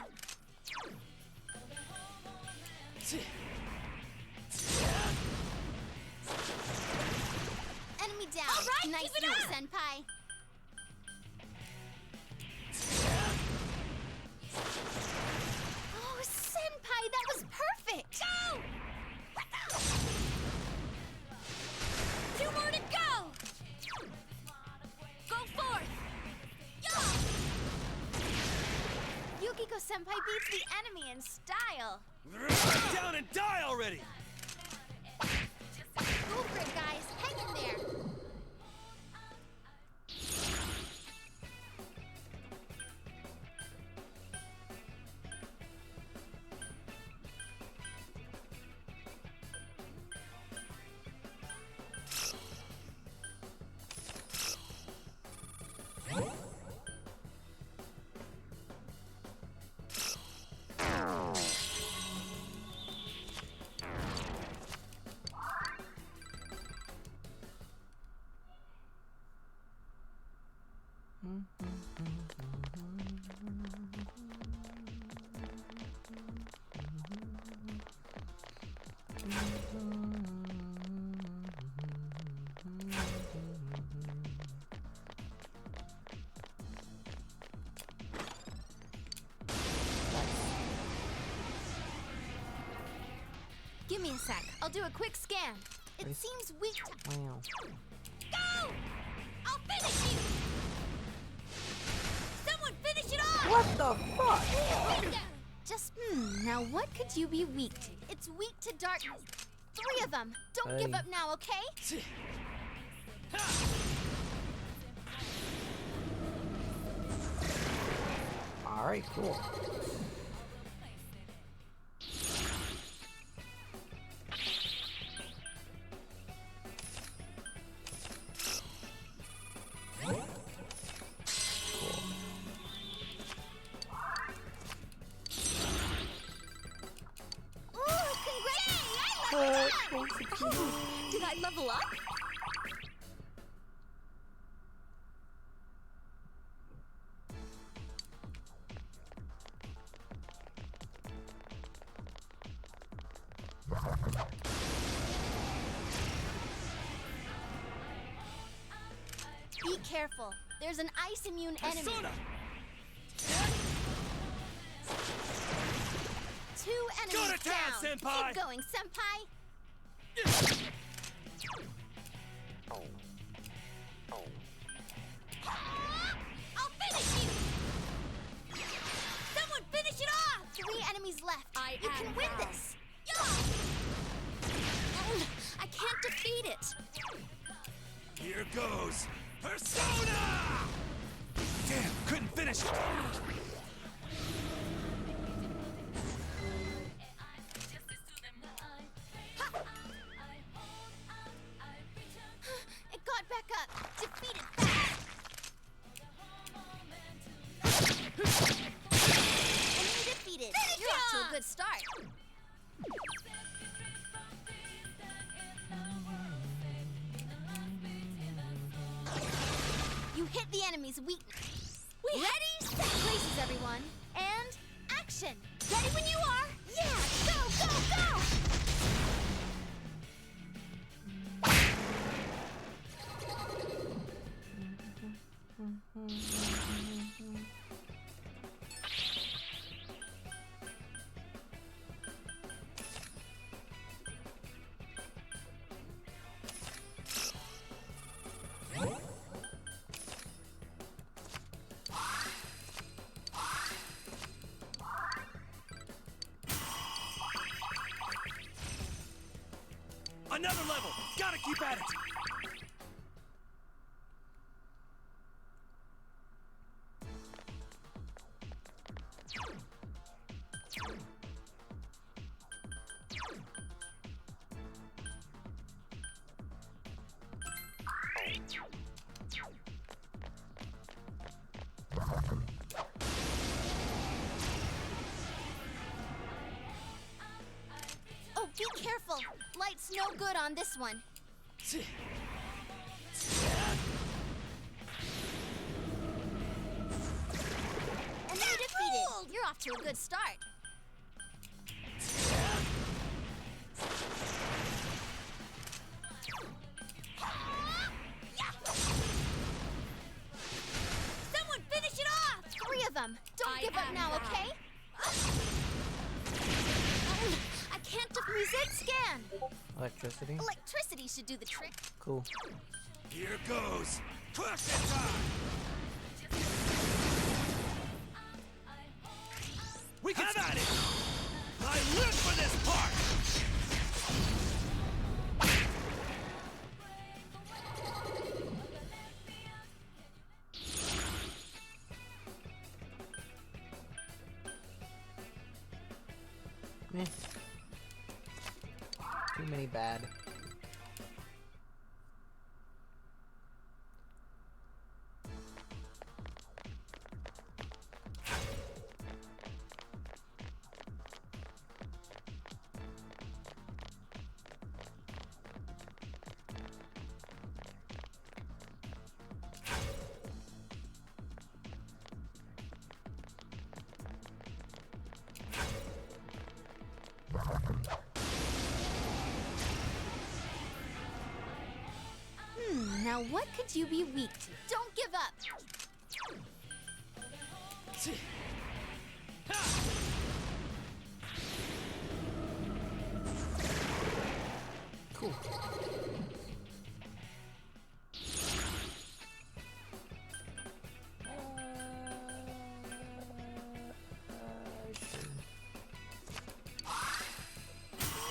Enemy down. All right, nice keep it move, up. Senpai. Akiko-senpai beats the enemy in style. Down and die already! Go for it, guys. Hang in there. Give me a sec. I'll do a quick scan. It seems weak to... Wow. Go! I'll finish you! Someone finish it off! What the fuck? Just, now what could you be weak to? It's weak to darkness. 3 of them. Don't give up now, okay? Alright, cool. Did I level up? Be careful. There's an ice-immune enemy. Persona! 2 enemies Go to town, down. senpai! Keep going, senpai. I'll finish you! Someone finish it off! 3 enemies left. You can win this. I can't defeat it. Here goes! Persona! Damn, couldn't finish it! It got back up. Defeat it fast. Enemy defeated. You're off to a good start. You hit the enemy's weakness. Ready, set, places, everyone. And action. Ready when you are. Yeah, go, go, go! Another level! Gotta keep at it! Oh, be careful. Light's no good on this one. Enemy defeated. You're off to a good start. Someone finish it off! 3 of them. Don't give up now, okay? I can't resist scan. Electricity? Electricity should do the trick. Cool. Here goes! Crush it time! at it! I live for this part! Meh. Too many bad. Now what could you be weak to? Don't give up! Cool.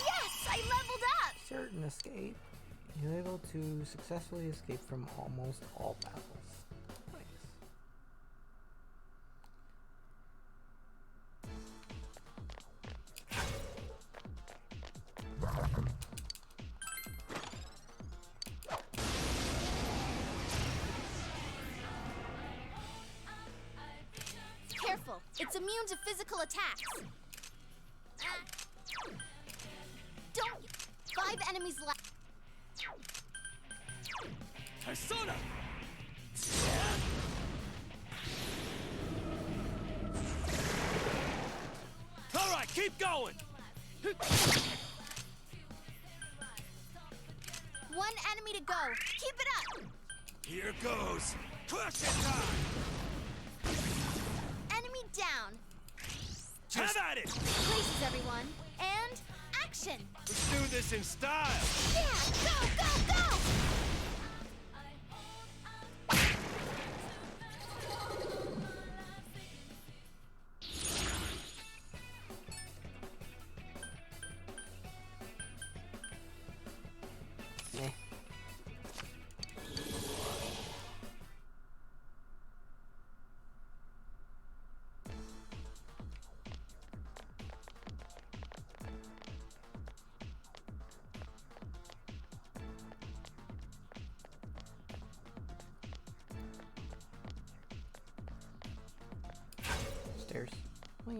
Yes! I leveled up! Certain escape. You're able to successfully escape from almost all battles. Nice. Careful, it's immune to physical attacks. Don't... 5 enemies left. Persona! Alright, keep going! One enemy to go. Keep it up! Here goes! Crush it time! Enemy down. Have at it! Places, everyone. And action! Let's do this in style! Yeah! Go, go, go! Meh. Stairs. Wow.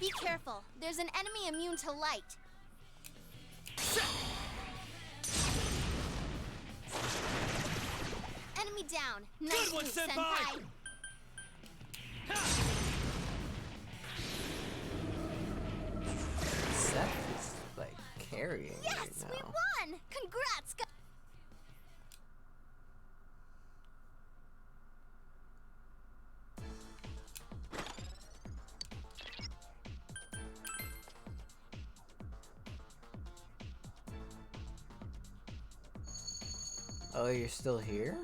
Be careful. There's an enemy immune to light. Enemy down. Nice Good one, move, senpai! Seth is like carrying Yes, right we now. won! Congrats, guys! Oh, you're still here?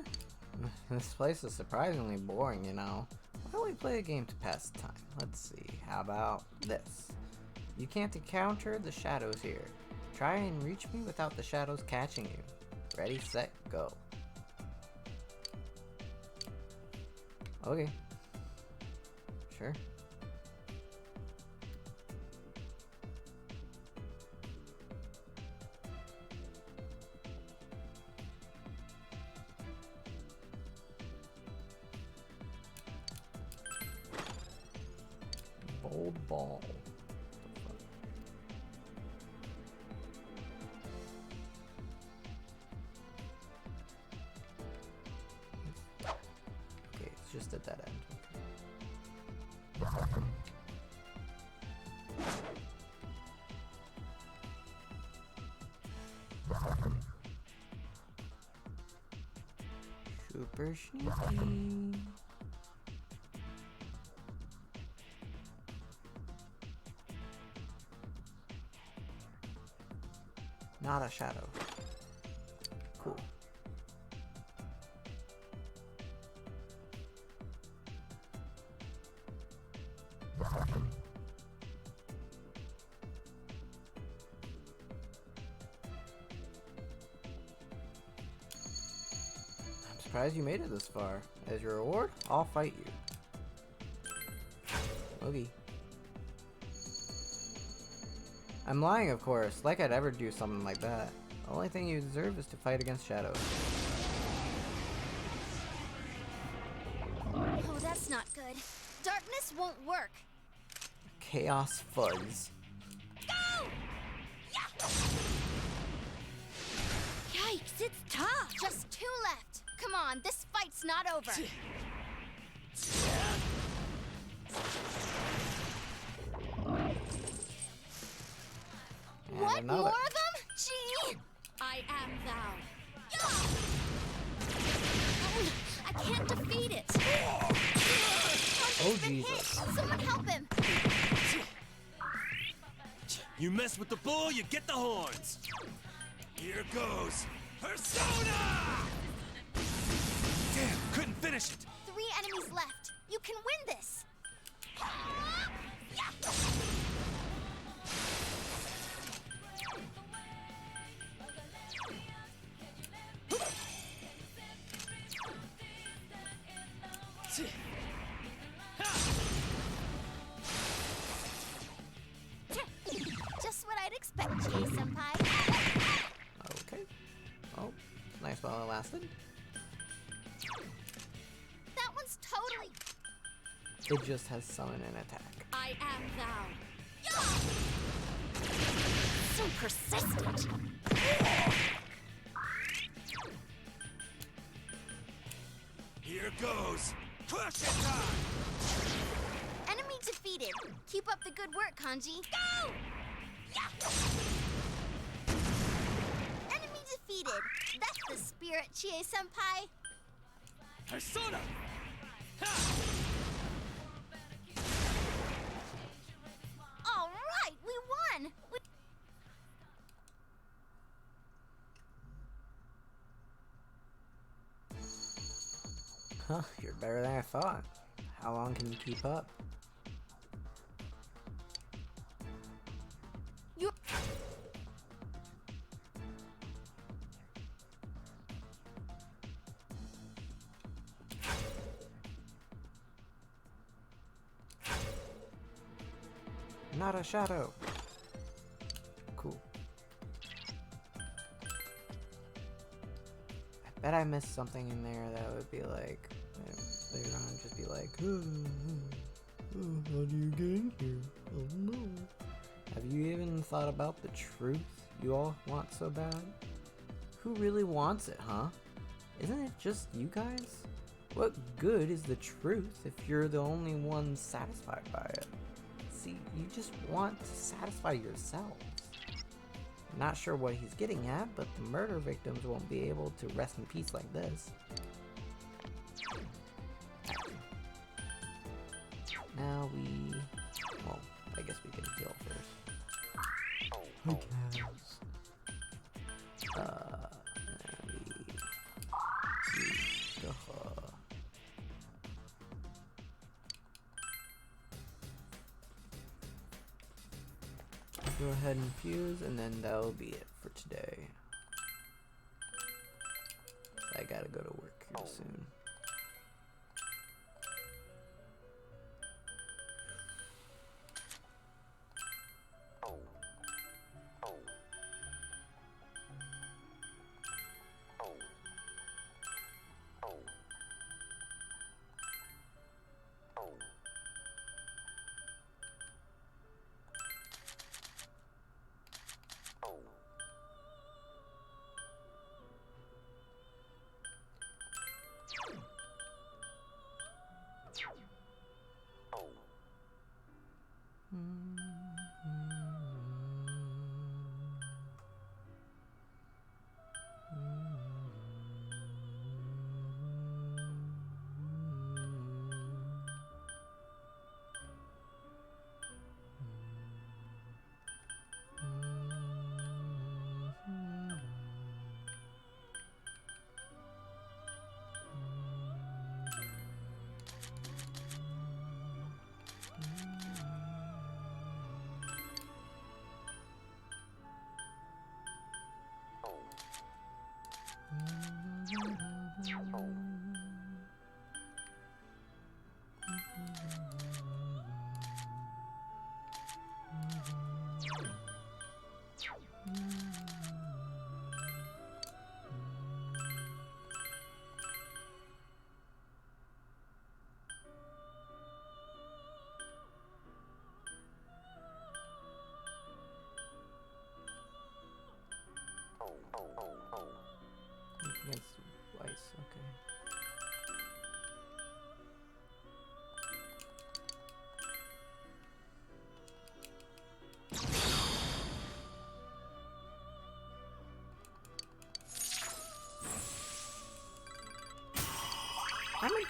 This place is surprisingly boring, you know. Why don't we play a game to pass the time? Let's see. How about this? You can't encounter the shadows here. Try and reach me without the shadows catching you. Ready, set, go. Okay. Sure. Bold ball. Okay, it's just a dead end. Super sneaky. Not a shadow. surprised you made it this far. As your reward, I'll fight you. Okay. I'm lying, of course. Like I'd ever do something like that. The only thing you deserve is to fight against shadows. Oh, that's not good. Darkness won't work. Chaos fuzz. Go! Yeah! Yikes, it's tough. Just 2 left. Come on, this fight's not over. What? another. More of them? Gee! I am thou. I can't defeat it. Oh, He's been Jesus. hit. Someone help him. You mess with the bull, you get the horns. Here goes. Persona! Damn, couldn't finish it. 3 enemies left. You can win this. Just what I'd expect, Chie-senpai. Okay. Oh, nice while it lasted. That one's totally... It just has summon and attack. I am thou. So persistent. Here goes. Crush it time! Enemy defeated. Keep up the good work, Kanji. Go! Enemy defeated. That's the spirit, Chie-senpai. Persona! All right, we won. Huh, you're better than I thought. How long can you keep up? You... Not a shadow. Cool. I bet I missed something in there that would be like, later on just be like, how do you get in here? Oh no. Have you even thought about the truth you all want so bad? Who really wants it, huh? Isn't it just you guys? What good is the truth if you're the only one satisfied by it? See, you just want to satisfy yourselves. Not sure what he's getting at, but the murder victims won't be able to rest in peace like this. Now well, I guess we can heal first. I guess. Go ahead and fuse, and then that'll be it for today. I gotta go to work here soon.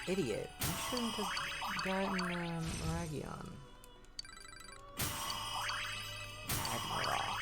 Idiot. I shouldn't have gotten Ragion. Ragnarok.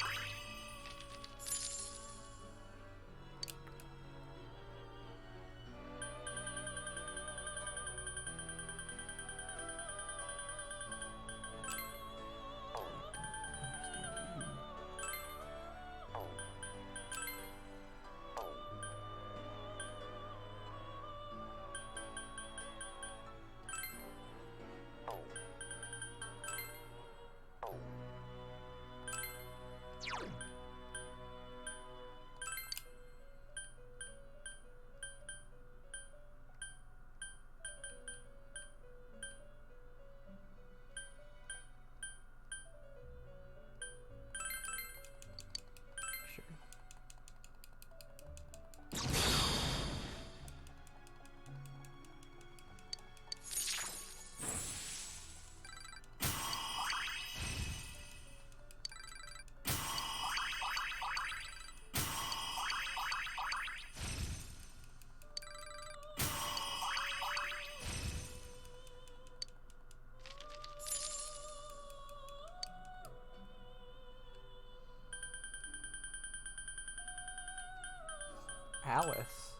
ATLUS.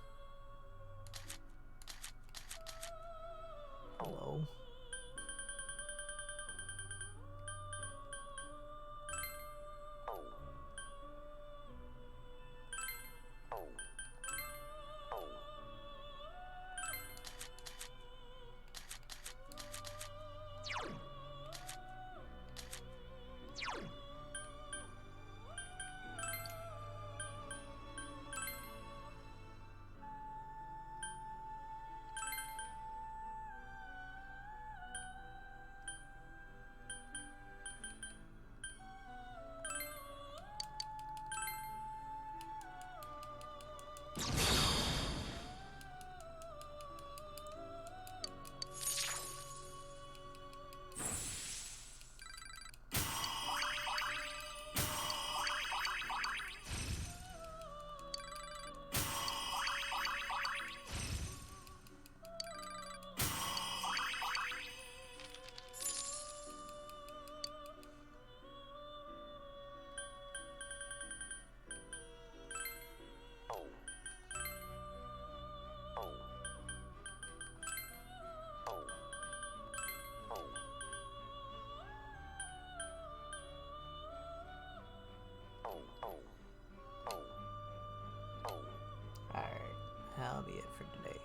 Hello. Alright, that'll be it for today.